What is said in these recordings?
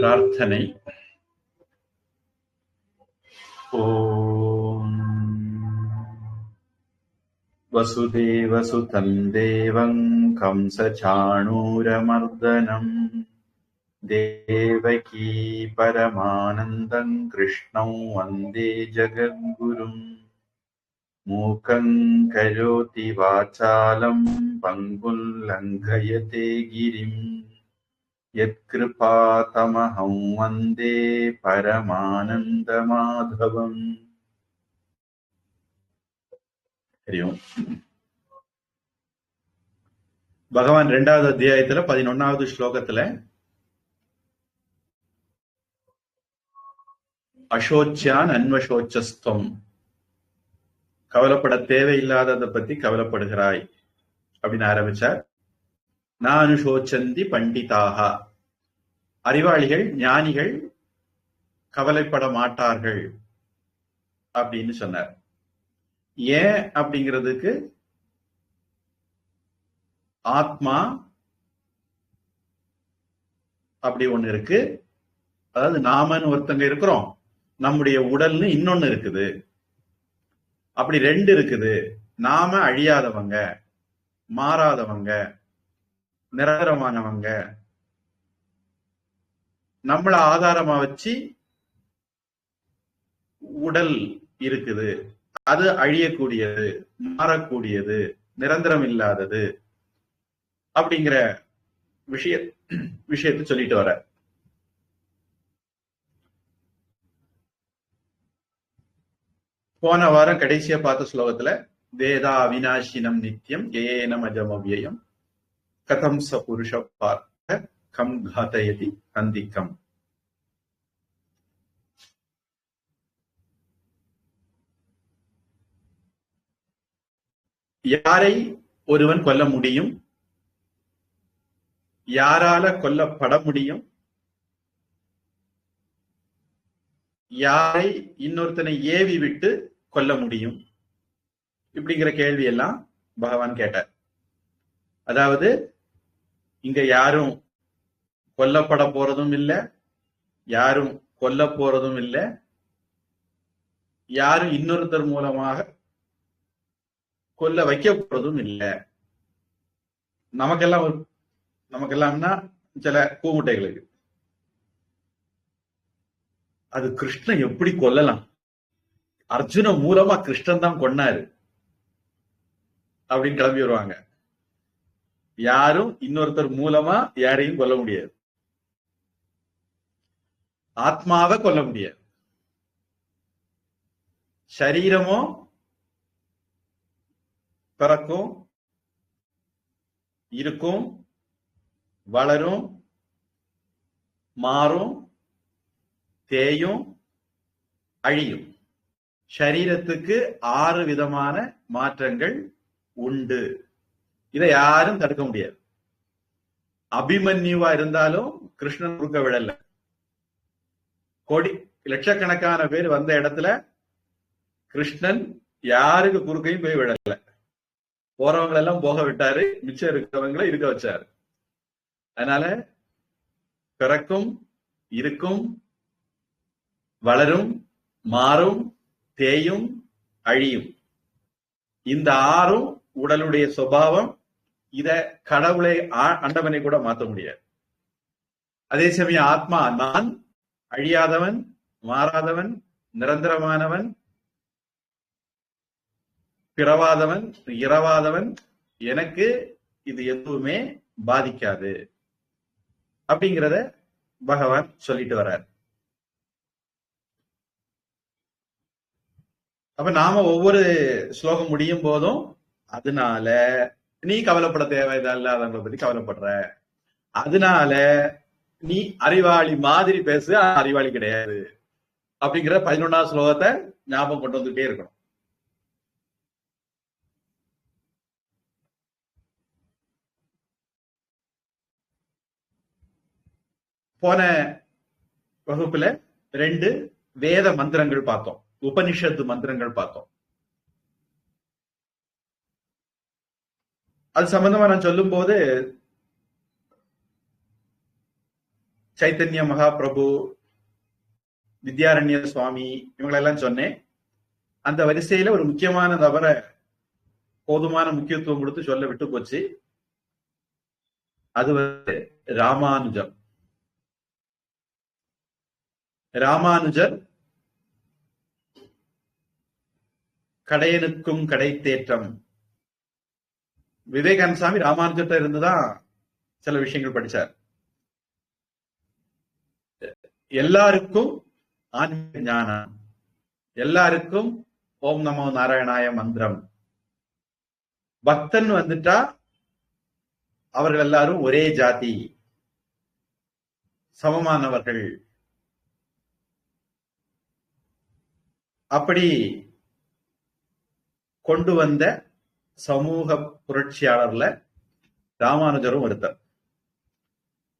பிரார்த்தனை. ஓம் வசுதேவசுதம் தேவம் கம்சசாணூரமர்தனம் தேவகீ பரமானந்தம் கிருஷ்ணம் வந்தே ஜகத்குரும். மூகம் கரோதி வாசாலம் பங்குல் லங்கயதே கிரிம் யத்கிருபாதமஹம் வந்தே பரமானந்தமாதவம். தெரியும். பகவான் 2வது அத்தியாயத்துல 11வது ஸ்லோகத்துல அசோச்யான் அன்வசோச்சஸ்துவம், கவலைப்பட தேவையில்லாததை பத்தி கவலைப்படுகிறாய் அப்படின்னு ஆரம்பிச்சார். நான் அனுசோச்சந்தி பண்டிதாக, அறிவாளிகள் ஞானிகள் கவலைப்பட மாட்டார்கள் அப்படின்னு சொன்னார். ஏன் அப்படிங்கிறதுக்கு ஆத்மா அப்படி ஒண்ணு இருக்கு, அதாவது நாமன்னு ஒருத்தங்க இருக்கிறோம், நம்முடைய உடல்னு இன்னொன்னு இருக்குது. அப்படி 2 இருக்குது. நாம அழியாதவங்க, மாறாதவங்க, நிரந்தரமானவங்க. நம்மள ஆதாரமா வச்சு உடல் இருக்குது, அது அழியக்கூடியது, மாறக்கூடியது, நிரந்தரம் இல்லாதது அப்படிங்கிற விஷயத்தை சொல்லிட்டு வர. போன வாரம் கடைசியா பார்த்த ஸ்லோகத்துல வேதா அவிநாசினம் நித்தியம் ஏனம் அஜமவ்யயம் கதம் ச புருஷ பார்த்த கம் காதயதி கந்திக்கம். யாரை ஒருவன் கொல்ல முடியும், யாரால கொல்லப்பட முடியும், யாரை இன்னொருத்தனை ஏவி விட்டு கொல்ல முடியும், இப்படிங்கிற கேள்வி எல்லாம் பகவான் கேட்டார். அதாவது இங்க யாரும் கொல்லப்பட போறதும் இல்லை, யாரும் கொல்ல போறதும் இல்லை, யாரும் இன்னொருத்தர் மூலமாக கொல்ல வைக்க போறதும் இல்லை. நமக்கெல்லாம்னா சில கூமுட்டைகளுக்கு அது கிருஷ்ணன் எப்படி கொல்லலாம், அர்ஜுன மூலமா கிருஷ்ணன் தான் கொன்னாரு அப்படின்னு கிளம்பி வருவாங்க. யாரும் இன்னொருத்தர் மூலமா யாரையும் கொல்ல முடியாது, ஆத்மாவை கொல்ல முடியாது. சரீரமோ பிறக்கும், இருக்கும், வளரும், மாறும், தேயும், அழியும். சரீரத்துக்கு 6 விதமான மாற்றங்கள் உண்டு. இதை யாரும் தடுக்க முடியாது. அபிமன்யுவா இருந்தாலும் கிருஷ்ணன் குறுக்க விடல. கோடி லட்சக்கணக்கான பேர் வந்த இடத்துல கிருஷ்ணன் யாருக்கு குறுக்கையும் போய் விடல. போறவங்களை எல்லாம் போக விட்டாரு, மிச்சம் இருக்கிறவங்களை இருக்க வச்சாரு. அதனால பிறக்கும், இருக்கும், வளரும், மாறும், தேயும், அழியும். இந்த 6ம் உடலுடைய சுபாவம். இத கடவுளை ஆண்டவனை கூட மாற்ற முடியாது. அதே சமயம் ஆத்மா நான் அழியாதவன், மாறாதவன், நிரந்தரமானவன், பிறவாதவன், இரவாதவன், எனக்கு இது எதுவுமே பாதிக்காது அப்படிங்கிறத பகவான் சொல்லிட்டு வர்றார். அப்ப நாம ஒவ்வொரு ஸ்லோகம் முடியும் போதும் அதனால நீ கவலைப்பட தேவையில்லாதவங்களை பத்தி கவலைப்படுற, அதனால நீ அறிவாளி மாதிரி பேசு, அறிவாளி கிடையாது அப்படிங்கிற 11வது ஸ்லோகத்தை ஞாபகம் கொண்டு வந்துட்டே இருக்கணும். போன வகுப்புல 2 வேத மந்திரங்கள் பார்த்தோம், உபனிஷத்து மந்திரங்கள் பார்த்தோம். அது சம்பந்தமா நான் சொல்லும் போது சைத்தன்ய மகாபிரபு, வித்யாரண்ய சுவாமி, இவங்களெல்லாம் சொன்னேன். அந்த வரிசையில ஒரு முக்கியமான நபரை போதுமான முக்கியத்துவம் கொடுத்து சொல்ல விட்டு போச்சு. அது வந்து ராமானுஜம். ராமானுஜர் கடையனுக்கும் கடை தேற்றம். விவேகானந்த சாமி ராமானுஜர்கிட்ட இருந்துதான் சில விஷயங்கள் படிச்சார். எல்லாருக்கும் ஆன்மீக ஞானம், எல்லாருக்கும் ஓம் நமோ நாராயணாய மந்திரம். பக்தன் வந்துட்டா அவர்கள் எல்லாரும் ஒரே ஜாதி, சமமானவர்கள். அப்படி கொண்டு வந்த சமூக புரட்சியாளர்ல ராமானுஜரும் ஒருத்தர்.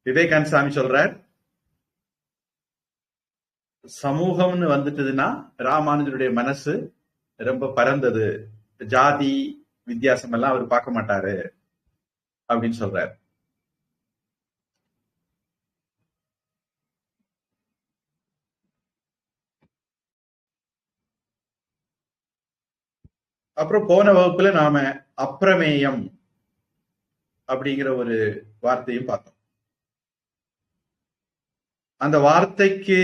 விவேகானந்த சாமி சொல்றார், சமூகம்னு வந்துட்டதுன்னா ராமானுஜருடைய மனசு ரொம்ப பரந்தது, ஜாதி வித்தியாசம் எல்லாம் அவர் பார்க்க மாட்டாரு அப்படின்னு சொல்றாரு. அப்புறம் போன வகுப்புல நாம அப்பிரமேயம் அப்படிங்கிற ஒரு வார்த்தையும் பார்த்தோம். அந்த வார்த்தைக்கு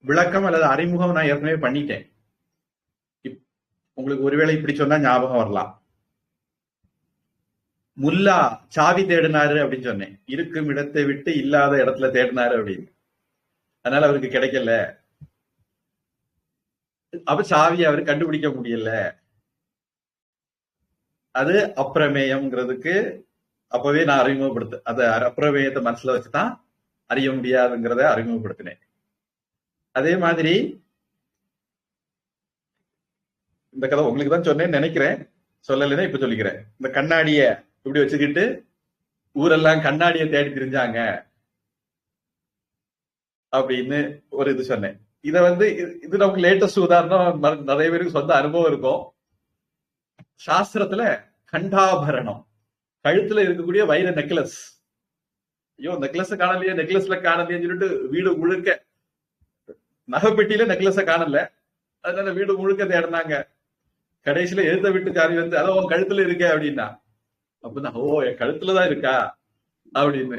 விளக்கம் அல்லது அறிமுகம் நான் ஏற்கனவே பண்ணிட்டேன். உங்களுக்கு ஒருவேளை இப்படி சொன்னா ஞாபகம் வரலாம். முல்லா சாவி தேடினாரு அப்படின்னு சொன்னேன். இருக்கும் இடத்தை விட்டு இல்லாத இடத்துல தேடினாரு அப்படின்னு. அதனால அவருக்கு கிடைக்கல. அப்ப சாவியை அவரு கண்டுபிடிக்க முடியல. அது அப்பிரமேயம்ங்கிறதுக்கு அப்பவே நான் அறிமுகப்படுத்த, அந்த அப்பிரமேயத்தை மனசுல வச்சுதான் அறிய முடியாதுங்கிறத அறிமுகப்படுத்தினேன். அதே மாதிரி இந்த கதை உங்களுக்கு தான் சொன்னேன்னு நினைக்கிறேன், சொல்லலைன்னா இப்ப சொல்லிக்கிறேன். இந்த கண்ணாடிய இப்படி வச்சுக்கிட்டு ஊரெல்லாம் கண்ணாடியை தேடி திரிஞ்சாங்க அப்படின்னு ஒரு இது சொன்னேன். இத வந்து இது நமக்கு லேட்டஸ்ட் உதாரணம், நிறைய பேருக்கு சொந்த அனுபவம் இருக்கும். சாஸ்திரத்துல கண்டாபரணம், கழுத்துல இருக்கக்கூடிய வைர நெக்லஸ், ஐயோ நெக்லஸ் காணலையே, நெக்லஸ்ல காணலையேன்னு சொல்லிட்டு வீடு முழுக்க, நகைப்பெட்டியில நெக்லஸ காணல, அதனால வீடு முழுக்க தேடினாங்க. கடைசியில எழுத்த வீட்டுக்காரி வந்து அதோ உன் கழுத்துல இருக்க அப்படின்னா, அப்பதான் ஓ என் கழுத்துலதான் இருக்கா அப்படின்னு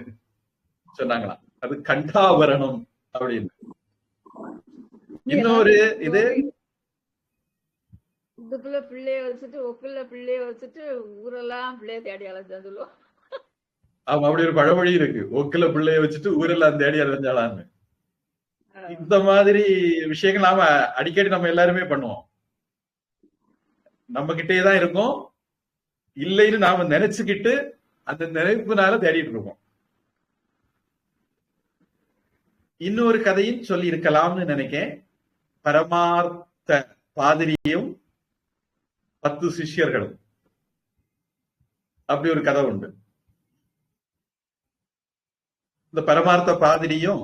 சொன்னாங்களாம். அது கண்டாபரணம் அப்படின்னு. இன்னொரு இது இதுக்குள்ள பிள்ளைய வச்சுட்டு ஒக்குள்ள பிள்ளைய வச்சுட்டு ஊரெல்லாம் பிள்ளைய தேடி அலைஞ்சான்னு சொல்லுவோம். அவங்க அப்படி ஒரு பழமொழி இருக்கு, ஒக்குல பிள்ளைய வச்சுட்டு ஊரெல்லாம் தேடி அலைஞ்சாலான்னு. இந்த மாதிரி விஷயங்கள் நாம அடிக்கடி நம்ம எல்லாருமே பண்ணுவோம். நம்ம கிட்டே தான் இருக்கும், இல்லைன்னு நாம நினைச்சுக்கிட்டு அந்த நினைப்புனால தேடிட்டு இருக்கோம். இன்னொரு கதையும் சொல்லி இருக்கலாம்னு நினைக்கிறேன். பரமார்த்த பாதிரியும் 10 சிஷ்யர்களும், அப்படி ஒரு கதை உண்டு. இந்த பரமார்த்த பாதிரியும்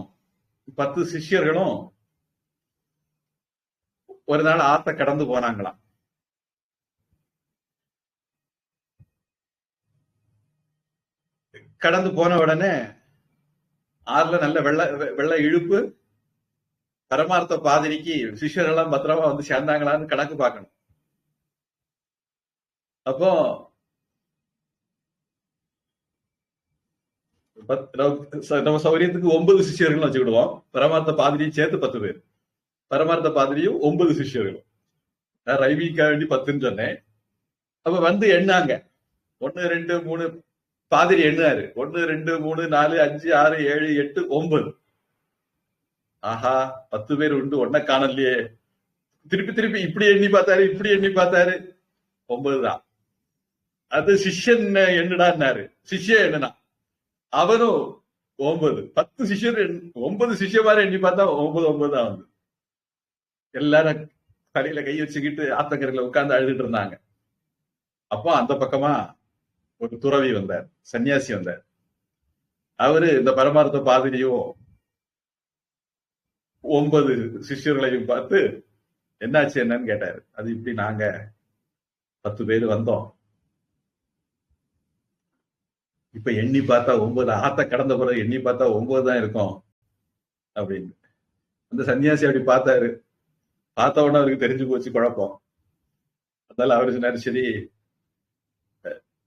10 சிஷ்யர்களும் ஒரு நாள் ஆத்த கடந்து போனாங்களாம். கடந்து போன உடனே ஆறுல நல்ல வெள்ள இழுப்பு. பரமார்த்த பாதிரிக்கு சிஷ்யர்கள்லாம் பத்திரமா வந்து சேர்ந்தாங்களான்னு கணக்கு பார்க்கணும். அப்போ நம்ம சௌரியத்துக்கு 9 சிஷ்யர்கள் வச்சுக்கிடுவோம். பரமார்த்த பாதிரியும் சேர்த்து 10 பேர். பரமார்த்த பாதிரியும் 9 சிஷ்யர்களும். நான் ரைவிக்கா வேண்டி 10ன்னு சொன்னேன். அப்ப வந்து எண்ணாங்க, 1 2 3 பாதிரி எண்ணாரு. 1 2 3 4 5 6 7 8 9. ஆஹா 10 பேர் உண்டு, ஒன்ன காணலையே. திருப்பி திருப்பி இப்படி எண்ணி பார்த்தாரு, இப்படி எண்ணி பார்த்தாரு, 9 தான். அது சிஷ்யன் எண்ணுடான்னாரு. சிஷ்ய எண்ணுனா அவனும் 9. 10 சிஷ்யர் 9 சிஷ்யமாரி எண்ணி பார்த்தா 9 9 தான் வந்து. எல்லாரும் தலையில கை வச்சுக்கிட்டு ஆத்தங்கரையில உட்கார்ந்து அழுதுட்டு இருந்தாங்க. அப்போ அந்த பக்கமா ஒரு துறவி வந்தார், சன்னியாசி வந்தார். அவரு இந்த பரமார்த்த பாதிரியும் 9 சிஷ்யர்களையும் பார்த்து என்னாச்சு என்னன்னு கேட்டாரு. அது இப்படி நாங்க 10 பேர் வந்தோம், இப்ப எண்ணி பார்த்தா 9, ஆத்த கடந்த பிறகு எண்ணி பார்த்தா 9 தான் இருக்கும் அப்படின்னு. அந்த சன்னியாசி அப்படி பார்த்தாரு. பார்த்த உடனே அவருக்கு தெரிஞ்சு போச்சு குழப்பம். அதனால அவரு சொன்னாரு, சரி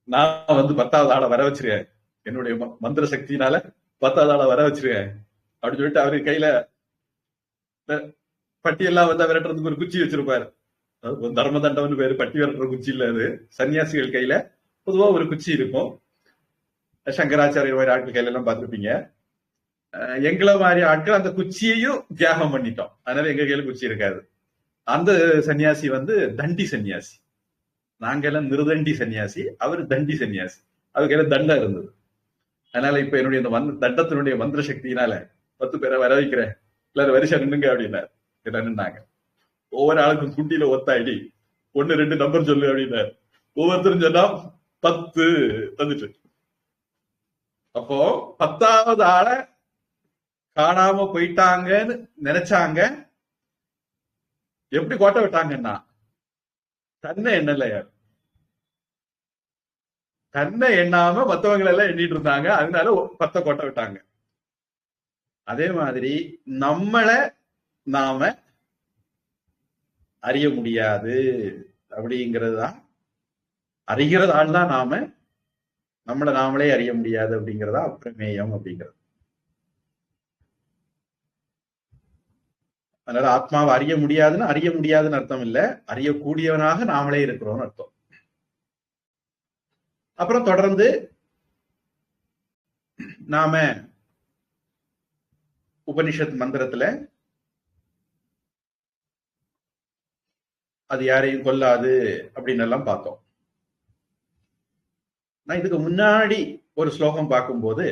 நான் வந்து 10வது ஆளை வர வச்சிருக்கேன், என்னுடைய மந்திர சக்தியினால 10வது ஆளை வர வச்சிருக்கேன் அப்படின்னு சொல்லிட்டு அவரு கையில பட்டியெல்லாம் வந்து விரட்டுறதுக்கு ஒரு குச்சி வச்சிருப்பாரு. தர்ம தண்டம்னு பேரு, பட்டி விரட்டுற குச்சி இல்ல அது. சன்னியாசிகள் கையில பொதுவா ஒரு குச்சி இருக்கும். சங்கராச்சாரிய மாதிரி ஆட்கள் கையில எல்லாம் பார்த்திருப்பீங்க. எங்களை மாதிரி ஆட்கள் அந்த குச்சியையும் தியாகம் பண்ணிட்டோம், அதனால எங்க கையில குச்சி இருக்காது. அந்த சன்னியாசி வந்து தண்டி சன்னியாசி, நாங்க எல்லாம் நிருதண்டி சன்னியாசி, அவரு தண்டி சன்னியாசி. அவர் கையில தண்டம் இருந்தது. அதனால இப்ப என்னுடைய இந்த தண்டத்தினுடைய மந்திர சக்தியினால 10 பேரை வர வைக்கிறேன், எல்லாரும் வரிசை நின்னுங்க அப்படின்னாரு. எல்லாம் நின்னாங்க. ஒவ்வொரு ஆளுக்கும் குண்டியில ஒத்தாடி 1, 2 நம்பர் சொல்லு அப்படின்னாரு. ஒவ்வொருத்தரும் சொன்னா 10 வந்துட்டு. அப்போ 10வது ஆளை காணாம போயிட்டாங்கன்னு நினைச்சாங்க. எப்படி கோட்டை விட்டாங்கன்னா, தன்னை எண்ணல, தன்னை எண்ணாம மத்தவங்களை எல்லாம் எண்ணிட்டு இருந்தாங்க. அதனால 10 கோட்டை விட்டாங்க. அதே மாதிரி நம்மளை நாம அறிய முடியாது அப்படிங்கிறது தான், அறிகிறது ஆள் தான் நாம, நம்மளை நாமளே அறிய முடியாது அப்படிங்கிறதா அப்பிரமேயம் அப்படிங்கிறது. அதனால ஆத்மாவை அறிய முடியாதுன்னு அர்த்தம் இல்ல, அறியக்கூடியவனாக நாமளே இருக்கிறோம்னு அர்த்தம். அப்புறம் தொடர்ந்து நாம உபனிஷத் மந்திரத்துல அது யாரையும் கொல்லாது அப்படின்னு எல்லாம் பார்த்தோம். நான் இதுக்கு முன்னாடி ஒரு ஸ்லோகம் பார்க்கும்போது,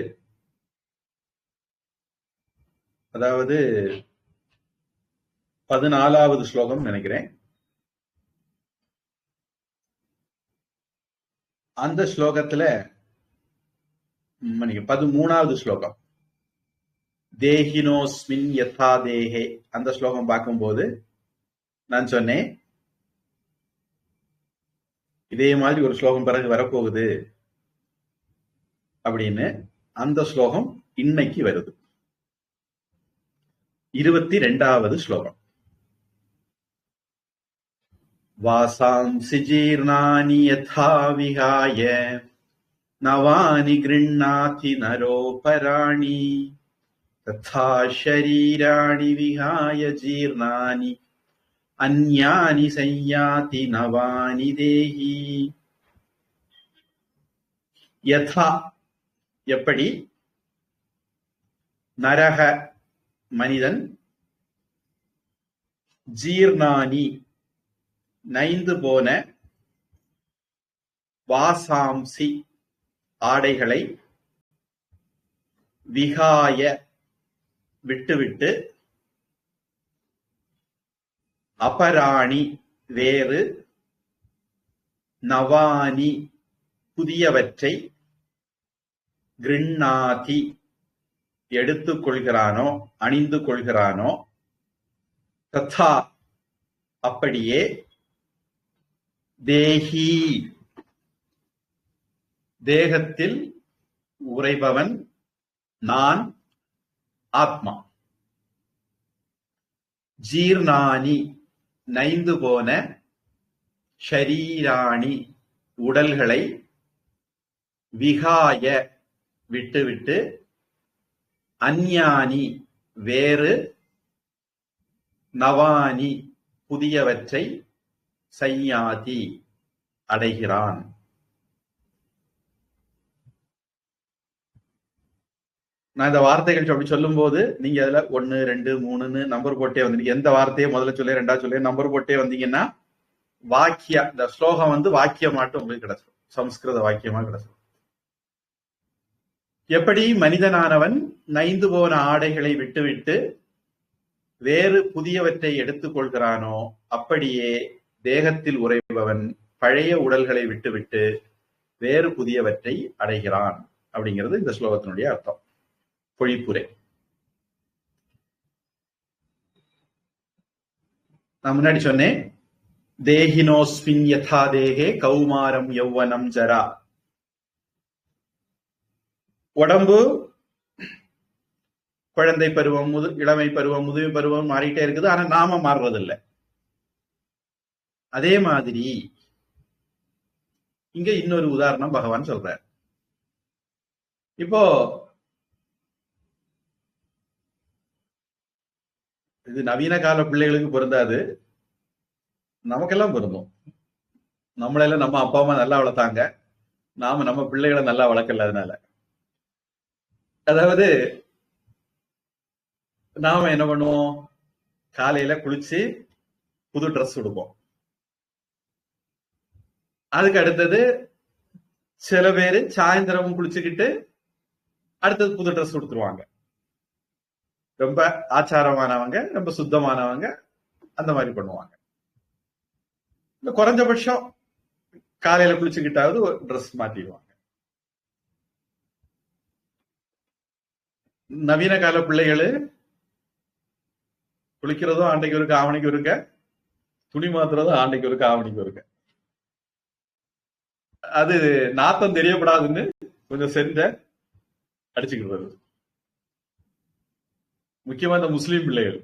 அதாவது 14வது ஸ்லோகம் நினைக்கிறேன், அந்த ஸ்லோகத்துல 13வது ஸ்லோகம் தேஹினோஸ்மின் யதா தேஹே, அந்த ஸ்லோகம் பார்க்கும்போது நான் சொன்னேன், இதே மாதிரி ஒரு ஸ்லோகம் பிறகு வரப்போகுது அப்படின்னு. அந்த ஸ்லோகம் இன்னைக்கு வருது, 22வது ஸ்லோகம். வாசாம்சி ஜீர்ணானி யதா விஹாய நவானி கிருண்ணாதி நரோபராணி ததா ஷரீராணி விஹாய ஜீர்ணானி அன்யானி சய்யாதி நவானி தேஹி. யதா எப்படி, நரக மனிதன், ஜீர்ணானி நைந்து போன, வாசாம்சி ஆடைகளை, விகாய விட்டுவிட்டு, அபராணி வேறு, நவானி புதியவற்றை, கிருண்ணாதி எடுத்துக் கொள்கிறானோ அணிந்து கொள்கிறானோ, ததா அப்படியே, தேஹி தேகத்தில் உறைபவன் நான் ஆத்மா, ஜீர்ணானி நைந்து போன, ஷரீராணி உடல்களை, விகாய விட்டுவிட்டு, அன்யானி வேறு, நவானி புதியவற்றை, சய்யாதி அடைகிறான். நான் இந்த வார்த்தைகள் அப்படி சொல்லும் போது நீங்க அதுல 1, 2, 3ன்னு நம்பர் போட்டே வந்து, எந்த வார்த்தையை முதல்ல சொல்லி 2வது சொல்லி நம்பர் போட்டே வந்தீங்கன்னா வாக்கிய, இந்த ஸ்லோகம் வந்து வாக்கியமாட்டும் உங்களுக்கு கிடைச்சிடும், சம்ஸ்கிருத வாக்கியமா கிடைச்சிடும். எப்படி மனிதனானவன் நைந்து போன ஆடைகளை விட்டுவிட்டு வேறு புதியவற்றை எடுத்துக் கொள்கிறானோ, அப்படியே தேகத்தில் உறைபவன் பழைய உடல்களை விட்டுவிட்டு வேறு புதியவற்றை அடைகிறான் அப்படிங்கிறது இந்த ஸ்லோகத்தினுடைய அர்த்தம், பொழிப்புரை. நான் முன்னாடி சொன்னேன், தேஹினோஸ்மின் யதா தேஹே கௌமாரம் யௌவனம் ஜரா. உடம்பு குழந்தை பருவம், இளமை பருவம், முதுமை பருவம் மாறிட்டே இருக்குது. ஆனா நாம மாறுறது இல்லை. அதே மாதிரி இங்க இன்னொரு உதாரணம் பகவான் சொல்றார். இப்போ இது நவீன கால பிள்ளைகளுக்கு பொருந்தாது, நமக்கெல்லாம் பொருந்தும். நம்மளெல்லாம் நம்ம அப்பா அம்மா நல்லா வளர்த்தாங்க, நாம நம்ம பிள்ளைகளை நல்லா வளர்க்கல. அதனால அதாவது நாம என்ன பண்ணுவோம், காலையில குளிச்சு புது ட்ரெஸ் உடுப்போம். அதுக்கு அடுத்தது சில பேரு சாயந்தரமும் குளிச்சுக்கிட்டு அடுத்தது புது ட்ரெஸ் கொடுத்துருவாங்க. ரொம்ப ஆச்சாரமானவங்க, ரொம்ப சுத்தமானவங்க அந்த மாதிரி பண்ணுவாங்க. இந்த குறைஞ்சபட்சம் காலையில குளிச்சுக்கிட்டாவது ஒரு ட்ரெஸ் மாத்திடுவாங்க. நவீன கால பிள்ளைகள் குளிக்கிறதும் ஆண்டைக்கு ஒருக்க ஆவணிக்கு ஒருக்க, துணி மாத்துறதும் ஆண்டைக்கு ஒருக்க ஆவணிக்கு ஒருக்க. அது நாத்தம் தெரியப்படாதுன்னு கொஞ்சம் சென்ற அடிச்சுக்கிறது. முக்கியமா இந்த முஸ்லீம் பிள்ளைகள்,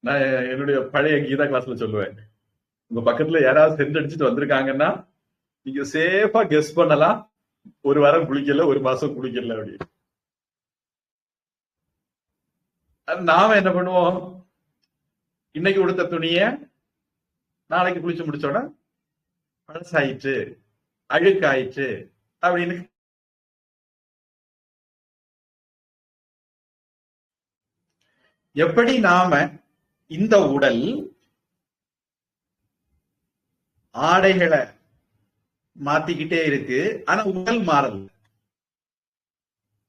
நான் என்னுடைய பழைய கீதா கிளாஸ்ல சொல்லுவேன், உங்க பக்கத்துல யாராவது சென்ட் அடிச்சுட்டு வந்திருக்காங்கன்னா நீங்க சேஃபா கெஸ் பண்ணலாம், ஒரு வாரம் குளிக்கல, ஒரு மாசம் குளிக்கல அப்படின்னு. நாம என்ன பண்ணுவோம், இன்னைக்கு உடுத்த துணிய நாளைக்கு குளிச்சு முடிச்சோட பழசாயிற்று, அழுக்காயிற்று அப்படின்னு. எப்படி நாம இந்த உடல் ஆடைகளை மாத்திக்கிட்டே இருக்கு, ஆனா உடல் மாறல.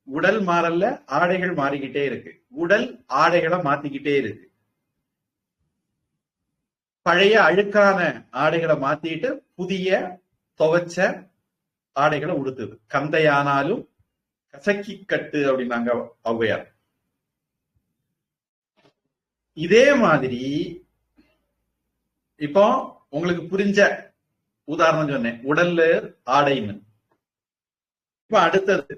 உடல் மாறல, ஆடைகள் மாறிக்கிட்டே இருக்கு. உடல் ஆடைகளை மாத்திக்கிட்டே இருக்கு. பழைய அழுக்கான ஆடைகளை மாத்திட்டு புதிய துவைச்ச ஆடைகளை உடுத்துது. கந்தையானாலும் கசக்கி கட்டு அப்படின்னாங்க ஔவையார். இதே மாதிரி இப்போ உங்களுக்கு புரிஞ்ச உதாரணம் சொன்னேன், உடல்ல ஆடைன்னு. இப்ப அடுத்தது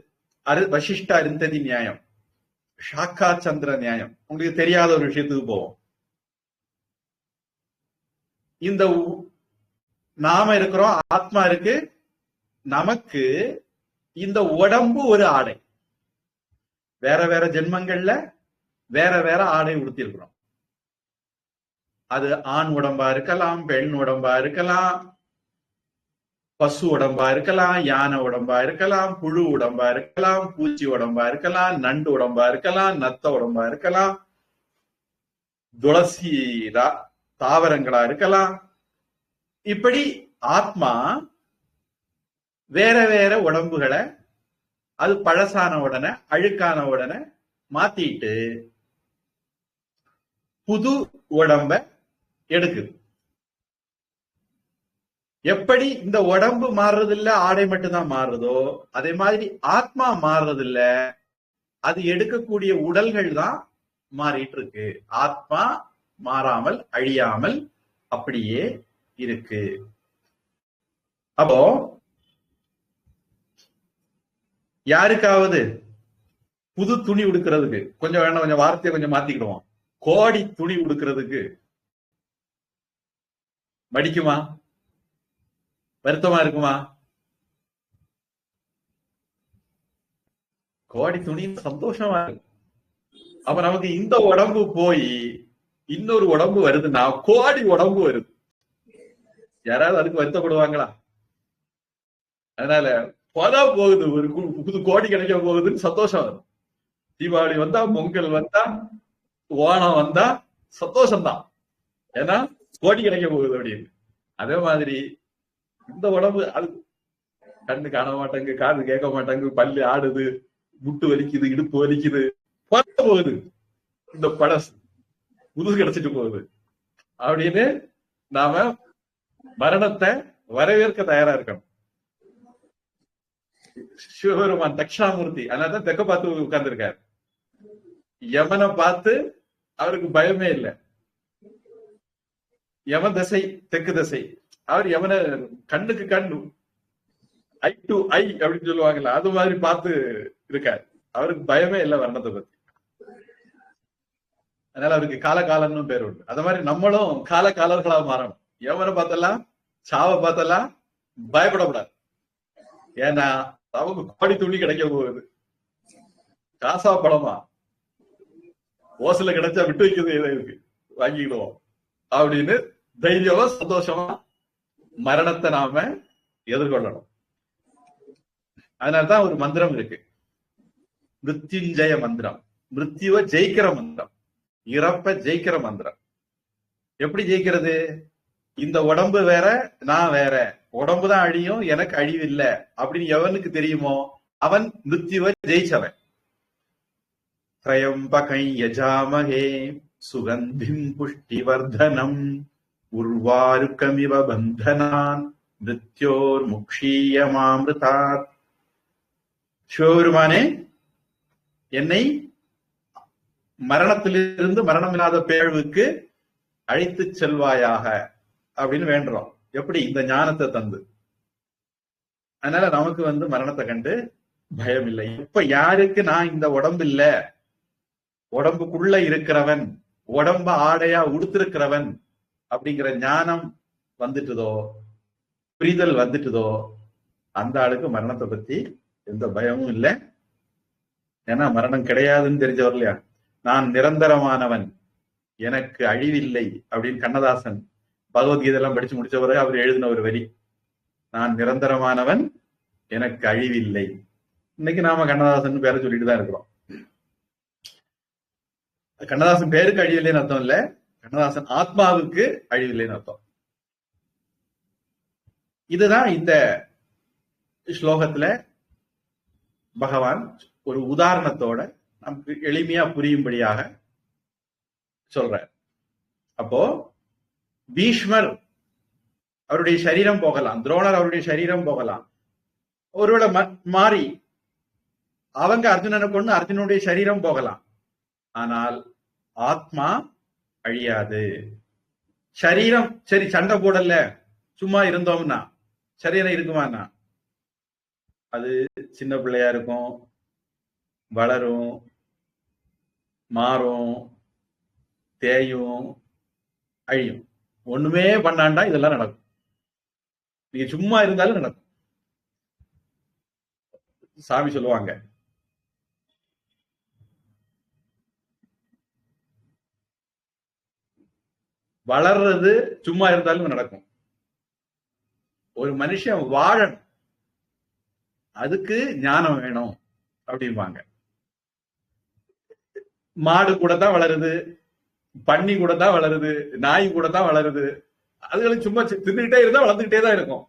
வசிஷ்ட அருந்ததி நியாயம், ஷாக்கா சந்திர நியாயம். உங்களுக்கு தெரியாத ஒரு விஷயத்துக்கு போவோம். இந்த நாம இருக்கிறோம், ஆத்மா இருக்கு, நமக்கு இந்த உடம்பு ஒரு ஆடை. வேற வேற ஜென்மங்கள்ல வேற வேற ஆடை உடுத்திருக்கிறோம். அது ஆண் உடம்பா இருக்கலாம், பெண் உடம்பா இருக்கலாம், பசு உடம்பா இருக்கலாம், யானை உடம்பா இருக்கலாம், புழு உடம்பா இருக்கலாம், பூச்சி உடம்பா இருக்கலாம், நண்டு உடம்பா இருக்கலாம், நத்த உடம்பா இருக்கலாம், துளசி தாவரங்களா இருக்கலாம். இப்படி ஆத்மா வேற வேற உடம்புகளை அது பழசான உடனே, அழுக்கான உடனே மாத்திட்டு புது உடம்ப எடுக்குது. எப்படி இந்த உடம்பு மாறுறது இல்ல, ஆடை மட்டும்தான் மாறுதோ, அதே மாதிரி ஆத்மா மாறுறது இல்ல, அது எடுக்கக்கூடிய உடல்கள் தான் மாறிட்டு இருக்கு. ஆத்மா மாறாமல் அழியாமல் அப்படியே இருக்கு. அப்போ யாருக்காவது புது துணி உடுக்கிறதுக்கு கொஞ்சம் வேணா, கொஞ்சம் வார்த்தையை கொஞ்சம் மாத்திக்கிடுவோம், கோடி துணி உடுக்கிறதுக்கு மடிக்குமா? வருத்தமா இருக்குமா? கோடி துணி சந்தோஷமா இருக்கு. அப்ப நமக்கு இந்த உடம்பு போய் இன்னொரு உடம்பு வருதுன்னா கோடி உடம்பு வருது. யாராவது அதுக்கு வருத்தப்படுவாங்களா? அதனால போதா போகுது, ஒரு புது கோடி கிடைக்க போகுதுன்னு சந்தோஷம் வரும். தீபாவளி வந்தா, பொங்கல் வந்தா, ஓணம் வந்தா சந்தோஷம்தான், ஏன்னா கோடி கிடைக்க போகுது அப்படின்னு. அதே மாதிரி இந்த உடம்பு அது கண்ணு காண மாட்டாங்க, காது கேட்க மாட்டாங்க, பல்லு ஆடுது, முட்டு வலிக்குது, இடுப்பு வலிக்குது, போகுது, இந்த பழசு புது கிடைச்சிட்டு போகுது அப்படின்னு நாம மரணத்தை வரவேற்க தயாரா இருக்கணும். சிவபெருமான் தட்சிணாமூர்த்தி அதனாலதான் தெக்க பார்த்து உட்கார்ந்து இருக்காரு. யமனை பார்த்து அவருக்கு பயமே இல்லை. யம திசை தெற்கு திசை, அவர் யமனை கண்ணுக்கு கண்ணு ஐ டு ஐ அப்படின்னு சொல்லுவாங்கல்ல, அது மாதிரி பார்த்து இருக்காரு. அவருக்கு பயமே இல்லை மரணத்தை பத்தி. அதனால அவருக்கு காலகாலன்னு பேர் உண்டு. அது மாதிரி நம்மளும் காலகாலர்களா மாறணும். எவரை பார்த்தலாம், சாவை பார்த்தலாம் பயப்படக்கூடாது. ஏன்னா அவங்க கோடி துணி கிடைக்க போகுது. காசா படமா ஓசல கிடைச்சா விட்டு வைக்கிறது எதை இருக்கு, வாங்கிக்கிடுவோம் அப்படின்னு தைரியமா சந்தோஷமா மரணத்தை நாம எதிர்கொள்ளணும். அதனாலதான் ஒரு மந்திரம் இருக்கு, மிருத்யுஞ்சய மந்திரம். மிருத்யுவ ஜெயிக்கிற மந்திரம், இறப்ப ஜெயிக்கிற மந்திரம். எப்படி ஜெயிக்கிறது? இந்த உடம்பு வேற, நான் வேற, உடம்புதான் அழியும், எனக்கு அழிவு இல்லை அப்படின்னு எவனுக்கு தெரியுமோ அவன் மிருத்யுவ ஜெயிச்சவன். த்ரயம்பகை யஜாமஹே சுகந்திம் புஷ்டிவர்தனம் உர்வாருக்கமிவ பந்தனான் மிருத்யோர் முக்ஷீயமாமிருதாத். சிவபெருமானே, என்னை மரணத்திலிருந்து மரணமில்லாத பேழ்வுக்கு அழைத்து செல்வாயாக அப்படின்னு வேண்டுறோம். எப்படி? இந்த ஞானத்தை தந்து. அதனால நமக்கு மரணத்தை கண்டு பயம் இல்லை. இப்ப யாருக்கு நான் இந்த உடம்பு இல்ல, உடம்புக்குள்ள இருக்கிறவன், உடம்ப ஆடையா உடுத்திருக்கிறவன் அப்படிங்கிற ஞானம் வந்துட்டுதோ, புரிதல் வந்துட்டுதோ, அந்த ஆளுக்கு மரணத்தை பத்தி எந்த பயமும் இல்லை. ஏன்னா மரணம் கிடையாதுன்னு தெரிஞ்சவர் இல்லையா. நான் நிரந்தரமானவன், எனக்கு அழிவில்லை அப்படின்னு கண்ணதாசன் பகவத்கீதையெல்லாம் படிச்சு முடிச்சவரை அவர் எழுதின ஒரு வரி, நான் நிரந்தரமானவன், எனக்கு அழிவில்லை. இன்னைக்கு நாம கண்ணதாசன் பேரை சொல்லிட்டு தான் இருக்கிறோம். கண்ணதாசன் பேருக்கு அழிவில்லைன்னு அர்த்தம் இல்ல, கண்ணதாசன் ஆத்மாவுக்கு அழிவில்லைன்னு அர்த்தம். இதுதான் இந்த ஸ்லோகத்துல பகவான் ஒரு உதாரணத்தோட நமக்கு எளிமையா புரியும்படியாக சொல்றார். அப்போ பீஷ்மர் அவருடைய சரீரம் போகலாம், துரோணர் அவருடைய சரீரம் போகலாம், ஒருவேளை மாறி அவங்க அர்ஜுனனை கொண்டு அர்ஜுனனுடைய சரீரம் போகலாம். ஆனால் ஆத்மா அழியாது. சரீரம் சரி சண்டை போடல, சும்மா இருந்தோம்னா சரீரம் இருக்குமாண்ணா? அது சின்ன பிள்ளையா இருக்கும், வளரும், மாறும், தேயும், அழியும். ஒண்ணுமே பண்ணாண்டா இதெல்லாம் நடக்கும். நீங்க சும்மா இருந்தாலும் நடக்கும். சாமி சொல்லுவாங்க, வளர்றது சும்மா இருந்தாலும் நடக்கும். ஒரு மனுஷன் வாழணும், அதுக்கு ஞானம் வேணும் அப்படிம்பாங்க. மாடு கூட தான் வளருது, பன்னி கூட தான் வளருது, நாய் கூட தான் வளருது. அதுகளும் சும்மா தின்னுகிட்டே இருந்தா வளர்ந்துகிட்டே தான் இருக்கும்.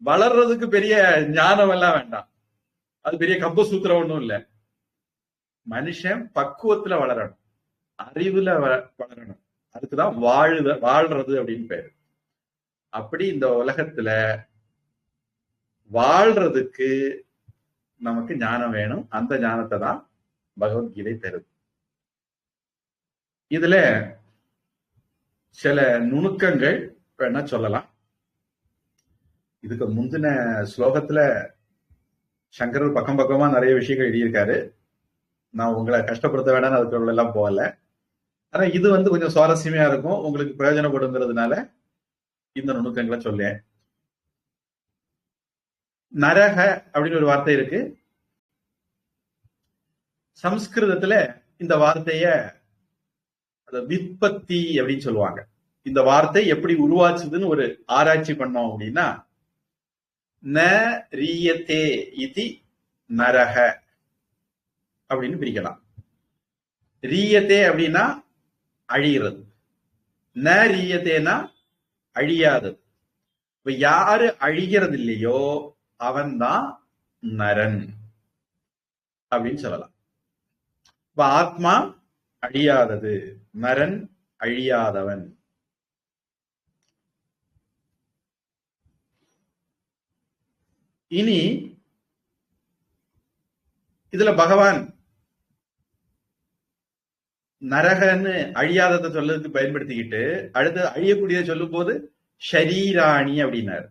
வளர்றதுக்கு பெரிய ஞானம் எல்லாம் வேண்டாம், அது பெரிய கம்ப சூத்திரம் ஒண்ணும் இல்லை. மனுஷன் பக்குவத்துல வளரணும், அறிவுல வளரணும், அதுக்குதான் வாழ்றது அப்படின்னு பேரு. அப்படி இந்த உலகத்துல வாழ்றதுக்கு நமக்கு ஞானம் வேணும். அந்த ஞானத்தை தான் பகவத்கீதை தருது. இதுல சில நுணுக்கங்கள் வேணா சொல்லலாம். இதுக்கு முந்தின ஸ்லோகத்துல சங்கரர் பக்கம் பக்கமா நிறைய விஷயங்கள் எழுதியிருக்காரு. நான் உங்களை கஷ்டப்படுத்த வேண்டாம்னு அதுக்குள்ள எல்லாம் போகல. ஆனா இது கொஞ்சம் சுவாரஸ்யமா இருக்கும், உங்களுக்கு பிரயோஜனப்படுங்கிறதுனால இந்த நுணுக்கங்களை சொல்லேன். நரக அப்படின்னு ஒரு வார்த்தை இருக்கு. சம்ஸ்கிருதத்துல இந்த வார்த்தைய விற்பத்தி அப்படின்னு சொல்லுவாங்க. இந்த வார்த்தை எப்படி உருவாச்சுதுன்னு ஒரு ஆராய்ச்சி பண்ணோம் அப்படின்னா, ந ரீயத்தே இதி நரக அப்படின்னு பிரிக்கலாம். ரீயத்தே அப்படின்னா அழிகிறது, ந ரீயத்தேனா அழியாதது. இப்ப யாரு அழிகிறது இல்லையோ அவன்தான் நரன் அப்படின்னு சொல்லலாம். இப்ப ஆத்மா அழியாதது, நரன் அழியாதவன். இனி இதுல பகவான் நரகன்னு அழியாததை சொல்லதுக்கு பயன்படுத்திக்கிட்டு அடுத்து அழியக்கூடியதை சொல்லும் போது ஷரீராணி அப்படின்னாரு.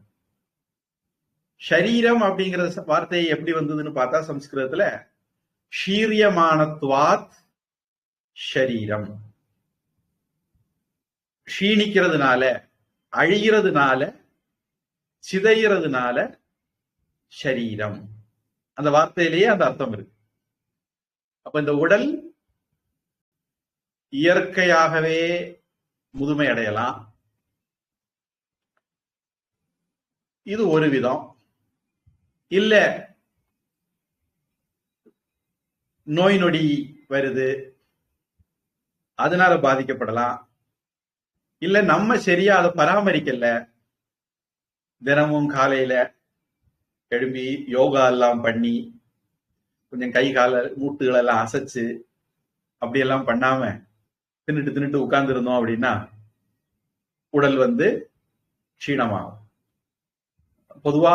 ஷரீரம் அப்படிங்கிற வார்த்தையை எப்படி வந்ததுன்னு பார்த்தா சம்ஸ்கிருதத்துல ஷீரியமானத்வாத் ஷரீரம், க்ஷீணிக்கிறதுனால, அழிகிறதுனால, சிதைகிறதுனால ஷரீரம். அந்த வார்த்தையிலேயே அந்த அர்த்தம் இருக்கு. அப்ப இந்த உடல் இயற்கையாகவே முதுமை அடையலாம், இது ஒரு விதம். இல்ல நோய் நொடி வருது, அதனால பாதிக்கப்படலாம். இல்ல நம்ம சரியா அதை பராமரிக்கல, தினமும் காலையில எழும்பி யோகா எல்லாம் பண்ணி கொஞ்சம் கை கால மூட்டுகள் எல்லாம் அசைச்சு அப்படியெல்லாம் பண்ணாம தின்னுட்டு உட்கார்ந்து இருந்தோம் அப்படின்னா உடல் க்ஷீணமாகும். பொதுவா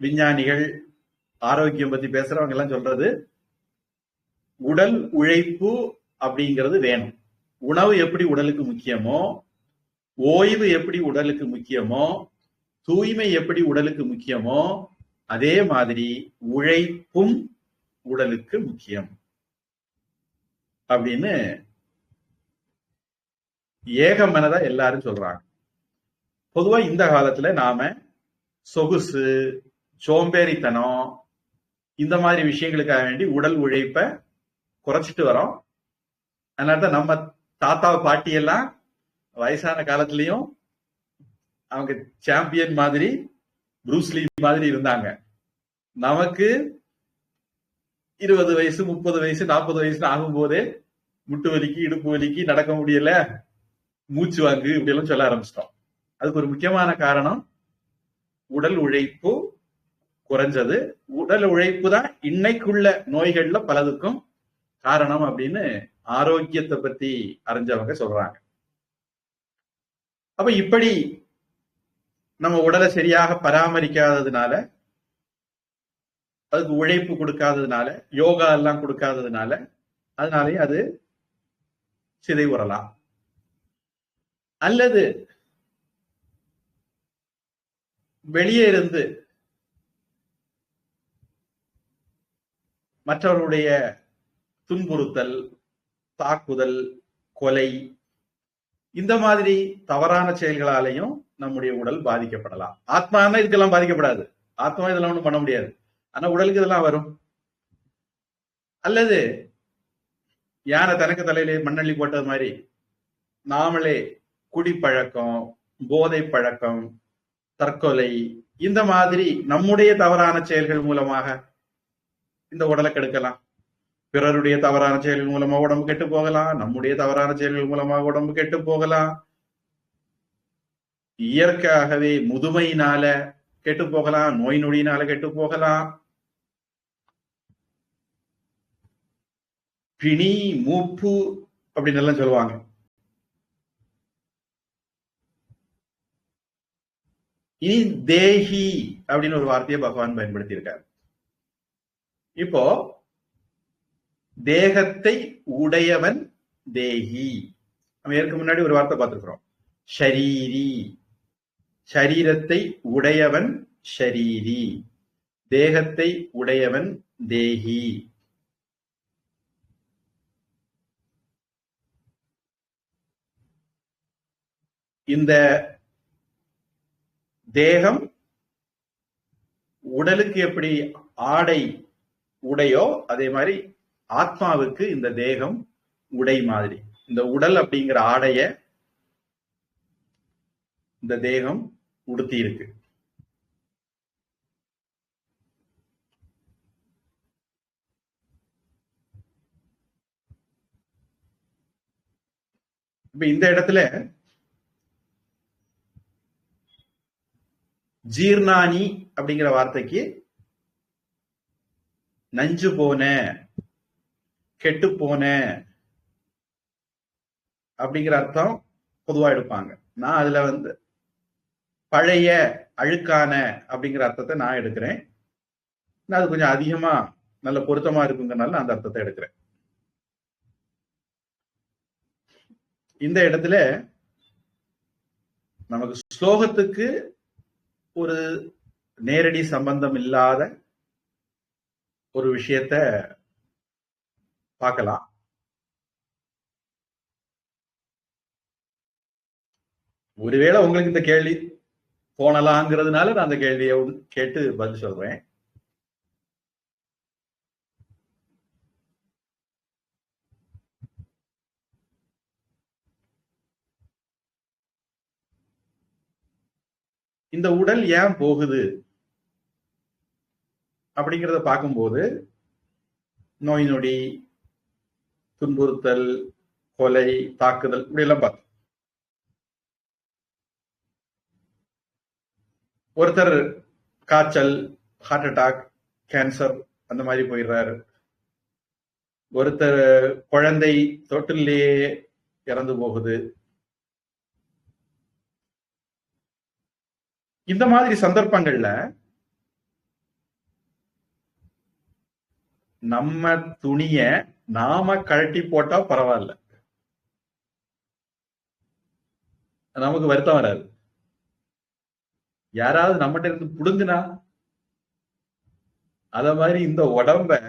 விஞ்ஞானிகள் ஆரோக்கியம் பத்தி பேசுறவங்க எல்லாம் சொல்றது உடல் உழைப்பு அப்படிங்கிறது வேணும். உணவு எப்படி உடலுக்கு முக்கியமோ, ஓய்வு எப்படி உடலுக்கு முக்கியமோ, தூய்மை எப்படி உடலுக்கு முக்கியமோ, அதே மாதிரி உழைப்பும் உடலுக்கு முக்கியம் அப்படின்னு ஏக மனதா எல்லாரும் சொல்றாங்க. பொதுவா இந்த காலத்துல நாம சொகுசு, சோம்பேறித்தனம், இந்த மாதிரி விஷயங்களுக்காக வேண்டி உடல் உழைப்ப குறைச்சிட்டு வரோம். அதனாலதான் நம்ம தாத்தா பாட்டி எல்லாம் வயசான காலத்திலயும் அவங்க சாம்பியன் மாதிரி, ப்ரூஸ்லி மாதிரி இருந்தாங்க. நமக்கு 20 வயசு, 30 வயசு, 40 வயசு ஆகும் போதே முட்டு வலிக்கு, இடுப்பு வலிக்கு, நடக்க முடியல, மூச்சு வாங்கு இப்படி எல்லாம் சொல்ல ஆரம்பிச்சிட்டோம். அதுக்கு ஒரு முக்கியமான காரணம் உடல் உழைப்பு குறைஞ்சது. உடல் உழைப்பு தான் இன்னைக்குள்ள நோய்கள்ல பலதுக்கும் காரணம் அப்படின்னு ஆரோக்கியத்தை பத்தி அறிஞ்சவங்க சொல்றாங்க. அப்ப இப்படி நம்ம உடலை சரியாக பராமரிக்காததுனால, அதுக்கு உழைப்பு கொடுக்காததுனால, யோகா எல்லாம் கொடுக்காததுனால, அதனாலே அது சிதைவுறலாம். அல்லது வெளியே இருந்து மற்றவருடைய துன்புறுத்தல், தாக்குதல், கொலை, இந்த மாதிரி தவறான செயல்களாலையும் நம்முடைய உடல் பாதிக்கப்படலாம். ஆத்மானா இதுக்கெல்லாம் பாதிக்கப்படாது, ஆத்மா இதெல்லாம் ஒண்ணும் பண்ண முடியாது, ஆனா உடலுக்கு இதெல்லாம் வரும். அல்லது யானை தனக்கு தலையிலே மண்ணள்ளி போட்டது மாதிரி நாமளே குடிப்பழக்கம், போதை பழக்கம், தற்கொலை, இந்த மாதிரி நம்முடைய தவறான செயல்கள் மூலமாக இந்த உடலை கெடுக்கலாம். பிறருடைய தவறான செயல்கள் மூலமா உடம்பு கெட்டு போகலாம், நம்முடைய தவறான செயல்கள் மூலமாக உடம்பு கெட்டு போகலாம். இயற்கையாகவே முதுமையினால கெட்டு போகலாம், நோய் நொடியினால கெட்டு போகலாம். பிணி, மூப்பு அப்படின்னு எல்லாம் சொல்லுவாங்க. இனி தேஹி அப்படின்னு ஒரு வார்த்தையை பகவான் பயன்படுத்தி இருக்காரு. இப்போ தேகத்தை உடையவன் தேஹி. நம்ம ஏற்க முன்னாடி ஒரு வார்த்தை பார்த்திருக்கிறோம், ஷரீரி. ஷரீரத்தை உடையவன் ஷரீரி, தேகத்தை உடையவன் தேஹி. இந்த தேகம் உடலுக்கு எப்படி ஆடை உடையோ அதே மாதிரி ஆத்மாவுக்கு இந்த தேகம் உடை மாதிரி. இந்த உடல் அப்படிங்கிற ஆடைய இந்த தேகம் உடுத்தி இருக்கு. இப்ப இந்த இடத்துல ஜீர்ணானி அப்படிங்கிற வார்த்தைக்கு நஞ்சு போன, கெட்டு போன அப்படிங்கிற அர்த்தம் பொதுவா எடுப்பாங்க. நான் அதுல பழைய, அழுக்கான அப்படிங்கிற அர்த்தத்தை நான் எடுக்கிறேன். அது கொஞ்சம் அதிகமா நல்ல பொருத்தமா இருக்குங்கிறனால நான் அந்த அர்த்தத்தை எடுக்கிறேன். இந்த இடத்துல நமக்கு ஸ்லோகத்துக்கு ஒரு நேரடி சம்பந்தம் இல்லாத ஒரு விஷயத்த பார்க்கலாம். ஒருவேளை உங்களுக்கு இந்த கேள்வி தோணலாங்கிறதுனால நான் அந்த கேள்வியை கேட்டு பதில் சொல்றேன். இந்த உடல் ஏன் போகுது அப்படிங்கிறத பார்க்கும்போது நோய் நொடி, துன்புறுத்தல், கொலை, தாக்குதல் இப்படி எல்லாம் பார்த்தோம். ஒருத்தர் காய்ச்சல், ஹார்ட் அட்டாக், கேன்சர் அந்த மாதிரி போயிடுறாரு. ஒருத்தர் குழந்தை தொட்டிலேயே இறந்து போகுது. இந்த மாதிரி சந்தர்ப்பங்கள்ல நம்ம துணிய நாம கழட்டி போட்டா பரவாயில்ல, நமக்கு வருத்தம் வராது. யாராவது நம்மகிட்ட இருந்து புடுங்குனா அத மாதிரி இந்த உடம்ப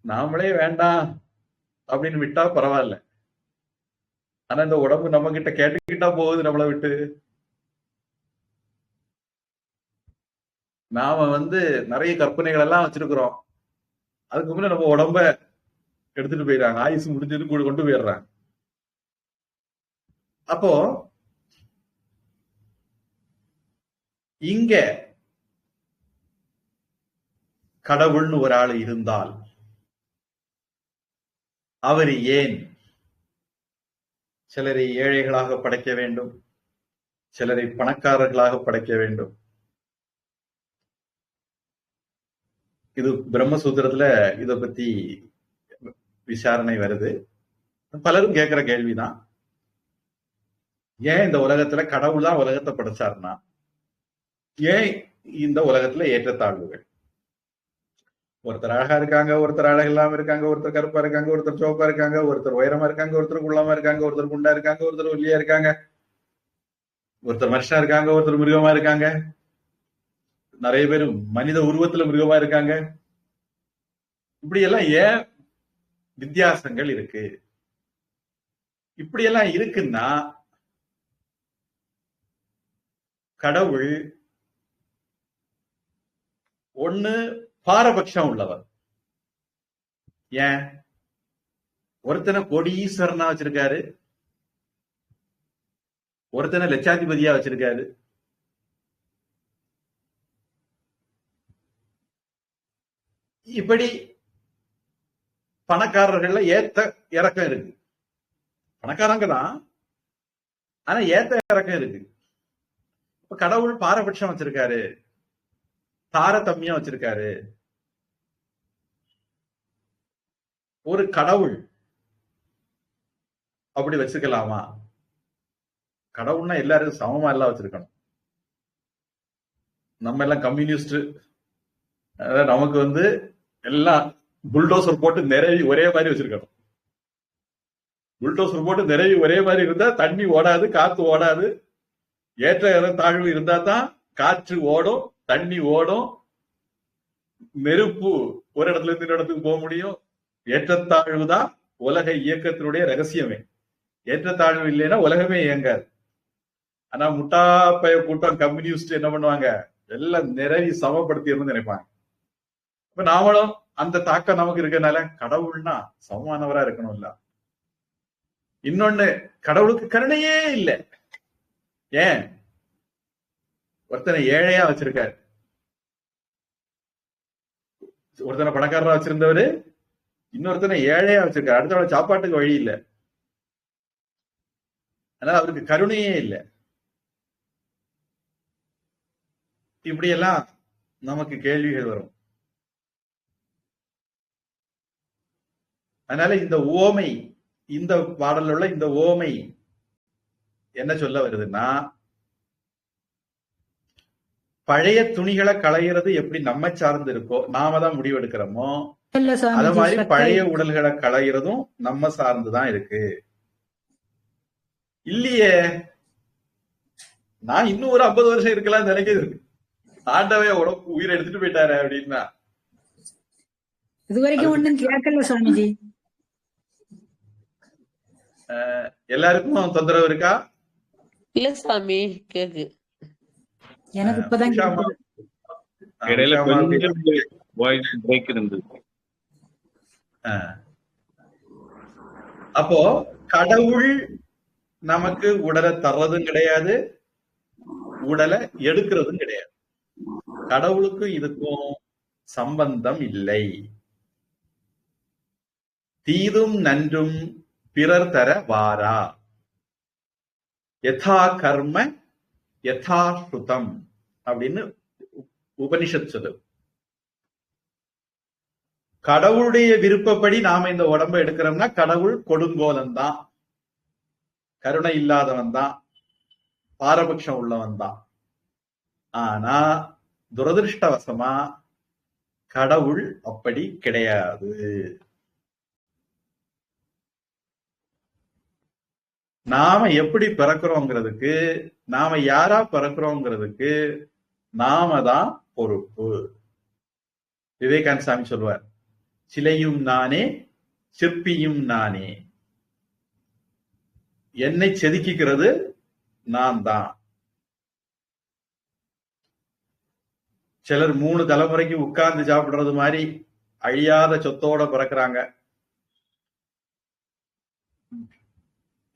நாமளே வேண்டாம் அப்படின்னு விட்டா பரவாயில்ல. ஆனா இந்த உடம்பு நம்ம கிட்ட கேட்டுக்கிட்டா போகுது நம்மளை விட்டு. நாம நிறைய கற்பனைகள் எல்லாம் வச்சிருக்கிறோம். அதுக்கு முன்ன நம்ம உடம்ப எடுத்துட்டு போயிடுறாங்க, ஆயுசு முடிஞ்சது கொண்டு போயிடுறாங்க. அப்போ இங்க கடவுள்னு ஒரு ஆள் இருந்தால் அவர் ஏன் சிலரை ஏழைகளாக படைக்க வேண்டும், சிலரை பணக்காரர்களாக படைக்க வேண்டும்? இது பிரம்மசூத்திரத்துல இத பத்தி விசாரணை வருது. பலரும் கேட்கிற கேள்விதான், ஏன் இந்த உலகத்துல கடவுள் தான் உலகத்தை படைச்சாருன்னா ஏன் இந்த உலகத்துல ஏற்றத்தாழ்வுகள்? ஒருத்தர் அழகா இருக்காங்க, ஒருத்தர் அழகு இல்லாம இருக்காங்க, ஒருத்தர் கருப்பா இருக்காங்க, ஒருத்தர் சிவப்பா இருக்காங்க, ஒருத்தர் உயரமா இருக்காங்க, ஒருத்தர் குள்ளமா இருக்காங்க, ஒருத்தர் குண்டா இருக்காங்க, ஒருத்தர் ஒல்லியா இருக்காங்க, ஒருத்தர் மனுஷனா இருக்காங்க, ஒருத்தர் மிருகமா இருக்காங்க, நிறைய பேர் மனித உருவத்துல மிருகமா இருக்காங்க. இப்படி எல்லாம் ஏன் வித்தியாசங்கள் இருக்கு? இப்படி எல்லாம் இருக்குன்னா கடவுள் ஒண்ணு பாரபட்சம் உள்ளவர். ஏன் ஒருத்தனை கோடீஸ்வரனா வச்சிருக்காரு, ஒருத்தனை லட்சாதிபதியா வச்சிருக்காரு. இப்படி பணக்காரர்கள்ல ஏத்த இறக்கம் இருக்கு. பணக்காரங்க தான், ஆனா ஏத்த இறக்கம் இருக்கு. இப்ப கடவுள் பாரபட்சம் வச்சிருக்காரு, தாரதமியம் வச்சிருக்காரு. ஒரு கடவுள் அப்படி வச்சுக்கலாமா? கடவுள்னா எல்லாருக்கும் சமமா எல்லாம் வச்சிருக்கணும். நம்ம எல்லாம் கம்யூனிஸ்ட், நமக்கு எல்லாம் புல்டோசர் போட்டு நிறைவி ஒரே மாதிரி வச்சிருக்கணும். புல்டோசர் போட்டு நிறைவி ஒரே மாதிரி இருந்தா தண்ணி ஓடாது, காத்து ஓடாது. ஏற்ற இடம் தாழ்வு இருந்தா தான் காற்று ஓடும், தண்ணி ஓடும், நெருப்பு ஒரு இடத்துல இருந்து இன்னொரு இடத்துக்கு போக முடியும். ஏற்றத்தாழ்வு தான் உலக இயக்கத்தினுடைய ரகசியமே. ஏற்றத்தாழ்வு இல்லைன்னா உலகமே இயங்காது. ஆனா முட்டாப்பய கூட்டம் கம்யூனிஸ்ட் என்ன பண்ணுவாங்க, எல்லாம் நிறைவி சமப்படுத்தி நினைப்பாங்க. இப்ப நாமளும் அந்த தாக்கம் நமக்கு இருக்கனால கடவுள்னா சமமானவரா இருக்கணும்ல. இன்னொன்னு, கடவுளுக்கு கருணையே இல்லை. ஏன் ஒருத்தனை ஏழையா வச்சிருக்காரு, ஒருத்தனை பணக்காரரா வச்சிருந்தவரு இன்னொருத்தனை ஏழையா வச்சிருக்காரு. அடுத்தவளை சாப்பாட்டுக்கு வழி இல்லை, அதனால அவருக்கு கருணையே இல்லை. இப்படியெல்லாம் நமக்கு கேள்விகள் வரும். அதனால இந்த ஓமை, இந்த பாடல்ல உள்ள இந்த ஓமை என்ன சொல்ல வருதுன்னா, பழைய துணிகளை களையிறது எப்படி நம்ம சார்ந்து இருக்கோ, நாம தான் முடிவெடுக்கிறோமோ, அத மாதிரி பழைய உடல்களை களையிறதும் நம்ம சார்ந்துதான் இருக்கு. இல்லையே, நான் இன்னும் ஒரு 50 வருஷம் இருக்கலாம்னு நினைக்கிறது. ஆண்டவன் உடம்பு உயிரை எடுத்துட்டு போயிட்டாரு அப்படின்னா இது வரைக்கும் ஒண்ணும் கேட்கல சுவாமிஜி. எல்லாருக்கும் தொந்தரவு இருக்கா? இல்ல சாமி, கேக்கு. எனக்கு இப்பதான் உஷாமா கேக்குது. இடையில உஷாமா அப்படி கொஞ்சம் வாய்ஸ் பிரேக் இருந்தது. அப்போ கடவுள் நமக்கு உடலை தர்றதும் கிடையாது, உடலை எடுக்கிறதும் கிடையாது. கடவுளுக்கும் இதுக்கும் சம்பந்தம் இல்லை. தீதும் நன்றும் பிறர் தர வாரா, யதா கர்ம யதா ஸ்ருதம் அப்படின்னு உபனிஷத் சொல்லு. கடவுளுடைய விருப்பப்படி நாம இந்த உடம்பை எடுக்கிறோம்னா கடவுள் கொடுங்கோலன் தான், கருணை இல்லாதவன் தான், பாரபட்சம் உள்ளவன் தான். ஆனா துரதிருஷ்டவசமா கடவுள் அப்படி கிடையாது. நாம எப்படி பிறக்கிறோங்கிறதுக்கு, நாம யாரா பிறக்கிறோங்கிறதுக்கு நாம தான் பொறுப்பு. விவேகானந்த சாமி சொல்வார், சிலையும் நானே சிற்பியும் நானே, என்னை செதுக்கிக்கிறது நான் தான். சிலர் 3 தலைமுறைக்கு உட்கார்ந்து சாப்பிடுறது மாதிரி அழியாத சொத்தோட பிறக்கிறாங்க.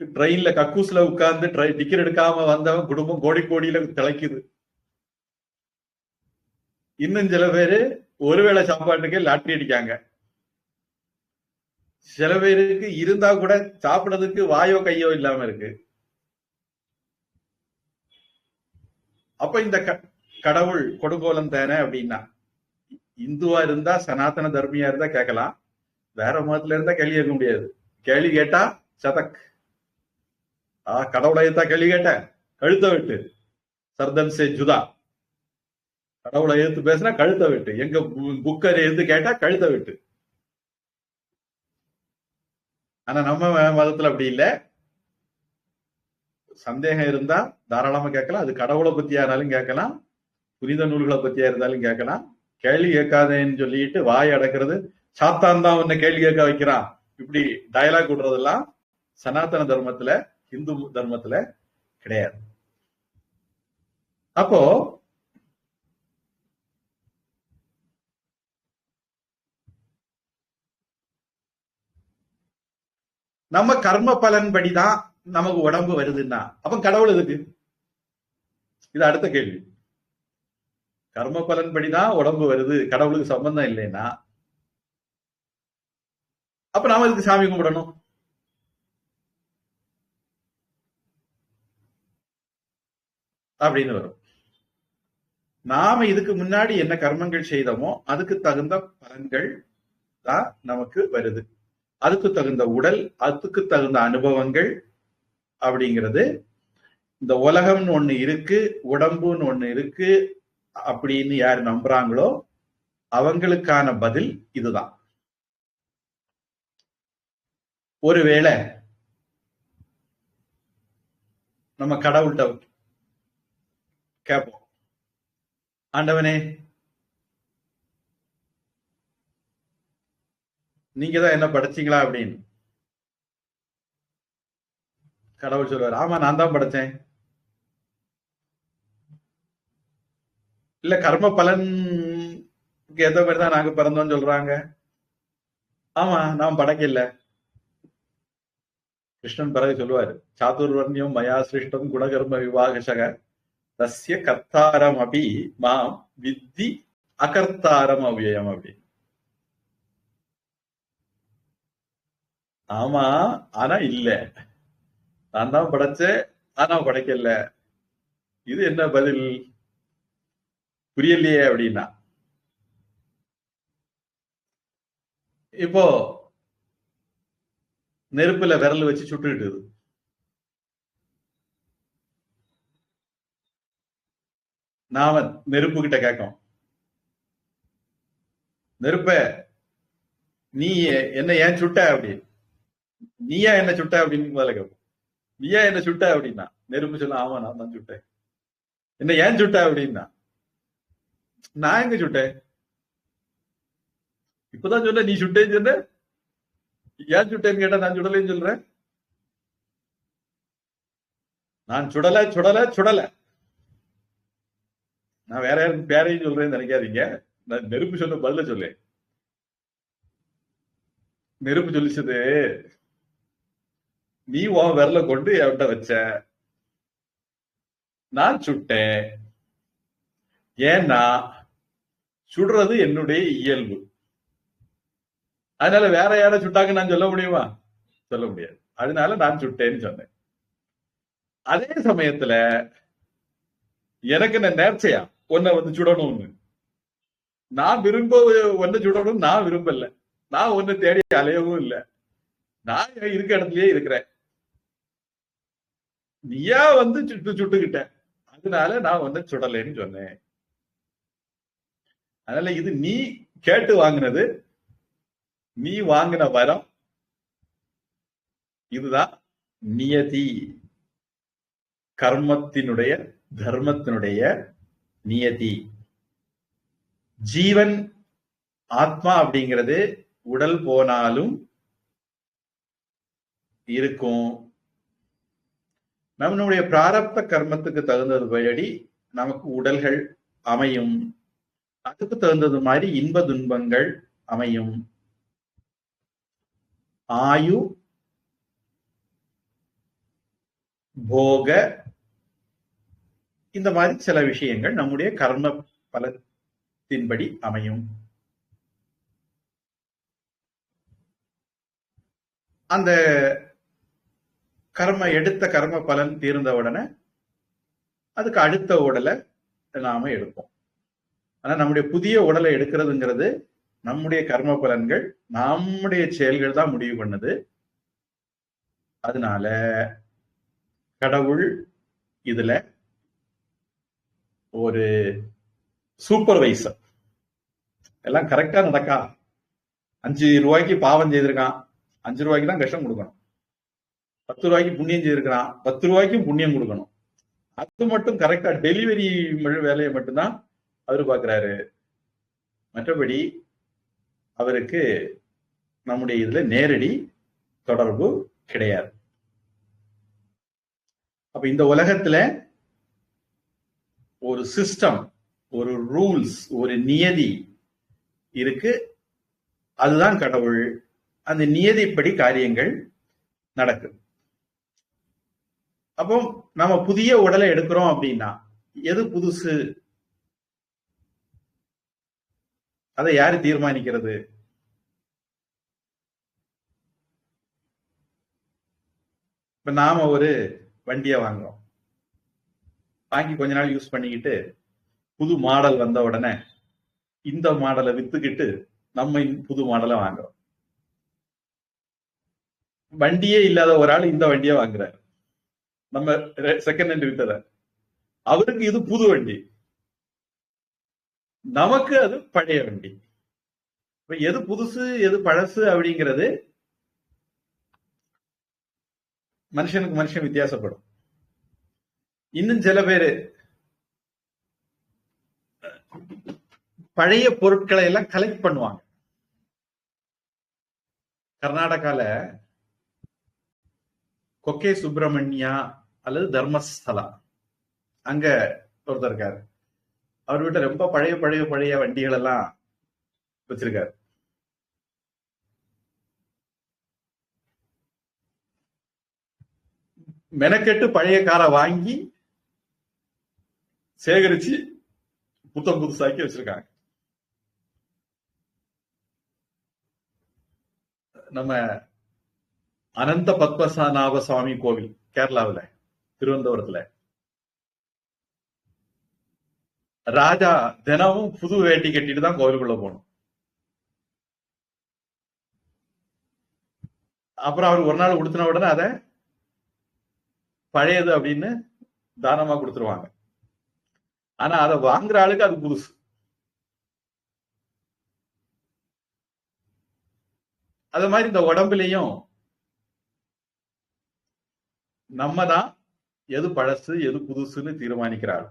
ட்ரெயின்ல கக்கூஸ்ல உட்கார்ந்து டிக்கெட் எடுக்காம வந்தவன் குடும்பம் கோடி கோடியில திளைக்குது. இன்னும் சில பேரு ஒருவேளை சாப்பாட்டுக்கே லாட்டரி அடிக்காங்க. சில பேருக்கு இருந்தா கூட சாப்பிடறதுக்கு வாயோ கையோ இல்லாம இருக்கு. அப்ப இந்த கடவுள் கொடுங்கோலம் தானே அப்படின்னா, இந்துவா இருந்தா சனாதன தர்மியா இருந்தா கேட்கலாம், வேற மதத்துல இருந்தா கேள்வி கேட்க முடியாது. கேள்வி கேட்டா சதக். கடவுளை எதிர்த்தா கேள்வி கேட்ட கழுத்த விட்டு, சர்தன் சே ஜுதா. கடவுளை எதிர்த்து பேசினா கழுத்த விட்டு, எங்க புக்கரை எதிர்த்து கேட்டா கழுத்த விட்டு. ஆனா நம்ம மதத்துல அப்படி இல்லை. சந்தேகம் இருந்தா தாராளமா கேட்கலாம். அது கடவுளை பத்தியா இருந்தாலும் கேட்கலாம், புனித நூல்களை பத்தியா இருந்தாலும் கேட்கலாம். கேள்வி கேட்காதேன்னு சொல்லிட்டு வாய் அடக்கிறது, சாத்தான் தான் உன்னை கேள்வி கேட்க வைக்கிறான், இப்படி டயலாக் விடுறதெல்லாம் சனாதன தர்மத்துல, இந்து தர்மத்துல கிடையாது. அப்போ நம்ம கர்ம பலன் படிதான் நமக்கு உடம்பு வருதுன்னா அப்ப கடவுள் எதுக்கு? இது அடுத்த கேள்வி. கர்ம பலன் படிதான் உடம்பு வருது, கடவுளுக்கு சம்பந்தம் இல்லைன்னா அப்ப நாம இதுக்கு சாமி கும்பிடணும். அப்படின்னு வரும். நாம இதுக்கு முன்னாடி என்ன கர்மங்கள் செய்தோமோ அதுக்கு தகுந்த பலன்கள் தான் நமக்கு வருது. அதுக்கு தகுந்த உடல், அதுக்கு தகுந்த அனுபவங்கள் அப்படிங்கிறது. இந்த உலகம்னு ஒண்ணு இருக்கு, உடம்புன்னு ஒண்ணு இருக்கு அப்படின்னு யார் நம்புறாங்களோ அவங்களுக்கான பதில் இதுதான். ஒருவேளை நம்ம கடவுள்கிட்ட கேட்போம், ஆண்டவனே நீங்க தான் என்ன படைச்சீங்களா அப்படின்னு. கடவுள் சொல்லுவார், ஆமா நான் தான் படைச்சேன். இல்ல கர்ம பலனுக்கு ஏத்த மாதிரி தான் நாங்க பிறந்தோம்னு சொல்றாங்க. ஆமா நான் படைக்கல. கிருஷ்ணன் பிறகு சொல்லுவாரு, சாதுர்வர்ணியம் மயா சிருஷ்டம் குணகர்ம விவாகசக தஸ்ய கர்த்தாரம் அபி மாம் வித்தி அகர்த்தாரம் அவ்யயம் அப்படி. ஆமா ஆனா இல்ல, நான் தான் படைச்சேன் ஆனா படைக்கல. இது என்ன பதில்? புரியலையே அப்படின்னா. இப்போ நெருப்புல விரல் வச்சு சுட்டுக்கிட்டு நாம நெருப்பு கிட்ட கேட்கும், நெருப்ப நீ என்ன ஏன் சுட்ட அப்படின்னு. நீயா என்ன சுட்ட அப்படின்னு முதல்ல கேட்போம். நீயா என்ன சுட்ட அப்படின்னா நெருப்பு சொல்ல, ஆமா நான் தான் சுட்டேன். என்ன ஏன் சுட்ட அப்படின்னா, நான் எங்க சுட்டேன்? இப்பதான் சொன்ன நீ சுட்டேன்னு சொன்ன. ஏன் சுட்டேன்னு கேட்டா நான் சுடலைன்னு சொல்றேன். நான் சுடல சுடல சுடல. நான் வேற யாரும் பேரையும் சொல்றேன்னு நினைக்காதீங்க. நான் நெருப்பு சொன்ன பதில சொல்லேன். நெருப்பு சொல்லிச்சது, நீ உன் விரல கொண்டு என்கிட்ட வச்ச, நான் சுட்டேன். ஏன்னா சுடுறது என்னுடைய இயல்பு. அதனால வேற யார சுட்டாங்க நான் சொல்ல முடியுமா? சொல்ல முடியாது. அதனால நான் சுட்டேன்னு சொன்னேன். அதே சமயத்துல எனக்கு என்ன நேர்ச்சையா உன்னை வந்து சுடணும்னு? நான் விரும்ப ஒன்ன சுடணும் நான் விரும்பல. நான் ஒன்னு தேடி அலையவும் இல்லை. நான் இருக்க இடத்துலயே இருக்கிறேன். நீயா வந்து சுட்டுக்கிட்ட, அதனால நான் வந்து சுடலைன்னு சொன்னேன். அதனால இது நீ கேட்டு வாங்கினது, நீ வாங்கின வரம். இதுதான் நியதி, கர்மத்தினுடைய தர்மத்தினுடைய நியதி. ஜீவன் ஆத்மா அப்படிங்கிறது உடல் போனாலும் இருக்கும். நம்மளுடைய பிராரப்த கர்மத்துக்கு தகுந்தது படி நமக்கு உடல்கள் அமையும். அதுக்கு தகுந்தது மாதிரி இன்ப துன்பங்கள் அமையும். ஆயு, போக, இந்த மாதிரி சில விஷயங்கள் நம்முடைய கர்ம பலத்தின்படி அமையும். அந்த கர்ம எடுத்த கர்ம பலன் தீர்ந்த உடனே அதுக்கு அடுத்த உடலை நாம எடுப்போம். ஆனா நம்முடைய புதிய உடலை எடுக்கிறதுங்கிறது நம்முடைய கர்ம பலன்கள், நம்முடைய செயல்கள் தான் முடிவு பண்ணுது. அதனால கடவுள் இதுல ஒரு சூப்பர்வைசர். எல்லாம் கரெக்டா நடக்கா, 5 ரூபாய்க்கு பாவம் செய்திருக்கான், 5 ரூபாய்க்கு தான் கஷ்டம் கொடுக்கணும். 10 ரூபாய்க்கு புண்ணியம் செய்திருக்கிறான், 10 ரூபாய்க்கும் புண்ணியம் கொடுக்கணும். அது மட்டும் கரெக்டா டெலிவரி வேலையை மட்டும்தான் அவரு பாக்குறாரு. மற்றபடி அவருக்கு நம்முடைய இதுல நேரடி தொடர்பு கிடையாது. அப்ப இந்த உலகத்துல ஒரு சிஸ்டம், ஒரு ரூல்ஸ், ஒரு நியதி இருக்கு. அதுதான் கடவுள். அந்த நியதிப்படி காரியங்கள் நடக்குது. அப்போ நம்ம புதிய உடலை எடுக்கிறோம் அப்படின்னா எது புதுசு? அதை யாரு தீர்மானிக்கிறது? இப்ப நாம ஒரு வண்டியை வாங்குறோம். வாங்கி கொஞ்ச நாள் யூஸ் பண்ணிக்கிட்டு புது மாடல் வந்த உடனே இந்த மாடலை வித்துக்கிட்டு நம்ம புது மாடலை வாங்குறோம். வண்டியே இல்லாத ஒரு ஆள் இந்த வண்டியை வாங்குறாரு. நம்ம செகண்ட் ஹேண்ட் வித்தத, அவருக்கு இது புது வண்டி, நமக்கு அது பழைய வண்டி. இப்ப எது புதுசு எது பழசு அப்படிங்கிறது மனுஷனுக்கு மனுஷன் வித்தியாசப்படும். இன்னும் சில பேரு பழைய பொருட்களை எல்லாம் கலெக்ட் பண்ணுவாங்க. கர்நாடகால கொக்கே சுப்பிரமணியா அல்லது தர்மஸ்தலா, அங்க ஒருத்தர் இருக்காரு. அவர் வீட்டை ரொம்ப பழைய பழைய பழைய வண்டிகள் எல்லாம் வச்சிருக்காரு. மெனக்கெட்டு பழைய காரை வாங்கி சேகரிச்சு புத்தம் புதுசாக்கி வச்சிருக்காங்க. நம்ம அனந்த பத்மநாப சுவாமி கோவில் கேரளாவில் திருவனந்தபுரத்துல ராஜா தினமும் புது வேட்டி கட்டிட்டு தான் கோவிலுக்குள்ள போகணும். அப்புறம் அவர் ஒரு நாள் உடுத்தின உடனே அதை பழையது அப்படின்னு தானமா கொடுத்துருவாங்க. ஆனா அதை வாங்குற ஆளுக்கு அது புதுசு. அது மாதிரி இந்த உடம்புலையும் நம்ம தான் எது பழசு எது புதுசுன்னு தீர்மானிக்கிறாள்.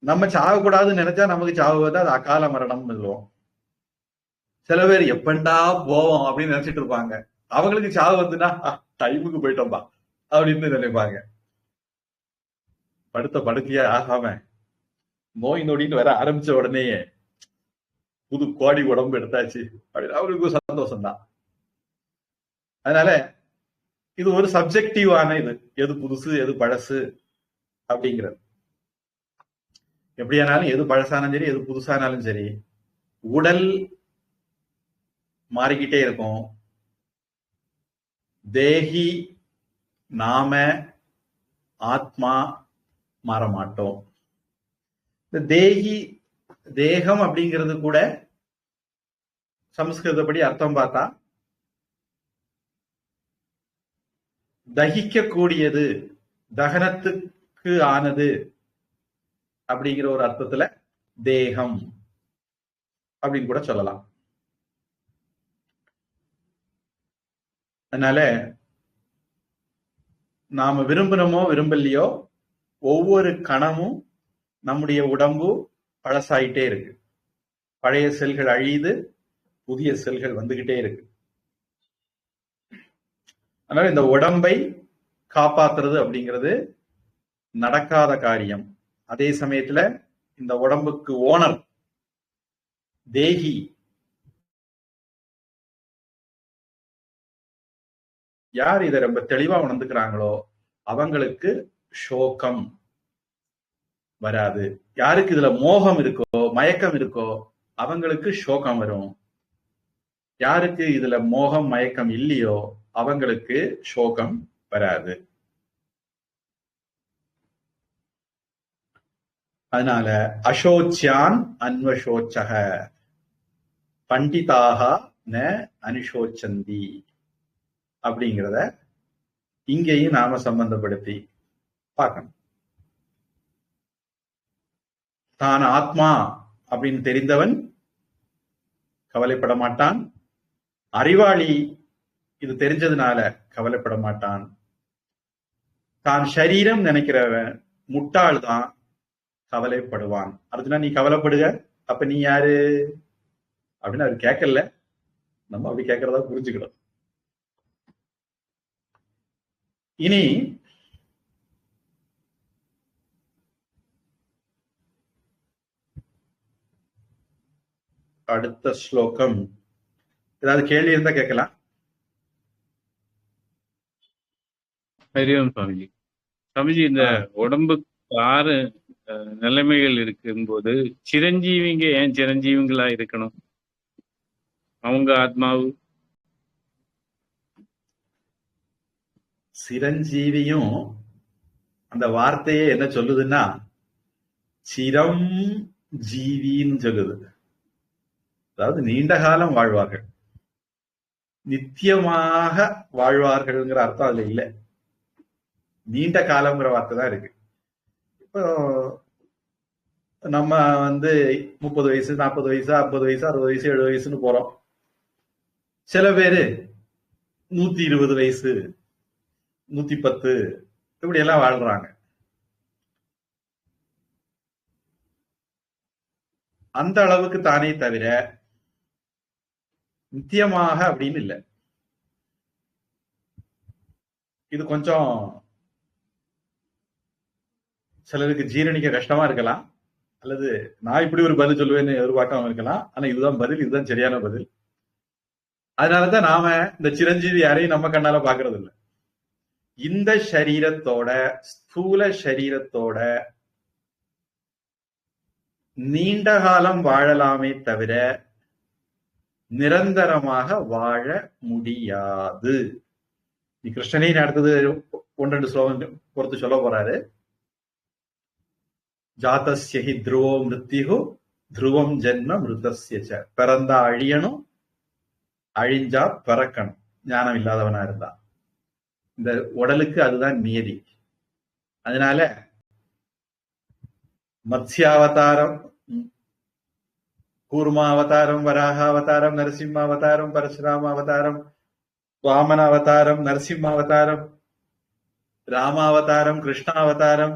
நம்ம சாகக்கூடாதுன்னு நினைச்சா நமக்கு சாவு வந்து அது அகால மரணம்னு சொல்லுவோம். சில பேர் எப்பண்டா போவோம் அப்படின்னு நினைச்சிட்டு இருப்பாங்க. அவங்களுக்கு சாவு வந்துன்னா டைமுக்கு போயிட்டோம்பா அப்படின்னு நினைப்பாங்க. படுத்த படுக்கையா ஆகாம நோய் நொடின்னு வர ஆரம்பிச்ச உடனேயே புது கோடி உடம்பு எடுத்தாச்சு அப்படின்னு அவங்களுக்கு சந்தோஷம் தான். அதனால இது ஒரு சப்ஜெக்டிவான இது, எது புதுசு எது பழசு அப்படிங்கிறது. எப்படியானாலும் எது பழசானாலும் சரி எது புதுசானாலும் சரி உடல் மாறிக்கிட்டே இருக்கும். தேகி நாம ஆத்மா மாற மாட்டோம். இந்த தேகம் அப்படிங்கிறது கூட சமஸ்கிருதப்படி அர்த்தம் பார்த்தா தகிக்கக்கூடியது, தகனத்துக்கு ஆனது அப்படிங்கிற ஒரு அர்த்தத்துல தேகம் அப்படின்னு கூட சொல்லலாம். அதனால நாம விரும்பினமோ விரும்பலையோ ஒவ்வொரு கணமும் நம்முடைய உடம்பு பழசாயிட்டே இருக்கு. பழைய செல்கள் அழியுது, புதிய செல்கள் வந்துகிட்டே இருக்கு. அதனால இந்த உடம்பை காப்பாத்துறது அப்படிங்கிறது நடக்காத காரியம். அதே சமயத்துல இந்த உடம்புக்கு ஓனர் தேகி யார் இதை ரொம்ப தெளிவா உணர்ந்துக்கிறாங்களோ அவங்களுக்கு சோகம் வராது. யாருக்கு இதுல மோகம் இருக்கோ மயக்கம் இருக்கோ அவங்களுக்கு சோகம் வரும். யாருக்கு இதுல மோகம் மயக்கம் இல்லையோ அவங்களுக்கு சோகம் வராது. அதனால அசோச்சியான் அன்வசோச்சக பண்டிதாக ந அனுசோச்சந்தி அப்படிங்கிறத இங்கேயும் நாம சம்பந்தப்படுத்தி பார்க்கணும். தான் ஆத்மா அப்படின்னு தெரிந்தவன் கவலைப்பட மாட்டான். அறிவாளி இது தெரிஞ்சதுனால கவலைப்பட மாட்டான். தான் சரீரம் நினைக்கிறவன் முட்டாள் தான் கவலைப்படுவான். அர்ஜுனா நீ கவலைப்படுக, அப்ப நீ யாரு அப்படின்னு அவர் கேட்கல, நம்ம அப்படி கேட்கறதா புரிஞ்சுக்கணும். இனி அடுத்த ஸ்லோகம். ஏதாவது கேள்வி இருந்தா கேட்கலாம். ஹரியோம் சுவாமிஜி. சுவாமிஜி, இந்த உடம்புக்கு 6 நிலைமைகள் இருக்கும்போது சிரஞ்சீவிங்க ஏன் சிரஞ்சீவிங்களா இருக்கணும்? அவங்க ஆத்மாவு சிரஞ்சீவியும் அந்த வார்த்தையே என்ன சொல்லுதுன்னா சிரம் ஜீவின்னு சொல்லுது. அதாவது நீண்ட காலம் வாழ்வார்கள், நித்தியமாக வாழ்வார்கள்ங்கிற அர்த்தம் அதுல இல்ல, நீண்ட காலம்ங்கிற வார்த்தை தான் இருக்கு. இப்போ நம்ம 30 வயசு 40 வயசு 50 வயசு 60 வயசு 70 வயசுன்னு போறோம். சில பேரு 120 வயசு 110 இப்படி எல்லாம் வாழ்றாங்க. அந்த அளவுக்கு தானே தவிர நித்தியமாக அப்படின்னு இல்லை. இது கொஞ்சம் சிலருக்கு ஜீரணிக்க கஷ்டமா இருக்கலாம், அல்லது நான் இப்படி ஒரு பதில் சொல்லுவேன்னு எதிர்பார்க்காம இருக்கலாம். ஆனா இதுதான் பதில், இதுதான் சரியான பதில். அதனாலதான் நாம இந்த சிரஞ்சீவி யாரையும் நம்ம கண்ணால பாக்குறது இல்லை. இந்த சரீரத்தோட, ஸ்தூல சரீரத்தோட நீண்ட காலம் வாழலாமே தவிர நிரந்தரமாக வாழ முடியாது. கிருஷ்ணனின் அடுத்தது 1-2 ஸ்லோகம் பொறுத்து சொல்ல போறாரு. ஜாதஸ்ய ஹி த்ருவோ மிருத்யு த்ருவம் ஜென்ம மிருதஸ்ய ச. பிறந்தா அழியணும், அழிஞ்சா பிறக்கணும், ஞானம் இல்லாதவனா இருந்தா. இந்த உடலுக்கு அதுதான் நியதி. அதனால மத்ஸ்யாவதாரம், கூர்மா அவதாரம், வராக அவதாரம், நரசிம்ம அவதாரம், பரசுராம அவதாரம், வாமன அவதாரம், நரசிம்ம அவதாரம், ராமாவதாரம், கிருஷ்ணாவதாரம்,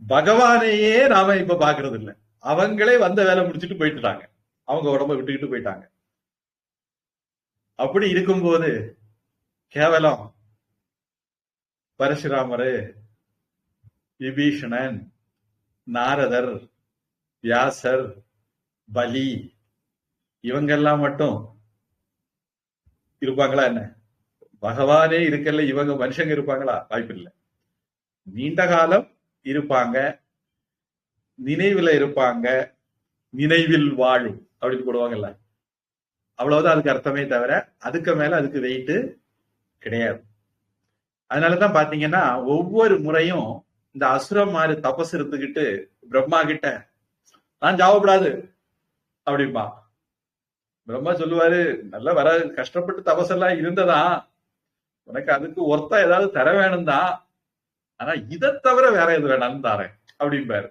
பகவானையே நாம இப்ப பாக்குறது இல்ல. அவங்களே வந்த வேலை முடிச்சுட்டு போயிட்டுட்டாங்க, அவங்க உடம்ப விட்டுக்கிட்டு போயிட்டாங்க. அப்படி இருக்கும்போது கேவலம் பரசுராமரு, விபீஷணன், நாரதர், வியாசர், பலி இவங்கெல்லாம் மட்டும் இருப்பாங்களா என்ன? பகவானே இருக்கல, இவங்க மனுஷங்க இருப்பாங்களா? வாய்ப்பு இல்லை. நீண்ட காலம் இருப்பாங்க, நினைவுல இருப்பாங்க, நினைவில் வாழும் அப்படின்னு போடுவாங்கல்ல, அவ்வளவுதான் அதுக்கு அர்த்தமே தவிர அதுக்கு மேல அதுக்கு வெயிட் கிடையாது. அதனாலதான் பாத்தீங்கன்னா ஒவ்வொரு முறையும் இந்த அசுரம் மாதிரி தபஸ் இருந்துகிட்டு பிரம்மா கிட்ட நான் சாவப்படாது அப்படிம்பா. பிரம்மா சொல்லுவாரு, நல்ல வர கஷ்டப்பட்டு தபசெல்லாம் இருந்ததா, உனக்கு அதுக்கு ஒர்த்தா ஏதாவது தர வேணும் தான், ஆனா இதை தவிர வேற எது வேணாலும் தாரேன் அப்படிம்பாரு.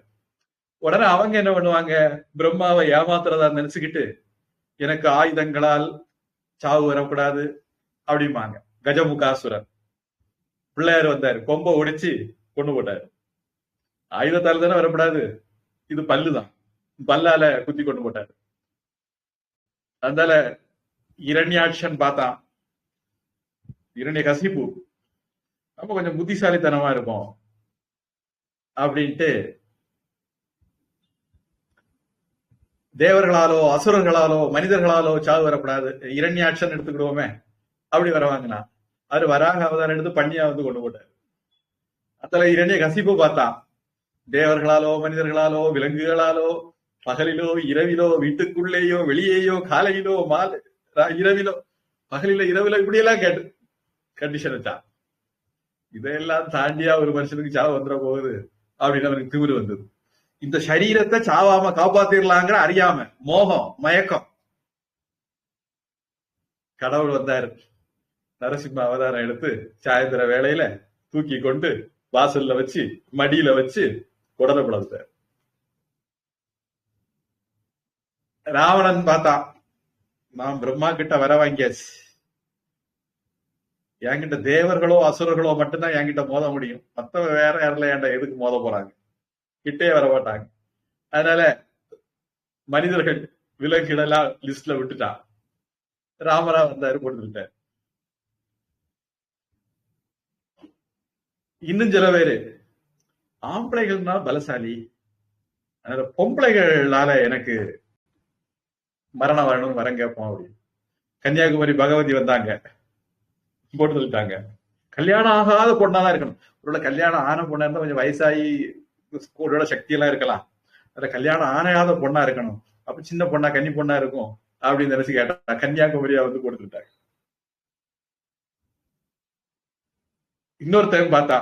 உடனே அவங்க என்ன பண்ணுவாங்க, பிரம்மாவை ஏமாத்துறதா நினைச்சுக்கிட்டு எனக்கு ஆயுதங்களால் சாவு வரக்கூடாது அப்படிம்பாங்க. கஜமுகாசுரன் பிள்ளையார் வந்தாரு, கொம்ப ஒடிச்சு கொண்டு போட்டாரு. ஆயுதத்தால் தானே வரக்கூடாது, இது பல்லுதான், பல்லால குத்தி கொண்டு போட்டாரு. அதனால இரண்யாட்சன் பார்த்தான், இரண்ய கசிப்பு நம்ம கொஞ்சம் புத்திசாலித்தனமா இருக்கும் அப்படின்ட்டு தேவர்களாலோ அசுரர்களாலோ மனிதர்களாலோ சாவு வரக்கூடாது, இரண்யாட்சன் எடுத்துக்கிடுவோமே அப்படி வரவாங்கண்ணா. அவரு வராக அவதாரம் எடுத்து பண்ணியா வந்து கொண்டு போட்டாரு. அதுல இரண்ய கசிப்பு பார்த்தான், தேவர்களாலோ மனிதர்களாலோ விலங்குகளாலோ பகலிலோ இரவிலோ வீட்டுக்குள்ளேயோ வெளியேயோ காலையிலோ மாலை இரவிலோ பகலிலோ இரவிலோ இப்படியெல்லாம் கேட்டு கண்டிஷன் வச்சான். இதையெல்லாம் தாண்டியா ஒரு மனுஷனுக்கு சாவு வந்துட போகுது அப்படின்னு அவனுக்கு திமிரு வந்தது. இந்த சரீரத்தை சாவாம காப்பாத்திரலாங்கிற அறியாம மோகம் மயக்கம். கடவுள் வந்தாரு, நரசிம்ம அவதாரம் எடுத்து சாயந்தர வேளையில தூக்கி கொண்டு வாசல்ல வச்சு மடியில வச்சு குடலை பிளந்தார். ராவணன் பார்த்தான், நான் பிரம்மா கிட்ட வர வாங்கியாச்சு, என்கிட்ட தேவர்களோ அசுரர்களோ மட்டும்தான் என்கிட்ட மோத முடியும், மத்தவ வேற யாரில் ஏன்டா எதுக்கு மோத போறாங்க, கிட்டே வர மாட்டாங்க. அதனால மனிதர்கள் விலங்குகளெல்லாம் லிஸ்ட்ல விட்டுட்டான். ராமரா வந்தாரு, கொடுத்துட்டார். இன்னும் சில பேரு ஆம்பளைகள்னா பலசாலி, அதனால பொம்பளைகளால எனக்கு மரணம் வரணும் வரம் கேட்போம் அப்படின்னு கன்னியாகுமரி பகவதி வந்தாங்க, போட்டு சொல்லிட்டாங்க. கல்யாணம் ஆகாத பொண்ணாதான் இருக்கணும். ஒருவேளை கல்யாணம் ஆன பொண்ணா இருந்தா கொஞ்சம் வயசாகி ஒருவேளை சக்தி எல்லாம் இருக்கலாம், அதுல கல்யாணம் ஆனையாத பொண்ணா இருக்கணும், அப்ப சின்ன பொண்ணா கன்னி பொண்ணா இருக்கும் அப்படின்னு நினைச்சு கேட்டா கன்னியாகுமரியா வந்து கொடுத்துட்டாங்க. இன்னொருத்தன் பார்த்தா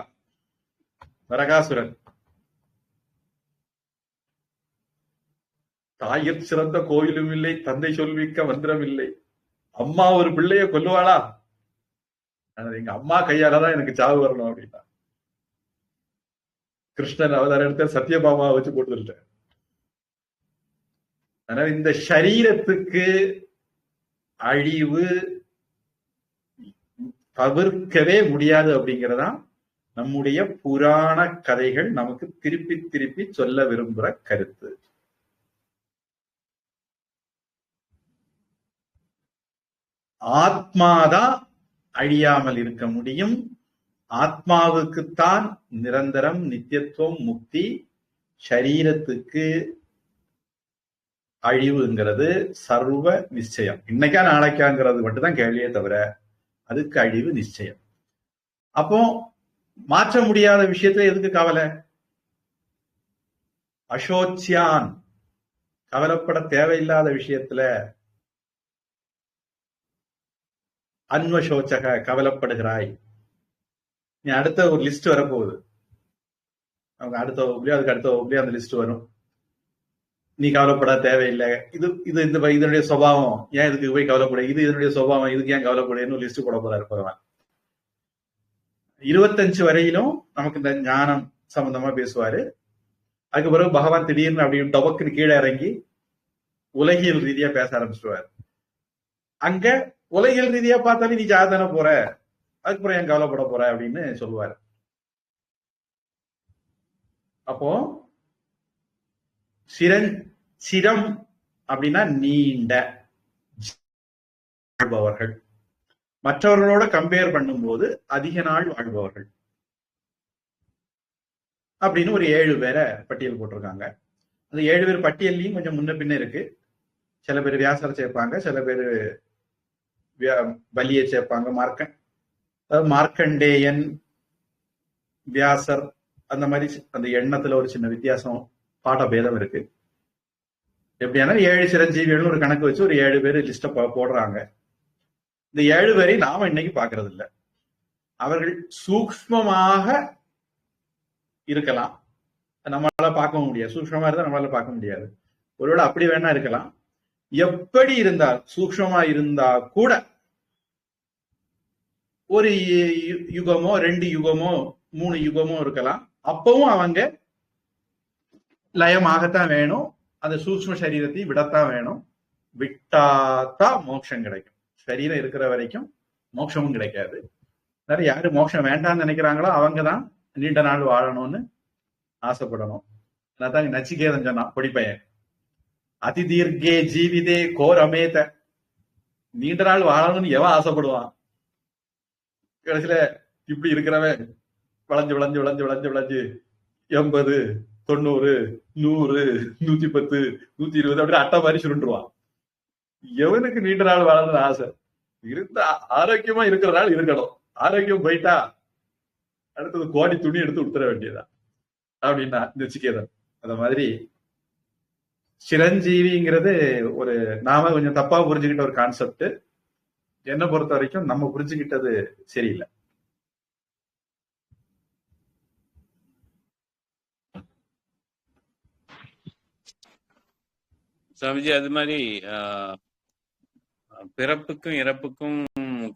நரகாசுரன், தாயிற் சிறந்த கோயிலும் இல்லை, தந்தை சொல்விக்க மந்திரம் இல்லை, அம்மா ஒரு பிள்ளைய கொல்லுவாளா, எங்க அம்மா கையாலதான் எனக்கு சாவு வரணும் அப்படின்னா கிருஷ்ணன் அவதாரம் எடுத்த சத்யபாமாவை வச்சு போட்டுட்டார். அதனால இந்த சரீரத்துக்கு அழிவு தவிர்க்கவே முடியாது அப்படிங்கிறதா நம்முடைய புராண கதைகள் நமக்கு திருப்பி திருப்பி சொல்ல விரும்புற கருத்து. ஆத்மாதான் அழியாமல் இருக்க முடியும், ஆத்மாவுக்குத்தான் நிரந்தரம் நித்தியத்துவம் முக்தி, சரீரத்துக்கு அழிவுங்கிறது சர்வ நிச்சயம். இன்னைக்கா நாளைக்காங்கிறது மட்டும்தான் கேள்வியே தவிர அதுக்கு அழிவு நிச்சயம். அப்போ மாற்ற முடியாத விஷயத்துல எதுக்கு கவலை? அசோச்சியான், கவலைப்பட தேவையில்லாத விஷயத்துல அன்வசோச்சக, கவலைப்படுகிறாய். நீ அடுத்த ஒரு லிஸ்ட் வரப்போகுது, அவங்க அடுத்த வகுப்புலயோ அதுக்கு அடுத்த வகுப்புலயோ அந்த லிஸ்ட் வரும். நீ கவலைப்பட தேவையில்லை, இது இது இந்த இதனுடைய சுபாவம், ஏன் இதுக்கு போய் கவலைப்பட, இது இதனுடைய சுபாவம், இதுக்கு ஏன் கவலைப்படுன்னு லிஸ்ட் போட போறாரு பகவான். 25 வரையிலும் நமக்கு இந்த ஞானம் சம்பந்தமா பேசுவாரு. அதுக்கு பிறகு பகவான் திடீர்னு அப்படின்னு டொபக்குன்னு கீழே இறங்கி உலகியல் ரீதியா பேச ஆரம்பிச்சுடுவார். அங்க உலகியல் ரீதியா பார்த்தாலே நீ ஜாதானே போற, அதுக்கப்புறம் ஏன் கவலைப்பட போற அப்படின்னு சொல்லுவாரு. அப்போ சிரம் அப்படின்னா நீண்ட வாழ்பவர்கள், மற்றவர்களோட கம்பேர் பண்ணும்போது அதிக நாள் வாழ்பவர்கள் அப்படின்னு ஒரு 7 பேரை பட்டியல் போட்டிருக்காங்க. அந்த 7 பேர் பட்டியல்லையும் கொஞ்சம் முன்ன பின்ன இருக்கு. சில பேர் வியாசரை சேர்ப்பாங்க, சில பேர் பலியை சேர்ப்பாங்க, மார்க்கண்டேயன், வியாசர், அந்த மாதிரி அந்த எண்ணத்துல ஒரு சின்ன வித்தியாசம், பாட பேதம் இருக்கு. எப்படியான 7 சிரஞ்சீவிகள் ஒரு கணக்கு வச்சு ஒரு 7 பேர் லிஸ்ட போடுறாங்க. இந்த 7 பேரை நாம இன்னைக்கு பாக்குறது இல்லை. அவர்கள் சூக்ஷ்மமாக இருக்கலாம், நம்மளால பார்க்க முடியாது. சூக்ஷ்மமா இருந்தா நம்மளால பார்க்க முடியாது. ஒருவேளை அப்படி வேணா இருக்கலாம். எப்படி இருந்தால் சூக்ஷ்மமா இருந்தா கூட ஒரு யுகமோ 2 யுகமோ 3 யுகமோ இருக்கலாம். அப்பவும் அவங்க லயமாகத்தான் வேணும், அந்த சூக்ஷ்ம சரீரத்தை விடத்தான் வேணும். விட்டாத்தான் மோட்சம் கிடைக்கும். சரீரம் இருக்கிற வரைக்கும் மோட்சமும் கிடைக்காது. யாரு மோட்சம் வேண்டாம்னு நினைக்கிறாங்களோ அவங்கதான் நீண்ட நாள் வாழணும்னு ஆசைப்படணும். அதான் நச்சிகேதன் சொன்னான், பொடிப்பையன், அதி தீர்க்கே ஜீவிதே கோர் அமேத. நீண்ட நாள் வாழணும்னு எவன் ஆசைப்படுவான்? கடைசியில இப்படி இருக்கிறவன் வளைஞ்சு விளைஞ்சு விளைஞ்சு விளைஞ்சு விளைஞ்சு 80, 90, 100, 110, 120 அப்படி அட்டை மாதிரி சுருண்டுருவான். எவனுக்கு நீண்ட நாள் வாழணும்னு ஆசை? இருந்தா ஆரோக்கியமா இருக்கிற நாள் இருக்கணும். ஆரோக்கியம் போயிட்டா அடுத்தது கோடி துணி எடுத்து உடுத்துற வேண்டியதான் அப்படின்னா நச்சிகேதன். அந்த மாதிரி சிரஞ்சீவிங்கிறது ஒரு நாம கொஞ்சம் தப்பா புரிஞ்சுக்கிட்ட ஒரு கான்செப்ட். என்ன பொறுத்த வரைக்கும் நம்ம புரிஞ்சுக்கிட்டது சரியில்லை. சாமிஜி, அது மாதிரி பிறப்புக்கும் இறப்புக்கும்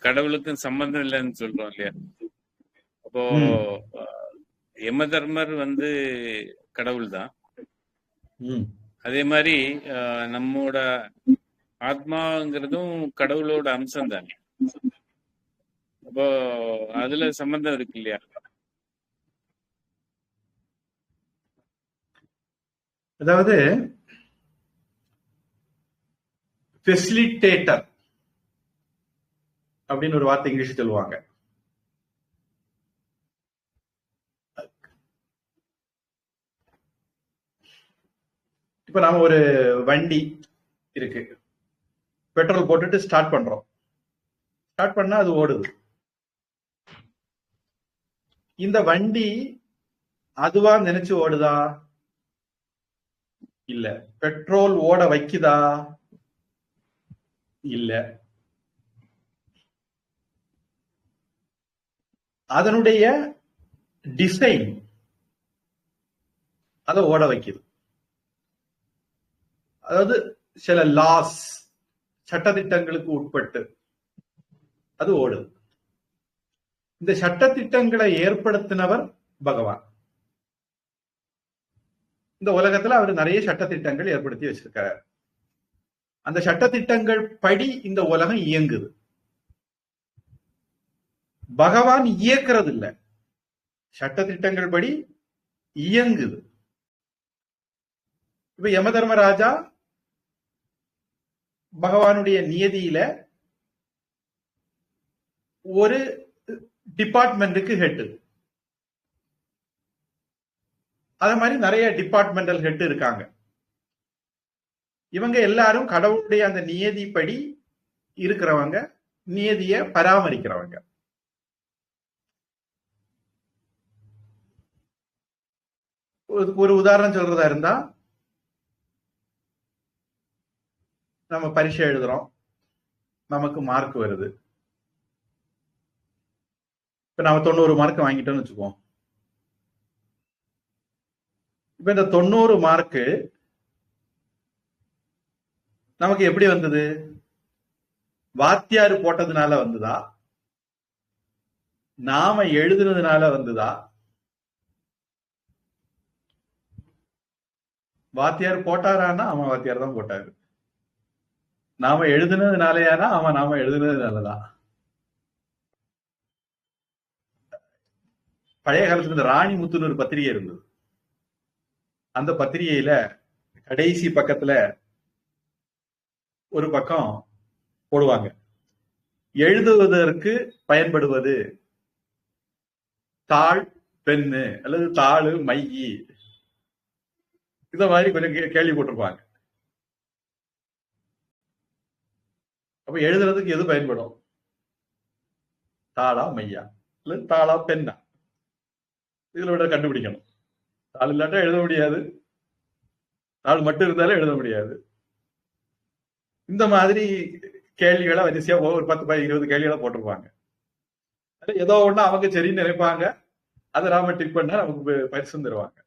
கடவுளுக்கும் சம்பந்தம் இல்லைன்னு சொல்றோம் இல்லையா? அப்போ யம தர்மர் கடவுள் தான். அதே மாதிரி நம்மோட ஆத்மாங்கிறதும் கடவுளோட அம்சம் தானே. அப்போ அதுல சம்பந்தம் இருக்கு இல்லையா? அதாவது ஃபெசிலிட்டேட்டர் அப்படின்னு ஒரு வார்த்தை இங்கிலீஷ் சொல்லுவாங்க. இப்ப நாம ஒரு வண்டி இருக்கு, பெட்ரோல் போட்டுட்டு ஸ்டார்ட் பண்றோம். ஸ்டார்ட் பண்ணா அது ஓடுது. இந்த வண்டி அதுவா நினைச்சு ஓடுதா? இல்ல. பெட்ரோல் ஓட வைக்குதா? இல்ல. அதனுடைய டிசைன் அதை ஓட வைக்குது. அதாவது சில லாஸ், சட்டதிட்டங்களுக்கு உட்பட்டு அது ஓடுது. இந்த சட்டதிட்டங்களை ஏற்படுத்தினவர் பகவான். இந்த உலகத்துல அவர் நிறைய சட்டதிட்டங்கள் ஏற்படுத்தி வச்சிருக்கார். அந்த சட்டதிட்டங்கள் படி இந்த உலகம் இயங்குது. பகவான் இயக்கிறது இல்ல, சட்டதிட்டங்கள் படி இயங்குது. இப்ப யமதர்மராஜா பகவானுடைய நியதியில ஒரு டிபார்ட்மெண்ட்டுக்கு ஹெட். அது மாதிரி நிறைய டிபார்ட்மெண்டல் ஹெட் இருக்காங்க. இவங்க எல்லாரும் கடவுளுடைய அந்த நியதிப்படி இருக்கிறவங்க, நியதியை பராமரிக்கிறவங்க. ஒரு உதாரணம் சொல்றதா இருந்தா, நம்ம பரீட்சை எழுதுறோம், நமக்கு மார்க் வருது. இப்ப நம்ம 90 மார்க் வாங்கிட்டோம்னு வச்சுக்குவோம். இப்ப இந்த 90 மார்க்கு நமக்கு எப்படி வந்தது? வாத்தியாரு போட்டதுனால வந்ததா? நாம எழுதுனதுனால வந்ததா? வாத்தியார் போட்டாரானா அவன் வாத்தியார் தான் போட்டாரு. நாம எழுதுனதுனாலயானா அவன் நாம எழுதுனதுனாலதான். பழைய காலத்துல இந்த ராணி முத்துன்னு ஒரு பத்திரிகை இருந்தது. அந்த பத்திரிகையில கடைசி பக்கத்துல ஒரு பக்கம் போடுவாங்க, எழுதுவதற்கு பயன்படுவது தாள் பெண்ணு அல்லது தாளு மையி, இந்த மாதிரி கொஞ்சம் கேள்வி போட்டிருப்பாங்க. அப்ப எழுதுறதுக்கு எது பயன்படும்? தாளா மையா அல்லது தாளா பெண்ணா? இதுல விட கண்டுபிடிக்கணும். தாள் இல்லாட்டா எழுத முடியாது, தாள் மட்டும் இருந்தாலும் எழுத முடியாது. இந்த மாதிரி கேள்விகளை வரிசையா ஒரு 10-20 கேள்விகளை போட்டிருப்பாங்க. ஏதோ ஒண்ணு அவங்க சரின்னு நினைப்பாங்க, அதை நாம டிக் பண்ணா நமக்கு பரிசு தருவாங்க.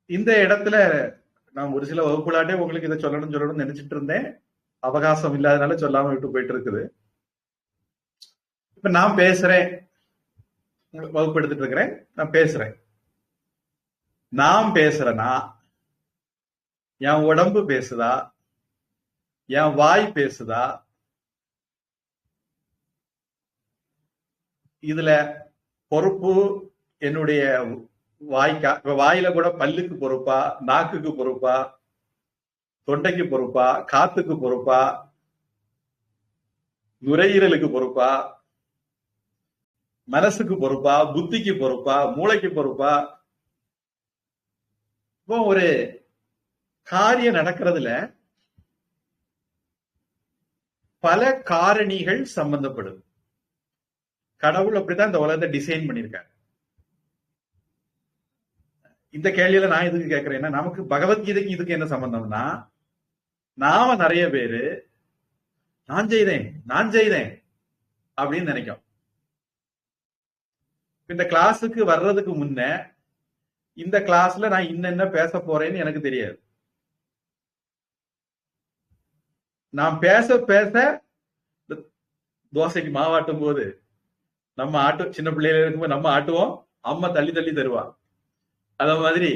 இந்த இடத்துல நான் ஒரு சில வகுப்புலாட்டே உங்களுக்கு இதை சொல்லணும்னு நினைச்சிட்டு இருந்தேன். அவகாசம் இல்லாதனால சொல்லாம விட்டு போயிட்டு இருக்குது. இப்ப நான் பேசுறேன், வகுப்பு எடுத்துட்டு இருக்கிறேன், நான் பேசுறேன். நான் பேசுறேன்னா என் உடம்பு பேசுதா, என் வாய் பேசுதா? இதுல பொறுப்பு என்னுடைய வாய்க்கா? வாயில கூட பல்லுக்கு பொறுப்பா, நாக்குக்கு பொறுப்பா, தொண்டைக்கு பொறுப்பா, காத்துக்கு பொறுப்பா, நுரையீரலுக்கு பொறுப்பா, மனசுக்கு பொறுப்பா, புத்திக்கு பொறுப்பா, மூளைக்கு பொறுப்பா? இப்போ ஒரு காரியம் நடக்கிறதுல பல காரணிகள் சம்பந்தப்படுது. கடவுள் அப்படித்தான் இந்த உலகத்தை டிசைன் பண்ணிருக்காரு. இந்த கேள்வியில நான் எதுக்கு கேட்கிறேன்னா, நமக்கு பகவத்கீதைக்கு இதுக்கு என்ன சம்பந்தம்னா, நாம நிறைய பேரு நான் செய்தேன் அப்படின்னு நினைக்கும். இந்த கிளாஸுக்கு வர்றதுக்கு முன்ன இந்த கிளாஸ்ல நான் என்ன பேச போறேன்னு எனக்கு தெரியாது. நான் பேச தோசைக்கு மாவாட்டும் போது நம்ம சின்ன பிள்ளையில இருக்கும்போது நம்ம ஆட்டுவோம், அம்மா தள்ளி தள்ளி தருவா. அத மாதிரி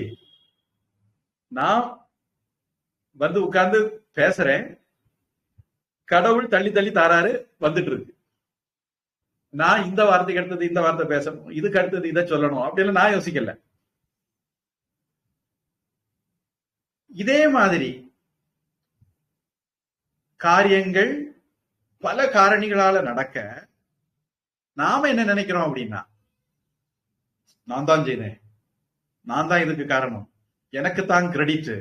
நான் வந்து உட்கார்ந்து பேசுறேன், கடவுள் தள்ளி தள்ளி தாராரு, வந்துட்டு இருக்கு. நான் இந்த வார்த்தைக்கு அடுத்தது இந்த வார்த்தை பேசணும், இதுக்கு அடுத்தது இதை சொல்லணும் அப்படின்னு நான் யோசிக்கல. இதே மாதிரி காரியங்கள் பல காரணிகளால நடக்க நாம என்ன நினைக்கிறோம் அப்படின்னா, நான் தான் செய்தேன், நான் தான் இதுக்கு காரணம், எனக்கு தான் கிரெடிட்,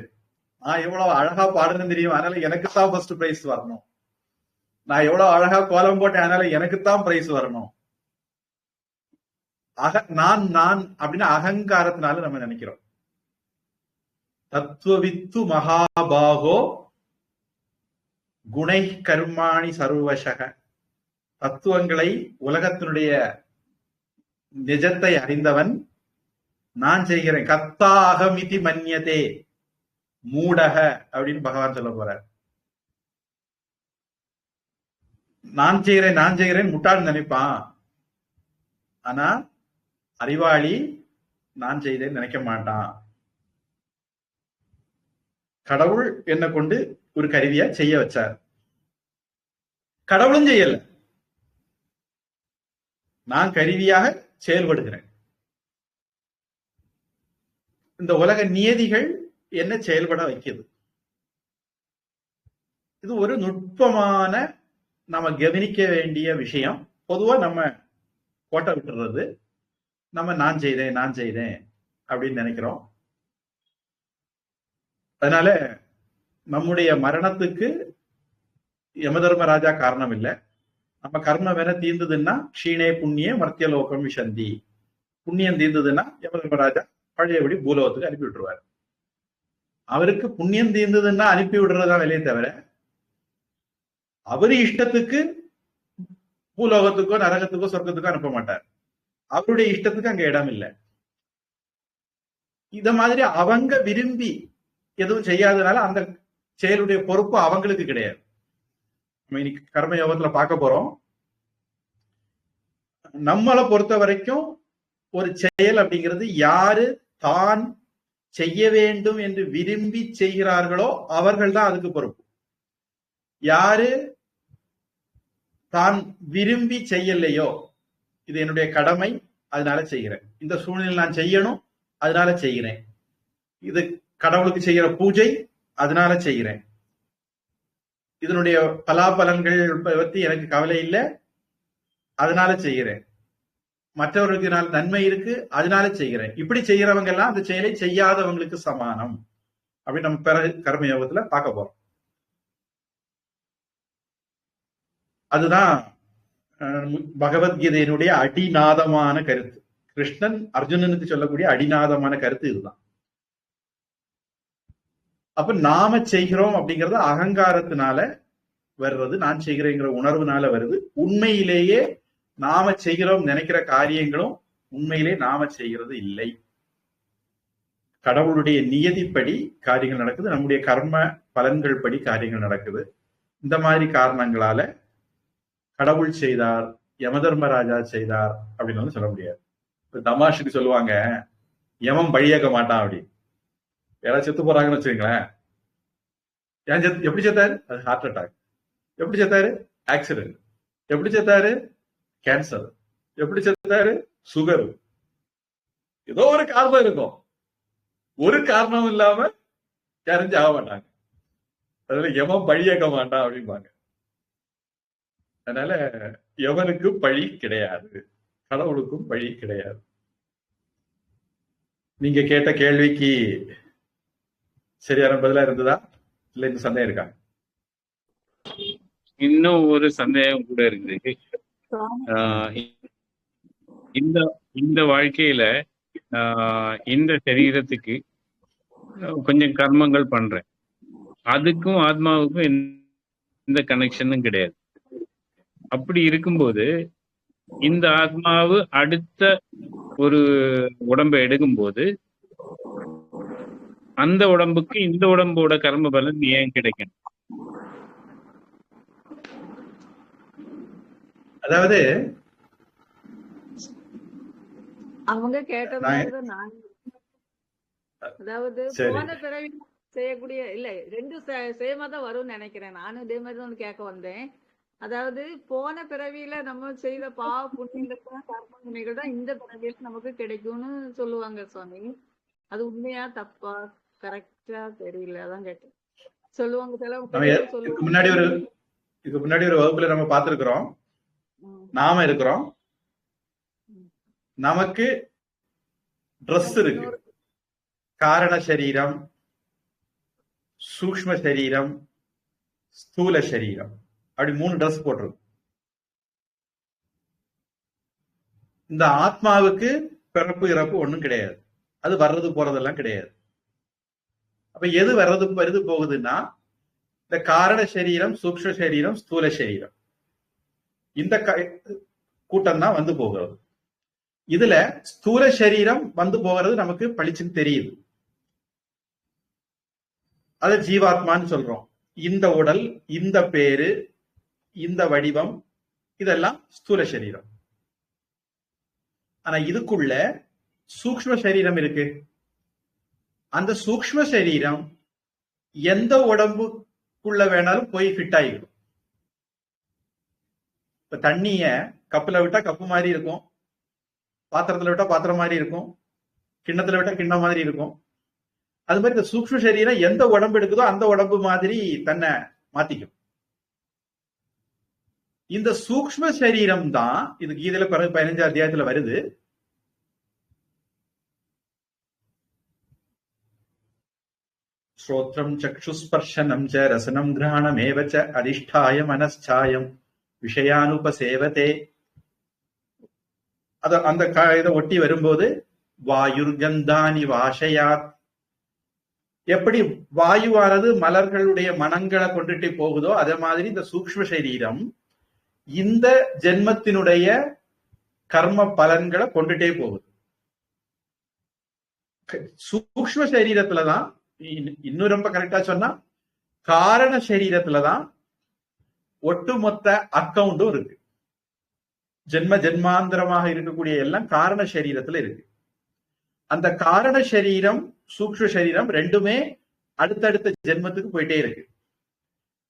நான் எவ்வளவு அழகா பாடுறேன்னு தெரியும், அதனால எனக்கு தான் ஃபர்ஸ்ட் பிரைஸ் வரணும், நான் எவ்வளவு அழகா கோலம் போட்டேன் அதனால எனக்கு தான் பிரைஸ் வரணும். நான் நான் அப்படின்னு அகங்காரத்தினால நம்ம நினைக்கிறோம். தத்துவவித்து மகாபாகோ குணை கர்மாணி சர்வசக. தத்துவங்களை, உலகத்தினுடைய நிஜத்தை அறிந்தவன் நான் செய்கிறேன். கத்தா அகமிதி மன்யதே மூடக அப்படின்னு பகவான் சொல்ல போறார். நான் செய்கிறேன் முட்டாள் நினைப்பான். ஆனா அறிவாளி நான் செய்தேன் நினைக்க மாட்டான். கடவுள் என்ன கொண்டு ஒரு கருவியா செய்ய வச்சார், கடவுளும் செய்யல, நான் கருவியாக செயல்படுகிறேன். இந்த உலக நியதிகள் என்ன செயல்பட வைக்கிறது. இது ஒரு நுட்பமான நம்ம கவனிக்க வேண்டிய விஷயம். பொதுவா நம்ம கோட்டை விட்டுறது, நம்ம நான் செய்தேன் அப்படின்னு நினைக்கிறோம். அதனால நம்முடைய மரணத்துக்கு யமதர்மராஜா காரணம் இல்லை. நம்ம கர்மம் வேற தீர்ந்ததுன்னா க்ஷீணே புண்ணிய மர்த்தியலோகம் விசந்தி. புண்ணியம் தீர்ந்ததுன்னா யமதர்மராஜா பழையபடி பூலோகத்துக்கு அனுப்பி விட்டுருவாரு. அவருக்கு புண்ணியம் தீர்ந்ததுன்னா அனுப்பி விடுறதுதான் வேலையை தவிர அவரு இஷ்டத்துக்கு பூலோகத்துக்கோ நரகத்துக்கோ சொர்க்கத்துக்கோ அனுப்ப மாட்டார். அவருடைய இஷ்டத்துக்கு அங்க இடம் இல்லை. இத மாதிரி அவங்க விரும்பி எதுவும் செய்யாதனால அந்த செயலுடைய பொறுப்பு அவங்களுக்கு கிடையாது. நம்ம இன்னைக்கு கர்ம யோகத்துல பார்க்க போறோம். நம்மளை பொறுத்த வரைக்கும் ஒரு செயல் அப்படிங்கிறது யாரு தான் செய்ய வேண்டும் என்று விரும்பி செய்கிறார்களோ அவர்கள் தான் அதுக்கு பொறுப்பு. யாரு தான் விரும்பி செய்யலையோ, இது என்னுடைய கடமை, அதனால செய்கிறேன். இந்த சூழ்நிலை நான் செய்யணும், அதனால செய்கிறேன். இது கடவுளுக்கு செய்யற பூஜை, அதனால செய்கிறேன். இதனுடைய பலாபலன்கள் பத்தி எனக்கு கவலை இல்லை, அதனால செய்கிறேன். மற்றவர்களுக்கு நன்மை இருக்கு, அதனால செய்கிறேன். இப்படி செய்யறவங்க எல்லாம் அந்த செயலை செய்யாதவங்களுக்கு சமானம் அப்படின்னு நம்ம பிறகு கர்மயோகத்துல பார்க்க போறோம். அதுதான் பகவத்கீதையினுடைய அடிநாதமான கருத்து. கிருஷ்ணன் அர்ஜுனனுக்கு சொல்லக்கூடிய அடிநாதமான கருத்து இதுதான். அப்ப நாம செய்கிறோம் அப்படிங்கறது அகங்காரத்தினால வர்றது, நான் செய்கிறேங்கிற உணர்வுனால வருது. உண்மையிலேயே நாம செய்கிறோம் நினைக்கிற காரியங்களும் உண்மையிலே நாம செய்கிறது இல்லை. கடவுளுடைய நியதிப்படி காரியங்கள் நடக்குது, நம்முடைய கர்ம பலன்கள் படி காரியங்கள் நடக்குது. இந்த மாதிரி காரணங்களால கடவுள் செய்தார், யமதர்மராஜா செய்தார் அப்படின்னு சொல்ல முடியாது. தமாஷுக்கு சொல்லுவாங்க, யமம் பழியாக்க மாட்டான் அப்படி. யாராவது செத்து போறாங்கன்னு வச்சுக்கீங்களேன், எப்படி செத்தாரு? அது ஹார்ட் அட்டாக். எப்படி செத்தாரு? ஆக்சிடென்ட். எப்படி செத்தாரு? கேன்சர். எப்படி செத்தாரு? சுகர். ஏதோ ஒரு காரணம் இருக்கும். ஒரு காரணம் இல்லாம யாரும் ஆக மாட்டாங்க. அதனால யமம் பழியாக்க மாட்டான் அப்படிம்பாங்க. அதனால எவனுக்கு பழி கிடையாது, கடவுளுக்கும் பழி கிடையாது. நீங்க கேட்ட கேள்விக்கு சரியான பதிலா இருந்ததா, இல்ல இந்த சந்தேகம் இருக்கா? இன்னும் ஒரு சந்தேகம் கூட இருக்குது. இந்த இந்த வாழ்க்கையில இந்த சரீரத்துக்கு கொஞ்சம் கர்மங்கள் பண்றேன், அதுக்கும் ஆத்மாவுக்கும் எந்த கனெக்ஷனும் கிடையாது. அப்படி இருக்கும்போது இந்த ஆத்மாவு அடுத்த ஒரு உடம்பை எடுக்கும்போது அந்த உடம்புக்கு இந்த உடம்போட கர்ம பலன் ஏன் கிடைக்கும்? அதாவது அவங்க கேட்டது மாதிரிதான் நான், அதாவது போன பிறவி செய்யக்கூடிய இல்ல, ரெண்டு சேமா தான் வரும்னு நினைக்கிறேன். நானும் இதே மாதிரி தான் கேட்க வந்தேன். அதாவது போன பிறவியில நம்ம செய்த பாவ புண்ணியங்கள் கர்மங்கள் தான் இந்த பிறவியில நமக்கு கிடைக்கும்னு சொல்லுவாங்க சுவாமி. அது உண்மையா தப்பா கரெக்டா தெரியல, அதான் கேட்டேன். சொல்லுவாங்க இதுக்கு முன்னாடி ஒரு வகுப்புல நம்ம பார்த்திருக்கிறோம். நாம இருக்கிறோம், நமக்கு ட்ரெஸ் இருக்கு. காரண சரீரம், சூக்ஷ்ம சரீரம், ஸ்தூல சரீரம், அப்படி 3 ட்ரெஸ் போட்டிருக்கு. இந்த ஆத்மாவுக்கு பிறப்பு இறப்பு ஒண்ணும் கிடையாது, அது வர்றது போறதெல்லாம் கிடையாது. அப்ப எது வருது போகுதுன்னா, இந்த காரண சரீரம், சூக்ஷ்ம சரீரம், ஸ்தூல சரீரம், இந்த கூட்டம் தான் வந்து போகிறது. இதுல ஸ்தூல சரீரம் வந்து போகிறது நமக்கு பளிச்சுன்னு தெரியுது, அது ஜீவாத்மான்னு சொல்றோம். இந்த உடல், இந்த பேரு, இந்த வடிவம், இதெல்லாம் ஸ்தூல சரீரம். ஆனா இதுக்குள்ள சூக்ஷ்ம சரீரம் இருக்கு. அந்த சூக்ஷ்ம சரீரம் எந்த உடம்புக்குள்ள வேணாலும் போய் ஃபிட் ஆகிடும். இப்ப தண்ணிய கப்புல விட்டா கப்பு மாதிரி இருக்கும், பாத்திரத்துல விட்டா பாத்திரம் மாதிரி இருக்கும், கிண்ணத்துல விட்டா கிண்ணம் மாதிரி இருக்கும். அது மாதிரி இந்த சூக்ஷ்ம சரீரம் எந்த உடம்பு எடுக்குதோ அந்த உடம்பு மாதிரி தன்னை மாத்திக்கும். இந்த சூக்ஷ்ம சரீரம் தான், இது கீதையில பிறகு 15 அத்தியாயத்துல வருது. ஸ்ரோத்ரம் சக்ஷுஸ்பர்ஷனம் ச ரசனம் கிரஹணமேவ ச அதிஷ்டாய மனச்சாயம் விஷயானுபசேவதே. அந்த இதை ஒட்டி வரும்போது வாயுர்கந்தானி வாஷயாத், எப்படி வாயுவானது மலர்களுடைய மனங்களை கொண்டுட்டு போகுதோ அதே மாதிரி இந்த சூக்ஷ்ம சரீரம் இந்த ஜென்மத்தினுடைய கர்ம பலன்களை கொண்டுட்டே போகுது. சூக்ஷ்ம சரீரத்துலதான், இன்னும் ரொம்ப கரெக்டா சொன்னா காரண சரீரத்துலதான் ஒட்டுமொத்த அக்கவுண்டும் இருக்கு. ஜென்மாந்திரமாக இருக்கக்கூடிய எல்லாம் காரண சரீரத்துல இருக்கு. அந்த காரண சரீரம், சூக்ஷ்ம சரீரம் ரெண்டுமே அடுத்தடுத்த ஜென்மத்துக்கு போயிட்டே இருக்கு.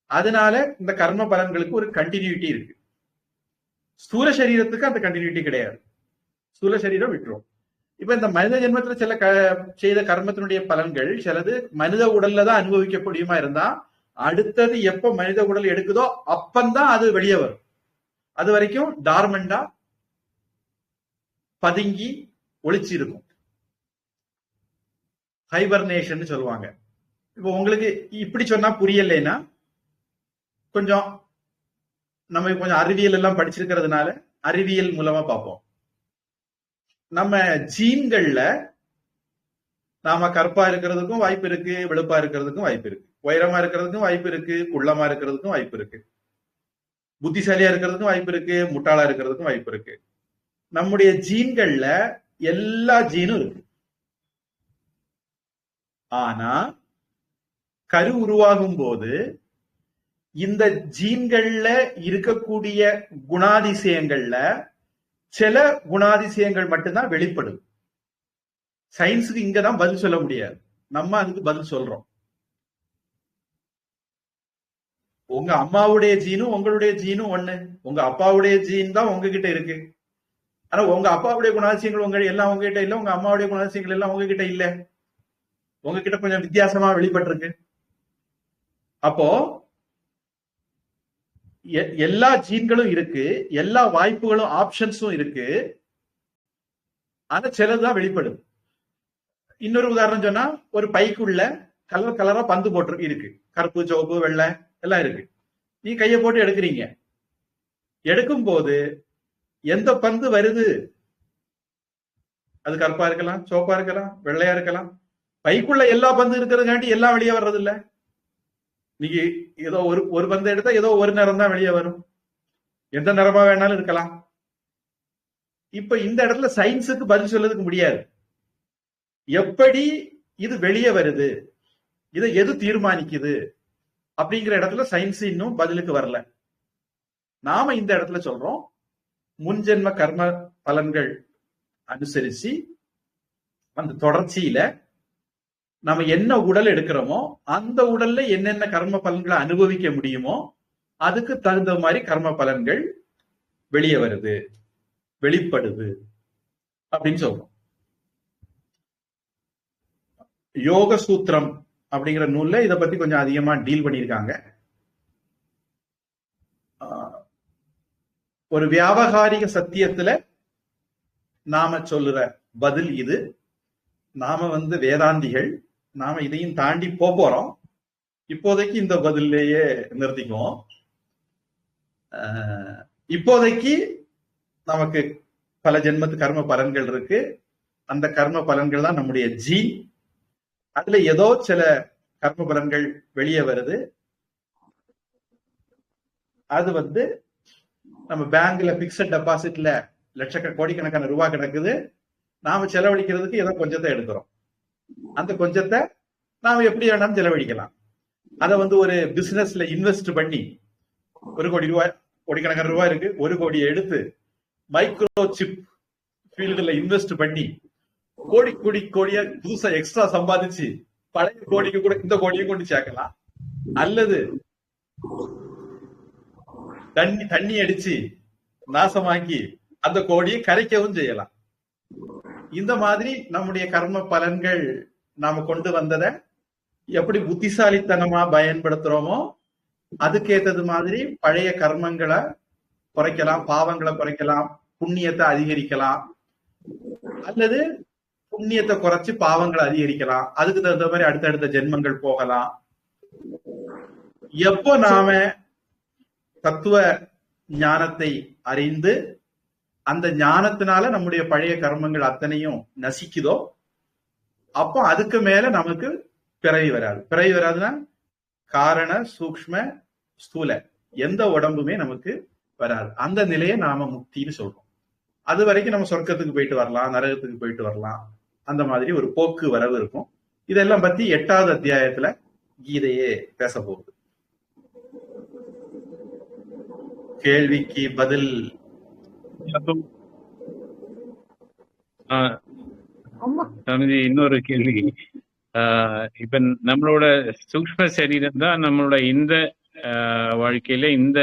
அதனால இந்த கர்ம பலன்களுக்கு ஒரு கண்டினியூட்டி இருக்கு. ஸ்தூல சரீரத்துக்கு அந்த கண்டினியூட்டி கிடையாது. ஸ்தூல சரீரம் விட்டுரும். இப்ப இந்த மனித ஜென்மத்துல சில செய்த கர்மத்தினுடைய பலன்கள் சிலது மனித உடல்ல தான் அனுபவிக்க முடியுமா இருந்தா, அடுத்தது எப்ப மனித உடல் எடுக்குதோ அப்பந்தான் அது வெளியே வரும். அது வரைக்கும் டார்மண்டா பதுங்கி ஒளிச்சு இருக்கும். ஹைபர்னேஷன் சொல்லுவாங்க. இப்போ உங்களுக்கு இப்படி சொன்னா புரியலைன்னா, கொஞ்சம் நம்ம கொஞ்சம் அறிவியல் எல்லாம் படிச்சிருக்கிறதுனால அறிவியல் மூலமா பார்ப்போம். நம்ம ஜீன்கள்ல நாம கருப்பா இருக்கிறதுக்கும் வாய்ப்பு இருக்கு, வெளுப்பா இருக்கிறதுக்கும் வாய்ப்பு இருக்கு, உயரமா இருக்கிறதுக்கும் வாய்ப்பு இருக்கு, குள்ளமா இருக்கிறதுக்கும் வாய்ப்பு இருக்கு, புத்திசாலியா இருக்கிறதுக்கும் வாய்ப்பு இருக்கு, முட்டாளா இருக்கிறதுக்கும் வாய்ப்பு இருக்கு. நம்முடைய ஜீன்கள்ல எல்லா ஜீனும் இருக்கு. ஆனா கரு உருவாகும் போது இந்த ஜீன்கள்ல இருக்கக்கூடிய குணாதிசயங்கள்ல சில குணாதிசயங்கள் மட்டும்தான் வெளிப்படுது. சயின்ஸுக்கு இங்கதான் பதில் சொல்ல முடியாது, நம்ம அதுக்கு பதில் சொல்றோம். உங்க அம்மாவுடைய ஜீனும் உங்களுடைய ஜீனும் ஒண்ணு. உங்க அப்பாவுடைய ஜீன் தான் உங்ககிட்ட இருக்கு. ஆனா உங்க அப்பாவுடைய குணாதிசயங்கள் உங்க எல்லாம் உங்ககிட்ட இல்ல, உங்க அம்மாவுடைய குணாதிசயங்கள் எல்லாம் உங்ககிட்ட இல்ல, உங்ககிட்ட கொஞ்சம் வித்தியாசமா வெளிப்பட்டிருக்கு. அப்போ எல்லா ஜீன்களும் இருக்கு, எல்லா வாய்ப்புகளும் ஆப்ஷன்ஸும் இருக்கு. ஆனா சிலதுதான் வெளிப்படுது. இன்னொரு உதாரணம் சொன்னா, ஒரு பைக்குள்ள கலர் கலரா பந்து போட்டு இருக்கு, கருப்பு சிவப்பு வெள்ளை எல்லாம் இருக்கு. நீ கையை போட்டு எடுக்கிறீங்க. எடுக்கும் போது எந்த பந்து வருது, அது கருப்பா இருக்கலாம், சிவப்பா இருக்கலாம், வெள்ளையா இருக்கலாம். பைக்குள்ள எல்லா பந்து இருக்கிறதுக்காண்டி எல்லாம் வெளியே வர்றது இல்ல. நீங்க ஏதோ ஒரு பந்து எடுத்தா ஏதோ ஒரு நிறம் தான் வெளியே வரும், எந்த நிறமா வேணாலும் இருக்கலாம். இப்ப இந்த இடத்துல சயின்ஸுக்கு பதில் சொல்றதுக்கு முடியாது. எப்படி இது வெளியே வருது, இதை எது தீர்மானிக்குது அப்படிங்கிற இடத்துல சயின்ஸ் இன்னும் பதிலுக்கு வரல. நாம இந்த இடத்துல சொல்றோம், முன்ஜென்ம கர்ம பலன்கள் அனுசரிச்சு அந்த தொடர்ச்சியில நம்ம என்ன உடல் எடுக்கிறோமோ அந்த உடல்ல என்னென்ன கர்ம பலன்களை அனுபவிக்க முடியுமோ அதுக்கு தகுந்த மாதிரி கர்ம பலன்கள் வெளியே வருது, வெளிப்படுது அப்படின்னு சொல்றோம். யோக சூத்திரம் அப்படிங்கிற நூல்ல இதை பத்தி கொஞ்சம் அதிகமா டீல் பண்ணியிருக்காங்க. ஒரு வியாபகாரிக சத்தியத்துல நாம சொல்லுற பதில் இது. நாம வேதாந்திகள், நாம இதையும் தாண்டி போறோம். இப்போதைக்கு இந்த பதிலேயே நிறுத்திக்குவோம். இப்போதைக்கு நமக்கு பல ஜென்மத்து கர்ம பலன்கள் இருக்கு. அந்த கர்ம பலன்கள் தான் நம்முடைய ஜீன். அதுல ஏதோ சில கர்ம பலன்கள் வெளியே வருது. அது நம்ம பேங்க்ல பிக்சட் டெபாசிட்ல கோடிக்கணக்கான ரூபாய் கிடக்குது. நாம செலவழிக்கிறதுக்கு ஏதோ கொஞ்சத்தை எடுக்கிறோம். அந்த கொஞ்சத்தை நாம எப்படி வேணாலும் செலவழிக்கலாம். அதை ஒரு பிசினஸ்ல இன்வெஸ்ட் பண்ணி 1 கோடி ரூபாய், கோடிக்கணக்கான ரூபாய் இருக்கு, 1 கோடியை எடுத்து மைக்ரோ சிப் ஃபீல்டுல இன்வெஸ்ட் பண்ணி கோடியா புதுசா எக்ஸ்ட்ரா சம்பாதிச்சு பழைய கோடிக்கு கூட இந்த கோடியும் கொண்டு சேர்க்கலாம். அல்லது தண்ணி அடிச்சு நாசமாக்கி அந்த கோடியை கரைக்கவும் செய்யலாம். இந்த மாதிரி நம்முடைய கர்ம பலன்கள் நாம கொண்டு வந்ததை எப்படி புத்திசாலித்தனமா பயன்படுத்துறோமோ அதுக்கேத்தது மாதிரி பழைய கர்மங்களை குறைக்கலாம், பாவங்களை குறைக்கலாம், புண்ணியத்தை அதிகரிக்கலாம், அல்லது புண்ணியத்தை குறைச்சு பாவங்களை அதிகரிக்கலாம். அதுக்கு தகுந்த மாதிரி அடுத்தடுத்த ஜென்மங்கள் போகலாம். எப்போ நாம தத்துவ ஞானத்தை அறிந்து அந்த ஞானத்தினால நம்முடைய பழைய கர்மங்கள் அத்தனையும் நசிக்குதோ அப்போ அதுக்கு மேல நமக்கு பிறவி வராது. பிறவி வராதுன்னா காரண சூக்ஷ்ம ஸ்தூல எந்த உடம்புமே நமக்கு வராது. அந்த நிலையை நாம முக்தின்னு சொல்றோம். அது வரைக்கும் நம்ம சொர்க்கத்துக்கு போயிட்டு வரலாம், நரகத்துக்கு போயிட்டு வரலாம். அந்த மாதிரி ஒரு போக்கு வரவு இருக்கும். இதெல்லாம் பத்தி 8வது அத்தியாயத்துல கீதையே பேச போகுது. கேள்விக்கு பதில். சாமிஜி, இன்னொரு கேள்வி. இப்ப நம்மளோட சூக்ஷ்ம சரீரம் தான் நம்மளோட இந்த வாழ்க்கையில இந்த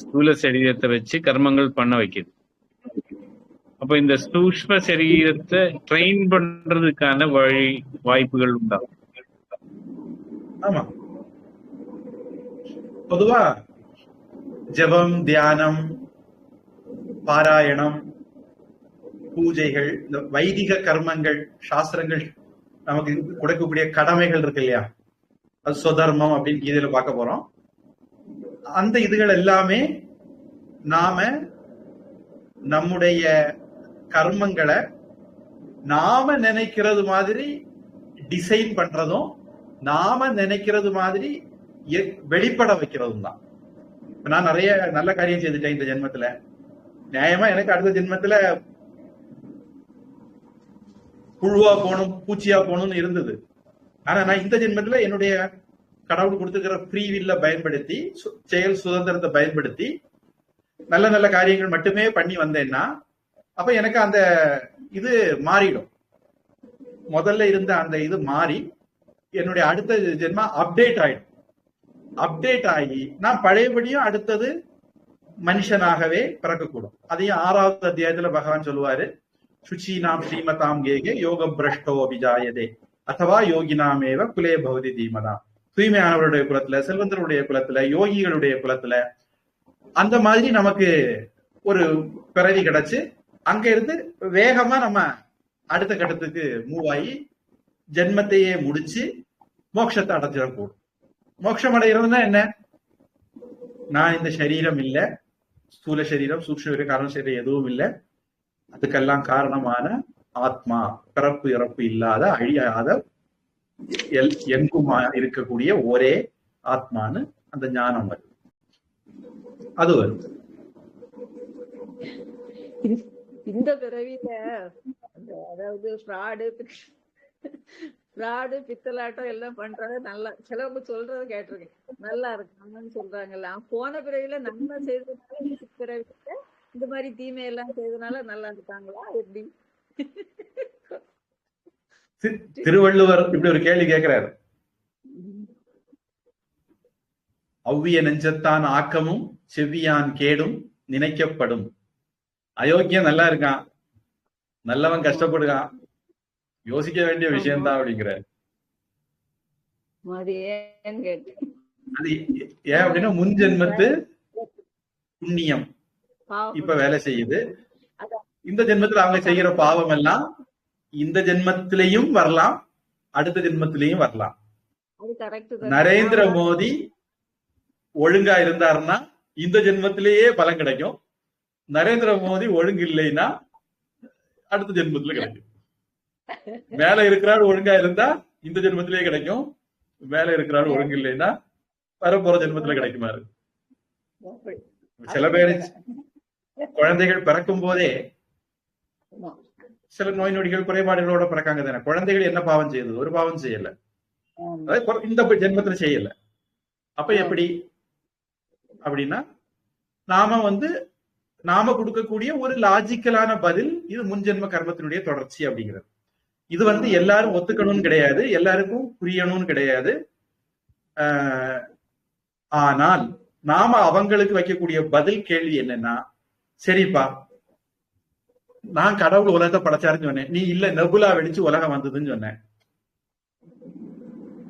ஸ்தூல சரீரத்தை வச்சு கர்மங்கள் பண்ண வைக்குது. அப்ப இந்த சூக்ஷ்ம சரீரத்தை ட்ரெயின் பண்றதுக்கான வாய்ப்புகள் உண்டா? ஆமா, பொதுவா ஜெபம், தியானம், பாராயணம், பூஜைகள், இந்த வைதிக கர்மங்கள், சாஸ்திரங்கள் நமக்கு கொடுக்கக்கூடிய கடமைகள் இருக்கு இல்லையா, அது சுதர்மம் அப்படின்னு கீதையில பார்க்க போறோம். அந்த இதுகள் எல்லாமே நாம நம்முடைய கர்மங்களை நாம நினைக்கிறது மாதிரி டிசைன் பண்றதும் நாம நினைக்கிறது மாதிரி வெளிப்பட வைக்கிறதும் தான். நான் நிறைய நல்ல காரியம் செய்துட்டேன் இந்த ஜென்மத்துல, நியாயமா எனக்கு அடுத்த ஜென்மத்துல புழுவா போகணும், பூச்சியா போகணும்னு இருந்தது. ஆனா நான் இந்த ஜென்மத்துல என்னுடைய கடவுள் கொடுத்துக்கிற ஃப்ரீ வில்ல பயன்படுத்தி, செயல் சுதந்திரத்தை பயன்படுத்தி நல்ல நல்ல காரியங்கள் மட்டுமே பண்ணி வந்தேன்னா அப்ப எனக்கு அந்த இது மாறிடும். முதல்ல இருந்த அந்த இது மாறி என்னுடைய அடுத்த ஜென்மா அப்டேட் ஆயிடும். அப்டேட் ஆகி நான் பழையபடியும் அடுத்தது மனுஷனாகவே பிறக்கக்கூடும். அதையும் 6வது அத்தியாயத்துல பகவான் சொல்லுவாரு, சுச்சி நாம் ஸ்ரீமதாம் கேகே யோக பிரஷ்டோ அபிஜாயதே அத்தவா யோகினாமேவ குலே பவதி தீமதா. தூய்மையானவருடைய குலத்துல, செல்வந்தருடைய குலத்துல, யோகிகளுடைய குலத்துல அந்த மாதிரி நமக்கு ஒரு பிறவி கிடைச்சு அங்க இருந்து வேகமா நம்ம அடுத்த கட்டத்துக்கு மூவ் ஆகி ஜென்மத்தையே முடிச்சு மோட்சத்தை அடைஞ்சிடக்கூடும். மோட்சம் அடைகிறதுனா என்ன? நான் இந்த சரீரம் இல்ல, ஸ்தூல சரீரம், சூக்ஷ்ம காரண சரீரம் எதுவும் இல்லை, அதுக்கெல்லாம் காரணமான ஆத்மா, பிறப்பு இறப்பு இல்லாத அழியாத எங்குமா இருக்கக்கூடிய ஒரே ஆத்மான்னு அந்த ஞானம் வருது. அது வரும். இந்த பிறவியில அதாவது ஃப்ராடு பித்தலாட்டம் எல்லாம் பண்றது நல்லா, சிலவங்க சொல்றத கேட்டிருக்கேன், நல்லா இருக்காங்கன்னு சொல்றாங்கல்ல. போன பிறவியில நன்மை செய்ததுனால பிறவியில இந்த மாதிரி தீமை எல்லாம் செய்ததுனால நல்லா இருக்காங்களா எப்படி? திருவள்ளுவர் இப்படி ஒரு கேள்வி கேட்கிறாரு, அவ்விய நெஞ்சத்தான் ஆக்கமும் செவ்வியான் கேடும் நினைக்கப்படும். அயோக்கியம் நல்லா இருக்கான், நல்லவன் கஷ்டப்படுறான், யோசிக்க வேண்டிய விஷயம்தான் அப்படிங்கிற. அது ஏன் அப்படின்னா முன் ஜென்மத்து புண்ணியம் இப்ப வேலை செய்யுது. இந்த ஜென்மத்துல அவங்க செய்யற பாவம் எல்லாம் இந்த ஜென்மத்திலையும் வரலாம், அடுத்த ஜென்மத்திலையும் வரலாம். நரேந்திர மோடி ஒழுங்கா இருந்தாருன்னா இந்த ஜென்மத்திலேயே பலன் கிடைக்கும். நரேந்திர மோடி ஒழுங்கு இல்லைன்னா அடுத்த ஜென்மத்துல கிடைக்கும். மேல இருக்கிறாரு ஒழுங்கா இருந்தா இந்த ஜென்மத்திலேயே கிடைக்கும், மேல இருக்கிறாரு ஒழுங்கு இல்லைன்னா வரப்போற ஜென்மத்துல கிடைக்குமாறு. சில பேர் குழந்தைகள் பிறக்கும் போதே சில நோய் நொடிகள் குறைபாடுகளோட பிறக்காங்க தானே. குழந்தைகள் என்ன பாவம் செய்யுது? ஒரு பாவம் செய்யல, இந்த ஜென்மத்துல செய்யல. அப்ப எப்படி அப்படின்னா நாம கொடுக்கக்கூடிய ஒரு லாஜிக்கலான பதில் இது முன்ஜென்ம கர்மத்தினுடைய தொடர்ச்சி அப்படிங்கிறது. இது எல்லாரும் ஒத்துக்கணும்னு கிடையாது, எல்லாருக்கும் புரியணும்னு கிடையாது. ஆனால் நாம அவங்களுக்கு வைக்கக்கூடிய பதில் கேள்வி என்னன்னா, சரிப்பா நான் கடவுள் உலகத்தை படைச்சாருன்னு சொன்னேன், நீ இல்ல நெபுலா வெடிச்சு உலகம் வந்ததுன்னு சொன்னேன்.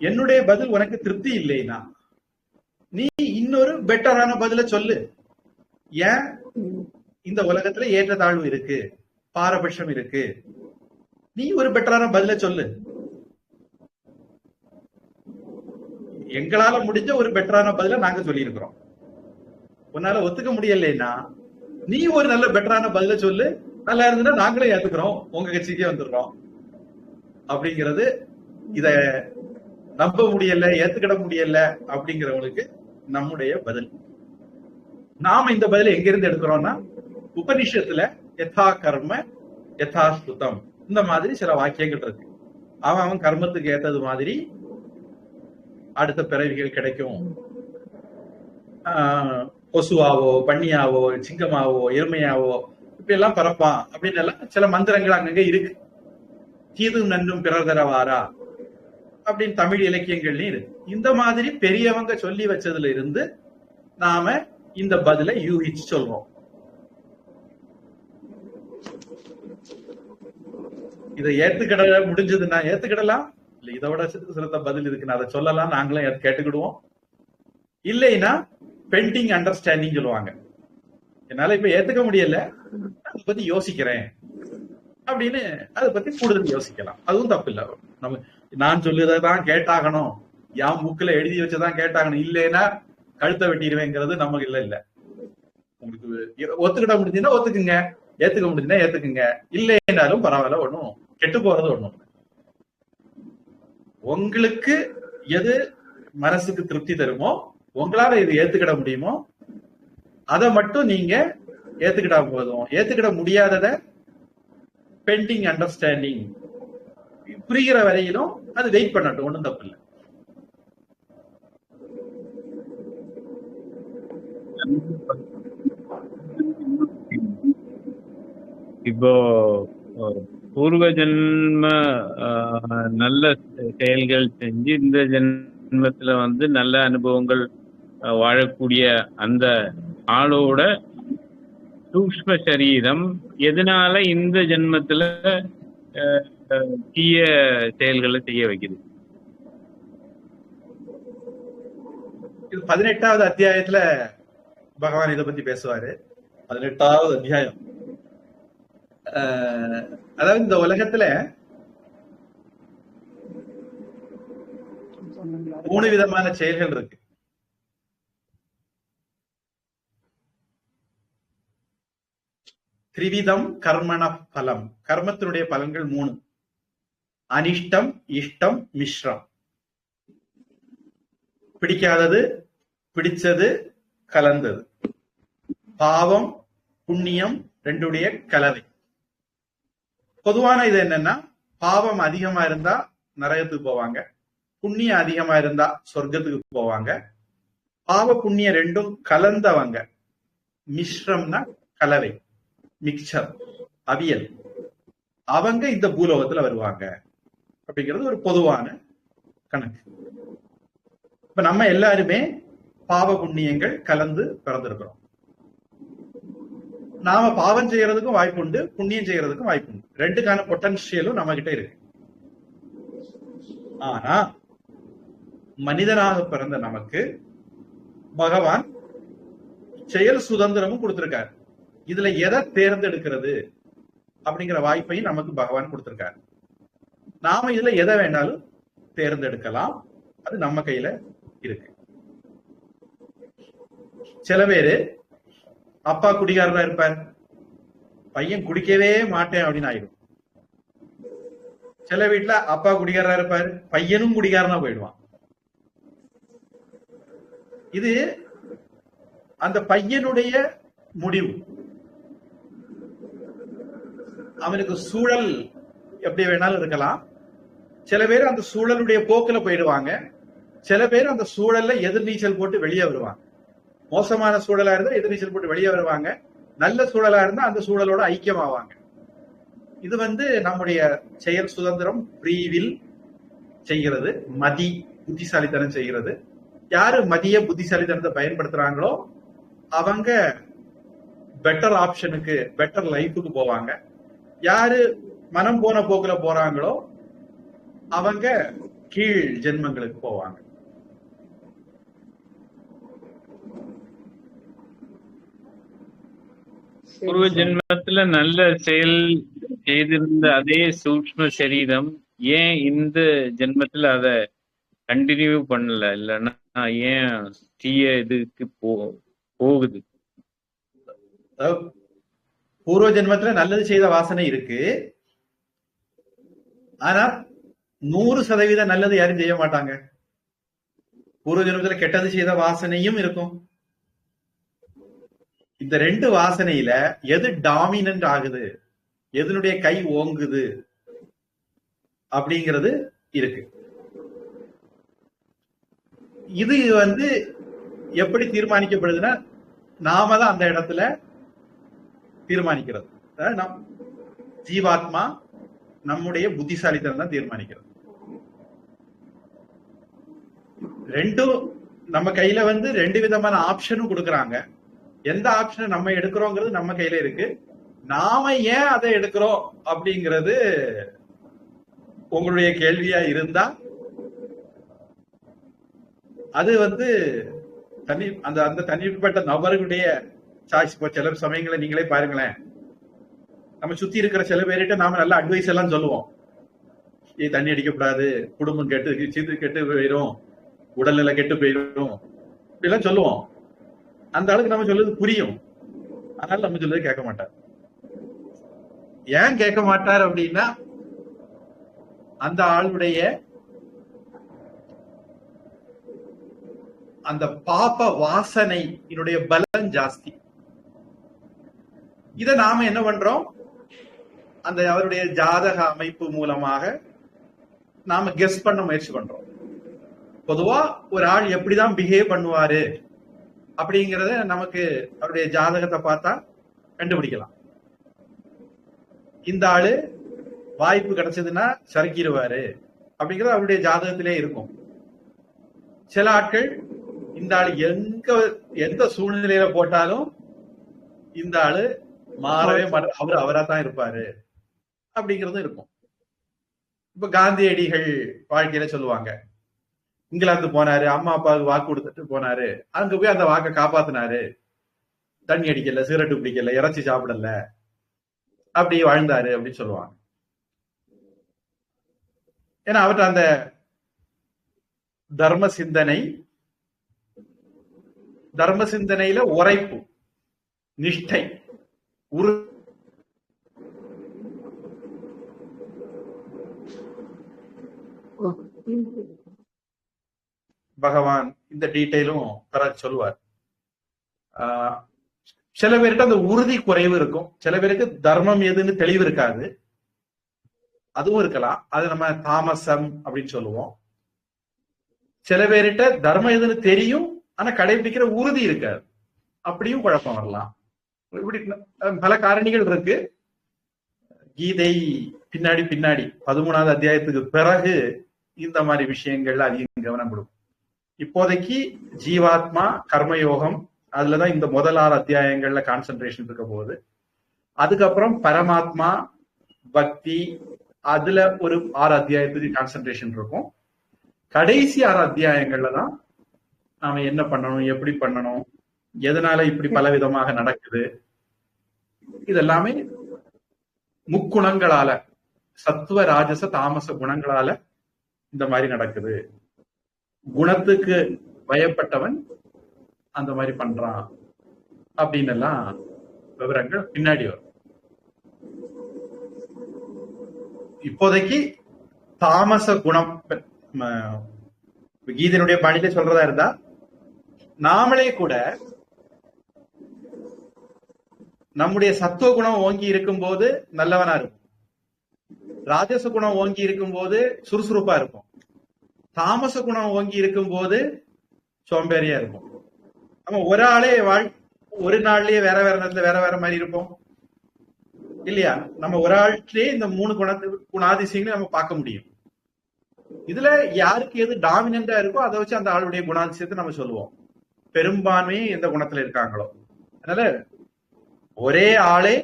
என்னுடைய பதில் உனக்கு திருப்தி இல்லைன்னா நீ இன்னொரு பெட்டரான பதில சொல்லு. ஏன் இந்த உலகத்துல ஏற்றத்தாழ்வு இருக்கு, பாரபட்சம் இருக்கு, நீ ஒரு பெட்டரான பதில சொல்லு. எங்களால முடிஞ்ச ஒரு பெட்டரான பதில நாங்க சொல்லி இருக்கிறோம். உன்னால ஒத்துக்க முடியலைன்னா நீ ஒரு நல்ல பெட்டரான பதில சொல்லு, நல்லா இருந்ததுன்னா நாங்களே ஏத்துக்கிறோம், உங்க கட்சிக்கே வந்துடுறோம் அப்படிங்கிறது. இத நம்ப முடியல, ஏத்துக்கிட முடியல அப்படிங்கிறவங்களுக்கு நம்முடைய பதில். நாம இந்த பதில எங்க இருந்து எடுக்கிறோம்னா உபனிஷத்துல யதா கர்ம யதா ஸ்ருதம் இந்த மாதிரி சில வாக்கியங்கள் இருக்கு. அவன் கர்மத்துக்கு ஏத்தது மாதிரி அடுத்த பிறவிகள் கிடைக்கும். கொசுவாவோ, பன்னியாவோ, சிங்கமாவோ, எருமையாவோ இப்படி எல்லாம் பிறப்பான் அப்படின்னு எல்லாம் சில மந்திரங்கள் அங்கங்க இருக்கு. தீதும் நன்றும் பிறர் தரவாரா அப்படின்னு தமிழ் இலக்கியங்கள்லயும் இருக்கு. இந்த மாதிரி பெரியவங்க சொல்லி வச்சதுல இருந்து நாம இந்த பதிலை யூகிச்சு சொல்றோம். இதை ஏத்துக்கிட முடிஞ்சதுன்னா ஏத்துக்கிடலாம், இல்ல இதோட சிறுத்த பதில் இருக்குன்னு அதை சொல்லலாம், நாங்களும் கேட்டுக்கிடுவோம். இல்லைன்னா பெண்டிங் அண்டர்ஸ்டாண்டிங் சொல்லுவாங்க. என்னால இப்ப ஏத்துக்க முடியல, அதை பத்தி யோசிக்கிறேன் அப்படின்னு அதை பத்தி கூடுதல் யோசிக்கலாம். அதுவும் தப்பு இல்ல. நம்ம நான் சொல்லுதான் கேட்டாகணும், என் புக்ல எழுதி வச்சதான் கேட்டாகணும், இல்லைன்னா கழுத்தை வெட்டிடுவேங்கிறது நமக்கு இல்ல. உங்களுக்கு ஒத்துக்கிட முடிஞ்சுன்னா ஒத்துக்குங்க, ஏத்துக்க முடிஞ்சுன்னா ஏத்துக்குங்க, இல்லைன்னாலும் பரவாயில்ல, ஒண்ணும் கெட்டு போறது ஒண்ணும். உங்களுக்கு எது மனசுக்கு திருப்தி தருமோ, உங்களால இது ஏத்துக்கிட முடியுமோ அதை மட்டும் நீங்க ஏத்துக்கிட்டா போதும். ஏத்துக்கிட முடியாதத பெண்டிங் அண்டர்ஸ்டாண்டிங் புரிகிற வரையிலும் அது வெயிட் பண்ணட்டும், ஒண்ணும் தப்பு இல்லை. இப்போ பூர்வ ஜென்ம நல்ல செயல்கள் செஞ்சு இந்த ஜென்மத்துல வந்து நல்ல அனுபவங்கள் வாழக்கூடிய அந்த ஆளோட சூக்ஷ்ம சரீரம் எதனால இந்த ஜென்மத்துல தீய செயல்களை செய்ய வைக்குது? இது 18வது அத்தியாயத்துல பகவான் இதை பத்தி பேசுவாரு. 18வது அத்தியாயம். அதாவது இந்த உலகத்துல 3 விதமான செயல்கள் இருக்கு. திரிவிதம் கர்மண பலம். கர்மத்தினுடைய பலன்கள் 3: அனிஷ்டம், இஷ்டம், மிஸ்ரம். பிடிக்காதது, பிடிச்சது, கலந்தது. பாவம், புண்ணியம் ரெண்டுடைய கலவை. பொதுவான இது என்னன்னா, பாவம் அதிகமா இருந்தா நரகத்துக்கு போவாங்க, புண்ணியம் அதிகமா இருந்தா சொர்க்கத்துக்கு போவாங்க. பாவ புண்ணியம் ரெண்டும் கலந்தவங்க, மிஸ்ரம்னா கலவை, மிக்சர், அவியல், அவங்க இந்த பூலோகத்துல வருவாங்க அப்படிங்கிறது ஒரு பொதுவான கணக்கு. இப்ப நம்ம எல்லாருமே பாவ புண்ணியங்கள் கலந்து பிறந்திருக்கிறோம். நாம பாவம் செய்யறதுக்கும் வாய்ப்பு உண்டு, புண்ணியம் செய்யறதுக்கும் வாய்ப்பு உண்டு. ரெண்டுக்கான பொட்டன்ஷியலும் நம்ம கிட்ட இருக்கு. ஆனா மனிதனாக பிறந்த நமக்கு பகவான் செயல் சுதந்திரமும் கொடுத்திருக்காரு. இதுல எதை தேர்ந்தெடுக்கிறது அப்படிங்கிற வாய்ப்பையும் நமக்கு பகவான் கொடுத்திருக்காரு. நாம இதுல எதை வேணாலும் தேர்ந்தெடுக்கலாம், அது நம்ம கையில இருக்கு. சில பேரு அப்பா குடிகாரனா இருப்பார், பையன் குடிக்கவே மாட்டேன் அப்படின்னு ஆயிடும். சில வீட்டுல அப்பா குடிகாரனா இருப்பாரு, பையனும் குடிகாரனா போயிடுவான். இது அந்த பையனுடைய முடிவு. அவனுக்கு சூழல் எப்படி வேணாலும் இருக்கலாம். சில பேர் அந்த சூழலுடைய போக்குல போயிடுவாங்க, சில பேர் அந்த சூழல்ல எதிர்நீச்சல் போட்டு வெளியே வருவாங்க. மோசமான சூழலா இருந்தா எதிர்நீச்சல் போட்டு வெளியே வருவாங்க, நல்ல சூழலா இருந்தா அந்த சூழலோட ஐக்கியமாவாங்க. இது நம்முடைய செயல் சுதந்திரம், ஃப்ரீவில் செய்கிறது, மதி புத்திசாலித்தனம் செய்கிறது. யாரு மதிய புத்திசாலித்தனத்தை பயன்படுத்துறாங்களோ அவங்க பெட்டர் ஆப்ஷனுக்கு, பெட்டர் லைஃபுக்கு போவாங்க. யாரு மனம் போன போக்குல போறாங்களோ அவங்க கீழ் ஜென்மங்களுக்கு போவாங்க. பூர்வ ஜென்மத்துல நல்ல செயல் செய்திருந்த அதே சூக்ஷ்ம சரீரம் ஏன் இந்த ஜென்மத்துல அத கண்டினியூ பண்ணல? இல்லைன்னா ஏன் தீய இதுக்கு போகுது? பூர்வ ஜென்மத்துல நல்லது செய்த வாசனை இருக்கு, ஆனா 100% நல்லது யாரும் செய்ய மாட்டாங்க. பூர்வ ஜென்மத்துல கெட்டது செய்த வாசனையும் இருக்கும். இந்த 2 வாசனையில எது டாமினன்ட் ஆகுது, எதனுடைய கை ஓங்குது அப்படிங்கிறது இருக்கு. இது எப்படி தீர்மானிக்கப்படுதுன்னா, நாம தான் அந்த இடத்துல தீர்மானிக்கிறது. ஜீவாத்மா நம்முடைய புத்திசாலித்தனம் தான் தீர்மானிக்கிறது. ரெண்டும் நம்ம கையில 2 விதமான ஆப்ஷனும் கொடுக்கறாங்க. எந்த ஆப்ஷனை நம்ம எடுக்கிறோங்கிறது நம்ம கையில இருக்கு. நாம ஏன் அதை எடுக்கிறோம் அப்படிங்கிறது உங்களுடைய கேள்வியா இருந்தா அது அந்த தனிப்பட்ட நபர்களுடைய சாய்ஸ். இப்போ சில சமயங்களை நீங்களே பாருங்களேன், நம்ம சுத்தி இருக்கிற சில பேர்கிட்ட நாம நல்ல அட்வைஸ் எல்லாம் சொல்லுவோம். தண்ணி அடிக்கக்கூடாது, குடும்பம் கெட்டு போயிடும், உடல்நிலை கெட்டு போயிடும், இப்படிலாம் சொல்லுவோம். அந்த ஆளுக்கு நம்ம சொல்றது புரியும், அதனால நம்ம சொல்றது கேட்க மாட்டார். ஏன் கேட்க மாட்டார் அப்படின்னா, அந்த ஆளுடைய அந்த பாப்ப வாசனை என்னுடைய பலம் ஜாஸ்தி. இத நாம என்ன பண்றோம், அந்த அவருடைய ஜாதக அமைப்பு மூலமாக நாம கெஸ் பண்ண முயற்சி பண்றோம். பொதுவா ஒரு ஆள் எப்படிதான் பிஹேவ் பண்ணுவாரு அப்படிங்கறத நமக்கு அவருடைய ஜாதகத்தை பார்த்தா கண்டுபிடிக்கலாம். இந்த ஆளு வாய்ப்பு கிடைச்சதுன்னா சறுக்கிடுவாரு அப்படிங்கிறது அவருடைய ஜாதகத்திலே இருக்கும். சில ஆட்கள் இந்த ஆளு எந்த சூழ்நிலையில போட்டாலும் இந்த ஆளு மாறவே மாட்டார், அவரா தான் இருப்பாரு அப்படிங்கறதும் இருக்கும். இப்ப காந்தியடிகள் வாழ்க்கையில சொல்லுவாங்க, இங்கிலாந்து போனாரு, அம்மா அப்பாவுக்கு வாக்கு கொடுத்துட்டு போனாரு, அங்க போய் அந்த வாக்கை காப்பாத்தினாரு, தண்ணி அடிக்கல, சிகரெட்டு பிடிக்கல, இறைச்சி சாப்பிடல, அப்படி வாழ்ந்தாரு அப்படின்னு சொல்லுவாங்க. ஏன்னா அவர்கிட்ட அந்த தர்ம சிந்தனையில உரைப்பு, நிஷ்டை, பகவான் இந்த டீட்டெயிலும் சொல்லுவார். சில பேருக்கு அந்த உறுதி குறைவு இருக்கும், சில பேருக்கு தர்மம் எதுன்னு தெளிவு இருக்காது, அதுவும் இருக்கலாம். அது நம்ம தாமசம் அப்படின்னு சொல்லுவோம். சில பேர்கிட்ட தர்மம் எதுன்னு தெரியும், ஆனா கடைபிடிக்கிற உறுதி இருக்காது, அப்படியும் குழப்பம் வரலாம். இப்படி பல காரணிகள் இருக்கு. கீதை பின்னாடி 13வது அத்தியாயத்துக்கு பிறகு இந்த மாதிரி விஷயங்கள்ல அதிகம் கவனம் கொடுக்கும். இப்போதைக்கு ஜீவாத்மா, கர்மயோகம், அதுலதான் இந்த முதல் 6 அத்தியாயங்கள்ல கான்சென்ட்ரேஷன் இருக்க போகுது. அதுக்கப்புறம் பரமாத்மா, பக்தி, அதுல ஒரு 6 அத்தியாயத்துக்கு கான்சென்ட்ரேஷன் இருக்கும். கடைசி 6 அத்தியாயங்கள்ல தான் நாம என்ன பண்ணணும், எப்படி பண்ணணும், எதனால இப்படி பல விதமாக நடக்குது, இதெல்லாமே முக்குணங்களால, சத்துவ ராஜச தாமச குணங்களால இந்த மாதிரி நடக்குது. குணத்துக்கு பயப்பட்டவன் அந்த மாதிரி பண்றான் அப்படின்னு எல்லாம் விவரங்கள் பின்னாடி வரும். இப்போதைக்கு தாமச குணம் கீதனுடைய பாணியில சொல்றதா இருந்தா, நாமளே கூட நம்முடைய சத்துவ குணம் ஓங்கி இருக்கும் போது நல்லவனா இருக்கும், ராஜச குணம் ஓங்கி இருக்கும் போது சுறுசுறுப்பா இருக்கும், தாமச குணம் ஓங்கி இருக்கும் போது சோம்பேறியா இருக்கும். நம்ம ஒரு ஆளே ஒரு நாள்லயே வேற நேரத்துல வேற மாதிரி இருப்போம் இல்லையா? நம்ம ஒரு ஆள்லயே இந்த 3 குணாதிசயங்களை நம்ம பார்க்க முடியும். இதுல யாருக்கு எது டாமினண்டா இருக்கோ அதை வச்சு அந்த ஆளுடைய குணாதிசயத்தை நம்ம சொல்லுவோம், பெரும்பான்மையே எந்த குணத்துல இருக்காங்களோ. அதனால ஒரே ஆளே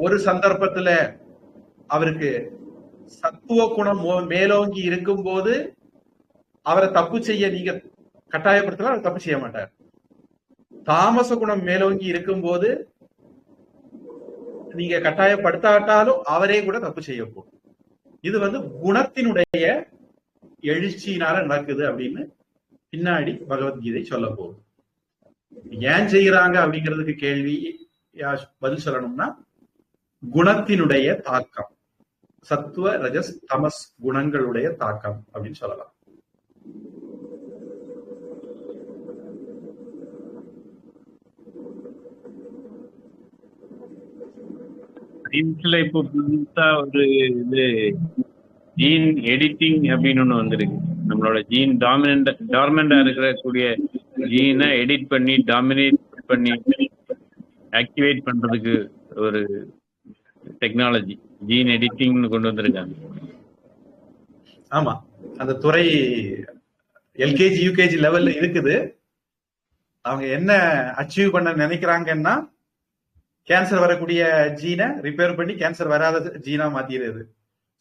ஒரு சந்தர்ப்பத்துல அவருக்கு சத்துவ குணம் மேலோங்கி இருக்கும் போது அவரை தப்பு செய்ய நீங்க கட்டாயப்படுத்தலாம், அவர் தப்பு செய்ய மாட்டார். தாமச குணம் மேலோங்கி இருக்கும் போது நீங்க கட்டாயப்படுத்தாட்டாலும் அவரே கூட தப்பு செய்யக்கூடும். இது குணத்தினுடைய எழுச்சியினால நடக்குது அப்படின்னு பின்னாடி பகவத்கீதை சொல்ல போகுது. ஏன் செய்யறாங்க அப்படிங்கிறதுக்கு கேள்வி பதில் சொல்லணும்னா, குணத்தினுடைய தாக்கம், சத்துவ ரஜஸ் தமஸ் குணங்களுடைய தாக்கம் அப்படின்னு சொல்லலாம். சயின்ஸ்ல இப்போ புதுசா ஒரு இது ஜீன் எடிட்டிங் அப்படின்னு ஒண்ணு வந்திருக்கு. நம்மளோட ஜீன் டார்மெண்டா இருக்கக்கூடிய ஜீனை எடிட் பண்ணி டாமினேட் பண்ணி ஆக்டிவேட் பண்றதுக்கு ஒரு டெக்னாலஜி ஜீன் எடிட்டிங்னு கொண்டு வந்திருக்காங்க. ஆமா, அந்த துறை எல்கேஜி யூகேஜி லெவல்ல இருக்குது. அவங்க என்ன அச்சீவ் பண்ண நினைக்கிறாங்கன்னா கேன்சர் வரக்கூடிய ஜீனை ரிப்பேர் பண்ணி கேன்சர் வராத ஜீனா மாத்திடுறது,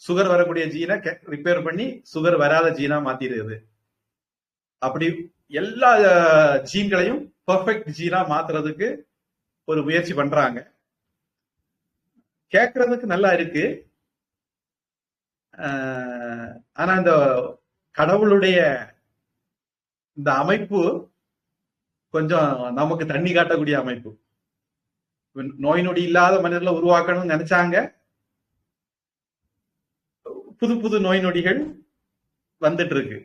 சுகர் வரக்கூடிய ஜீனை ரிப்பேர் பண்ணி சுகர் வராத ஜீனா மாத்திடுறது. அப்படி எல்லா ஜீன்களையும் பெர்ஃபெக்ட் ஜீனா மாத்துறதுக்கு ஒரு முயற்சி பண்றாங்க. கேட்கறதுக்கு நல்லா இருக்கு. ஆனா இந்த கடவுளுடைய இந்த அமைப்பு கொஞ்சம் நமக்கு தண்ணி காட்டக்கூடிய அமைப்பு. நோய் நொடி இல்லாத மனிதர்களை உருவாக்கணும்னு நினைச்சாங்க. புது புது நோய் நொடிகள் வந்துட்டு இருக்கு.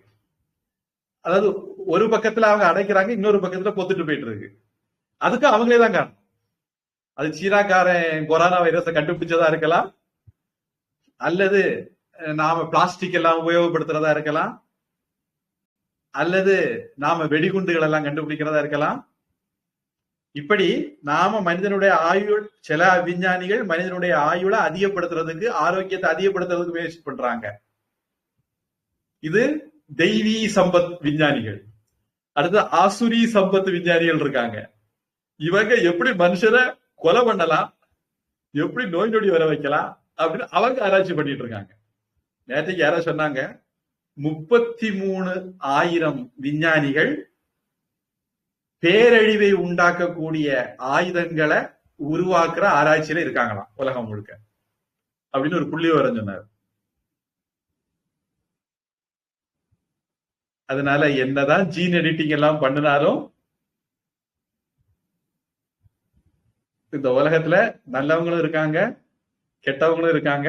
அதாவது ஒரு பக்கத்துல அவங்க அடைக்கிறாங்க, இன்னொரு பக்கத்துல பொத்துட்டு போயிட்டு இருக்கு. அதுக்கு அவங்களே தான் காரணம். அது சீனாக்காரன் கொரோனா வைரஸை கண்டுபிடிச்சதா இருக்கலாம், அல்லது நாம பிளாஸ்டிக் எல்லாம் உபயோகப்படுத்துறதா இருக்கலாம், அல்லது நாம வெடிகுண்டுகள் எல்லாம் கண்டுபிடிக்கிறதா இருக்கலாம். இப்படி நாம மனிதனுடைய ஆயுள், சில விஞ்ஞானிகள் மனிதனுடைய ஆயுளை அதிகப்படுத்துறதுக்கு, ஆரோக்கியத்தை அதிகப்படுத்துறதுக்கு முயற்சி பண்றாங்க. இது தெய்வீ சம்பத் விஞ்ஞானிகள். அடுத்து ஆசுரி சம்பத் விஞ்ஞானிகள் இருக்காங்க. இவங்க எப்படி மனுஷரை கொலை பண்ணலாம், எப்படி நோய் நொடி வர வைக்கலாம் அப்படின்னு அவங்க ஆராய்ச்சி பண்ணிட்டு இருக்காங்க. நேற்றைக்கு யாரோ சொன்னாங்க 33,000 விஞ்ஞானிகள் பேரழிவை உண்டாக்கக்கூடிய ஆயுதங்களை உருவாக்குற ஆராய்ச்சியில இருக்காங்களாம் உலகம் முழுக்க அப்படின்னு ஒரு புள்ளி விவரம் சொன்னார். அதனால என்னதான் ஜீன் எடிட்டிங் எல்லாம் பண்ணினாலும் இந்த உலகத்துல நல்லவங்களும் இருக்காங்க, கெட்டவங்களும் இருக்காங்க.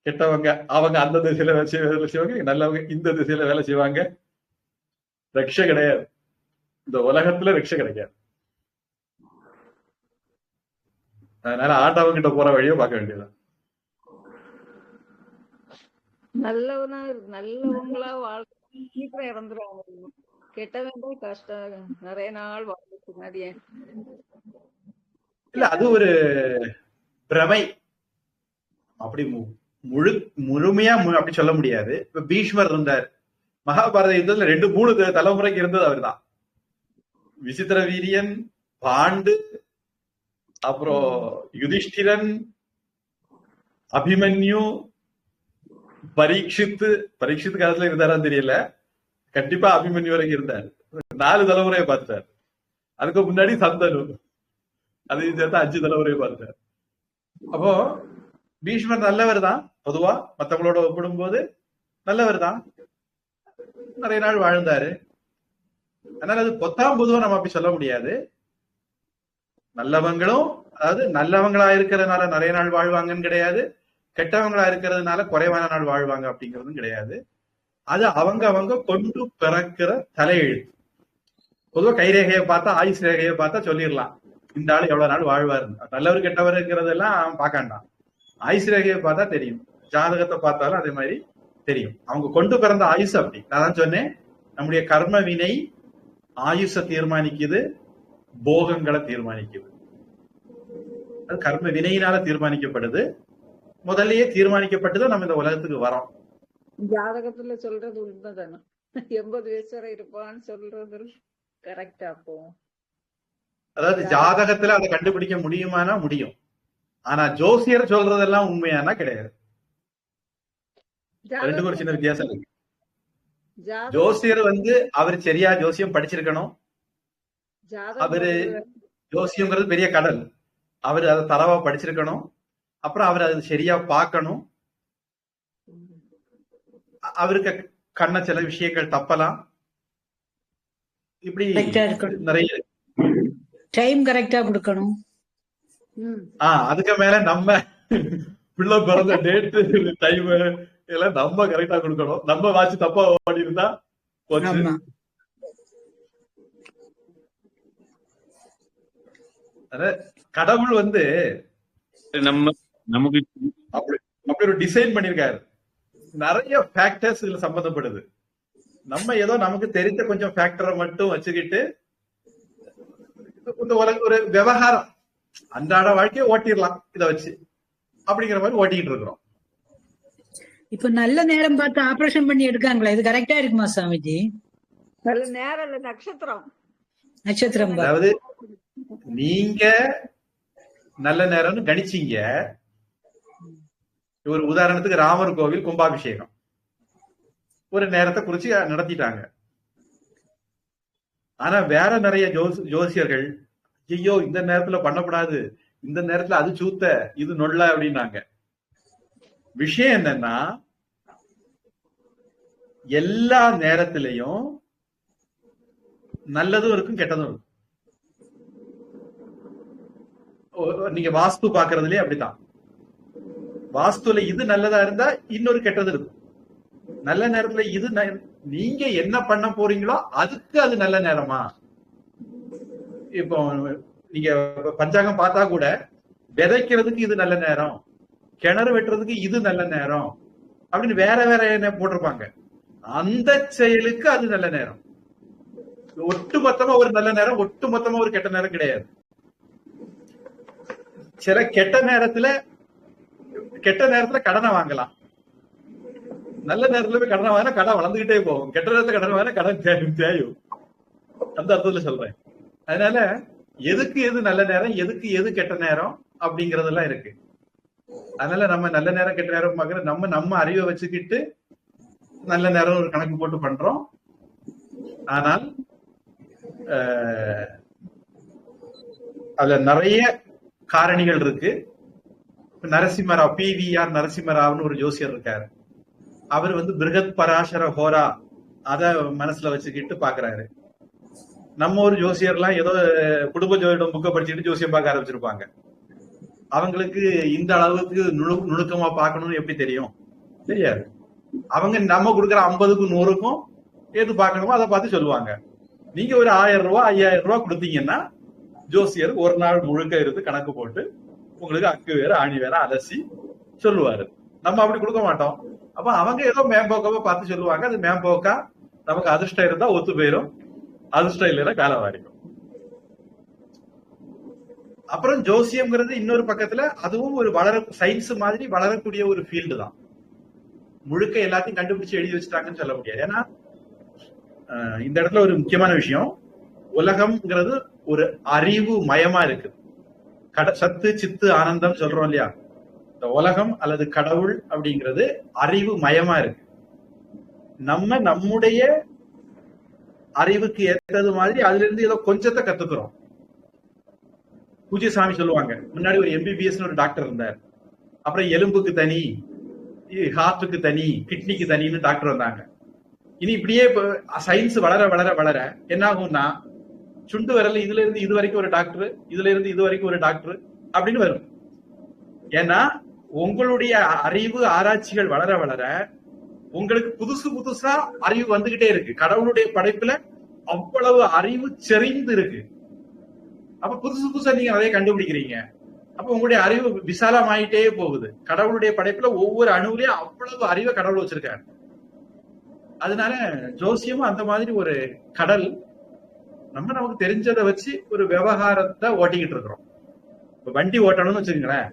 கெட்டவங்க அவங்க அந்த திசையில வேலை செய்வாங்க, நல்லவங்க இந்த திசையில வேலை செய்வாங்க. ரட்சை கிடையாது, இந்த உலகத்துல ரட்சை கிடைக்காது. அதனால ஆண்டவங்கிட்ட போற வழியை பார்க்க வேண்டியது. நல்லவங்களா வாழ்க்கை சீக்கிரம் இறந்துருவாங்க. கெட்டவங்க கஷ்டம், நிறைய நாள் வாழ்க்கை முன்னாடியே. இல்ல அது ஒரு பிரமை. அப்படி முழுமையா அப்படி சொல்ல முடியாது. இப்ப பீஷ்மர் இருந்தார், மகாபாரத யுத்தத்துல 2-3 தலைமுறைக்கு இருந்தது அவர் தான். விசித்திர வீரியன், பாண்டு, அப்புறம் யுதிஷ்டிரன், அபிமன்யு, பரீட்சித் காலத்துல இருந்தாரான்னு தெரியல, கண்டிப்பா அபிமன்யு வரைக்கும் இருந்தார். 4 தலைமுறையை பார்த்தார். அதுக்கு முன்னாடி சந்தனு, அதையும் சேர்த்து 5 தலைமுறையை பார்த்தார். அப்போ பீஷ்மர் நல்லவர் தான், பொதுவா மத்தவங்களோட ஒப்பிடும் போது நல்லவர் தான், நிறைய நாள் வாழ்ந்தாரு. அதனால அது பொதுவா நம்ம அப்படி சொல்ல முடியாது. நல்லவங்களும், அதாவது நல்லவங்களா இருக்கிறதுனால நிறைய நாள் வாழ்வாங்கன்னு கிடையாது, கெட்டவங்களா இருக்கிறதுனால குறைவான நாள் வாழ்வாங்க அப்படிங்கிறதும் கிடையாது. அது அவங்க கொண்டு பிறக்கிற தலையெழுத்து. பொதுவா கைரேகையை பார்த்தா, ஆயுஷ் ரேகையை பார்த்தா சொல்லிடலாம் இந்த ஆள் எவ்வளவு நாள் வாழ்வாரு. நல்லவர் கெட்டவருங்கிறதெல்லாம் பார்க்காண்டாம், ஆயுஷ் ரேகையை பார்த்தா தெரியும், ஜாதகத்தை பார்த்தாலும் அதே மாதிரி தெரியும். அவங்க கொண்டு பிறந்த ஆயுஷ் அப்படி. நான் சொன்னேன், நம்முடைய கர்ம வினை ஆயுஷ தீர்மானிக்குது, போகங்களை தீர்மானிக்குது. அது கர்ம வினையினால தீர்மானிக்கப்படுது. முதல்லயே தீர்மானிக்கப்பட்டுதான் நம்ம இந்த உலகத்துக்கு வரோம். ஜாதகத்துல சொல்றது உண்மைதானே, 80 வயசு வரை இருப்பான்னு சொல்றது கரெக்டா? அப்போ அதாவது ஜாதகத்துல அதை கண்டுபிடிக்க முடியுமானா முடியும், ஆனா ஜோசியர் சொல்றதெல்லாம் உண்மையானா கிடையாது. ரெண்டுக்கும் ஒரு சின்ன வித்தியாசம் இருக்கு. ஜோசியர் அவர் சரியா ஜோசியம் படிச்சிருக்கணும். அவரு ஜோசியம்ங்கிறது பெரிய கடல், அவரு அதை தரவா படிச்சிருக்கணும். அப்புறம் அவர் அது சரியா பார்க்கணும். அவருக்கு கண்ண சில விஷயங்கள் தப்பலாம். இப்படி நிறைய டைம் கரெக்டா கொடுக்கணும். அதுக்கு மேல நம்ம பிள்ளை பிறந்த டேட், டைம் எல்லாம் நம்ம கரெக்டா கொடுக்கணும். நம்ம வாட்சி தப்பா ஓடி இருந்தா கொஞ்சம். கடவுள் நமக்கு அப்படி ஒரு டிசைன் பண்ணிருக்காரு. நிறைய ஃபேக்டர்ஸ் இதுல சம்பந்தப்படுது. நம்ம ஏதோ நமக்கு தெரிந்த கொஞ்சம் ஃபேக்டரை மட்டும் வச்சுக்கிட்டு ஒரு விவகாரம், அன்றாட வாழ்க்கையை ஓட்டிடலாம் இதை வச்சு, அப்படிங்கிற மாதிரி ஓட்டிக்கிட்டு இருக்கிறோம். இப்ப நல்ல நேரம் பார்த்து ஆபரேஷன் பண்ணி எடுக்காங்களா, இது கரெக்டா இருக்குமா சாமிஜி? நல்ல நேரம் இல்ல, நட்சத்திரம். நட்சத்திரம் பா. அதாவது நீங்க நல்ல நேரம்னு கணிச்சீங்க. ஒரு உதாரணத்துக்கு ராமர் கோவில் கும்பாபிஷேகம் ஒரு நேரத்தை குறிச்சு நடத்திட்டாங்க. ஆனா வேற நிறைய ஜோசியர்கள் ஐயோ இந்த நேரத்துல பண்ணக்கூடாது, இந்த நேரத்துல அது சூத்த இது நொல்ல அப்படின்னாங்க. விஷயம் என்னன்னா எல்லா நேரத்திலையும் நல்லதும் இருக்கும் கெட்டதும் இருக்கும். நீங்க வாஸ்து பாக்குறதுலயே அப்படித்தான். வாஸ்துல இது நல்லதா இருந்தா இன்னொரு கெட்டது இருக்கும். நல்ல நேரத்துல இது நீங்க என்ன பண்ண போறீங்களோ அதுக்கு அது நல்ல நேரமா? இப்போ நீங்க பஞ்சாங்கம் பார்த்தா கூட விதைக்கிறதுக்கு இது நல்ல நேரம், கிணறு வெட்டுறதுக்கு இது நல்ல நேரம் அப்படின்னு வேற வேற என்ன போட்டிருப்பாங்க. அந்த செயலுக்கு அது நல்ல நேரம். ஒட்டு மொத்தமா ஒரு நல்ல நேரம், ஒட்டு மொத்தமா ஒரு கெட்ட நேரம் கிடையாது. சில கெட்ட நேரத்துல கடனை வாங்கலாம், நல்ல நேரத்துல போய் கடனை வாங்கினா கடன் வளர்ந்துகிட்டே போகும். கெட்ட நேரத்துல கடன் வாங்கினா கடன் தேயும். அந்த அர்த்தத்துல சொல்றேன். அதனால எதுக்கு எது நல்ல நேரம், எதுக்கு எது கெட்ட நேரம் அப்படிங்கறதெல்லாம் இருக்கு. அதனால நம்ம நல்ல நேரம் கெட்ட நேரம் பாக்குற நம்ம அறிவை வச்சுக்கிட்டு நல்ல நேரம் ஒரு கணக்கு போட்டு பண்றோம். ஆனால் அதுல நிறைய காரணிகள் இருக்கு. நரசிம்மராவ், PVR நரசிம்மராவ்னு ஒரு ஜோசியர் இருக்காரு. அவர் பிருகத் பராசர ஹோரா அத மனசுல வச்சுக்கிட்டு பாக்குறாரு. நம்ம ஒரு ஜோசியர்லாம் ஏதோ குடும்ப ஜோதிடம் புக்கை படிச்சுட்டு ஜோசியம் பார்க்க ஆரம்பிச்சிருப்பாங்க. அவங்களுக்கு இந்த அளவுக்கு நுணுக்கமா பார்க்கணும்னு எப்படி தெரியும்? தெரியாது. அவங்க நம்ம கொடுக்குற 50க்கும் 100க்கும் எது பார்க்கணுமோ அதை பார்த்து சொல்லுவாங்க. நீங்க ஒரு 1000 ரூபாய் 5000 ரூபாய் கொடுத்தீங்கன்னா ஜோசியர் ஒரு நாள் முழுக்க இருந்து கணக்கு போட்டு உங்களுக்கு அக்கு வேற ஆணி வேற அலசி சொல்லுவாரு. நம்ம அப்படி கொடுக்க மாட்டோம். அப்ப அவங்க ஏதோ மேம்போக்காவ பார்த்து சொல்லுவாங்க. அது மேம்போக்கா நமக்கு அதிர்ஷ்டம் இருந்தா ஒத்து போயிரும், அதிர்ஷ்டம் இல்லைன்னா காலம் வாரிக்கும். அப்புறம் ஜோசியம்ங்கிறது இன்னொரு பக்கத்துல அதுவும் ஒரு சயின்ஸ் மாதிரி வளரக்கூடிய ஒரு ஃபீல்டு தான். முழுக்க எல்லாத்தையும் கண்டுபிடிச்சு எழுதி வச்சுட்டாங்கன்னு சொல்ல முடியாது. ஏன்னா இந்த இடத்துல ஒரு முக்கியமான விஷயம், உலகம்ங்கிறது ஒரு அறிவு மயமா இருக்கு. சத்து சித்து ஆனந்தம் சொல்றோம் இல்லையா? இந்த உலகம் அல்லது கடவுள் அப்படிங்கிறது அறிவு மயமா இருக்கு. நம்முடைய அறிவுக்கு ஏற்றது மாதிரி அதுல இருந்து ஏதோ கொஞ்சத்தை கத்துக்கிறோம். பூஜ்யசாமி சொல்லுவாங்க, முன்னாடி ஒரு MBBS ஒரு டாக்டர் இருந்தார். அப்புறம் எலும்புக்கு தனி, ஹார்ட்டுக்கு தனி, கிட்னிக்கு தனின்னு டாக்டர் வந்தாங்க. இனி இப்படியே சயின்ஸ் வளர வளர வளர என்ன ஆகும்னா சுண்டு வரல இதுல இருந்து இது வரைக்கும் ஒரு டாக்டர், இதுல இருந்து இது வரைக்கும் ஒரு டாக்டர் அப்படின்னு வரும். ஏன்னா உங்களுடைய அறிவு ஆராய்ச்சிகள் வளர வளர உங்களுக்கு புதுசு புதுசா அறிவு வந்துகிட்டே இருக்கு. கடவுளுடைய படைப்புல அவ்வளவு அறிவு செறிந்து இருக்கு. அப்ப புதுசு புதுசா நீங்க நிறைய கண்டுபிடிக்கிறீங்க. அப்ப உங்களுடைய அறிவு விசாலமாயிட்டே போகுது. கடவுளுடைய படைப்புல ஒவ்வொரு அணுவிலையும் அவ்வளவு அறிவை கடவுள் வச்சிருக்காரு. அதனால ஜோசியமும் அந்த மாதிரி ஒரு கடல். நமக்கு தெரிஞ்சதை வச்சு ஒரு விவகாரத்தை ஓட்டிக்கிட்டு இருக்கிறோம். இப்ப வண்டி ஓட்டணும்னு வச்சுக்கோங்களேன்,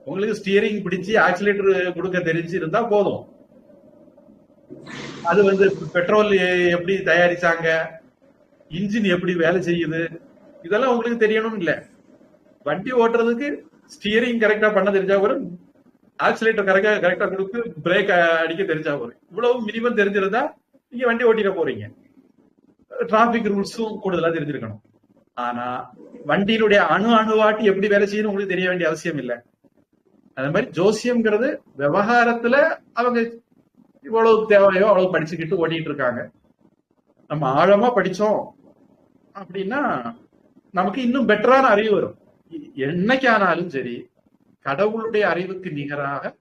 உங்களுக்கு ஸ்டியரிங் பிடிச்சி ஆக்சிலேட்டர் கொடுக்க தெரிஞ்சு இருந்தா போதும். அது பெட்ரோல் எப்படி தயாரிச்சாங்க, இன்ஜின் எப்படி வேலை செய்யுது, இதெல்லாம் உங்களுக்கு தெரியணும் இல்ல. வண்டி ஓட்டுறதுக்கு ஸ்டியரிங் கரெக்டா பண்ண தெரிஞ்சா வரும், ஆக்சிலேட்டர் கரெக்டா கொடுத்து பிரேக் அடிக்க தெரிஞ்சா வரும். இவ்வளவு மினிமம் தெரிஞ்சிருந்தா நீங்க வண்டி ஓட்டிட போறீங்க. டிராபிக் ரூல்ஸும் கூடுதலா தெரிஞ்சிருக்கணும். ஆனா வண்டியினுடைய அணுவாட்டி எப்படி வேலை செய்யணும் உங்களுக்கு தெரிய வேண்டிய அவசியம் இல்லை. அந்த மாதிரி ஜோசியம்ங்கிறது விவகாரத்துல அவங்க இவ்வளவு தேவையோ அவ்வளவு படிச்சுக்கிட்டு ஓட்டிட்டு இருக்காங்க. நம்ம ஆழமா படிச்சோம் அப்படின்னா நமக்கு இன்னும் பெட்டரான அறிவு வரும். என்னைக்கானாலும் சரி கடவுளுடைய அறிவுக்கு நிகராக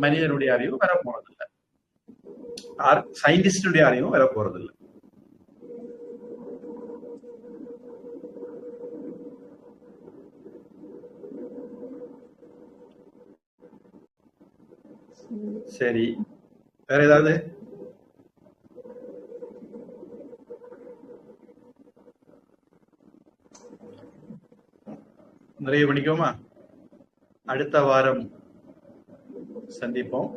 மனிதனுடைய அறிவு வர போறதில்லை, சயின்டிஸ்டுடைய அறிவும் வர போறதில்லை. சரி, வேற ஏதாவது? நிறைய பண்ணிக்கோமா. அடுத்த வாரம் சந்திப்போம்.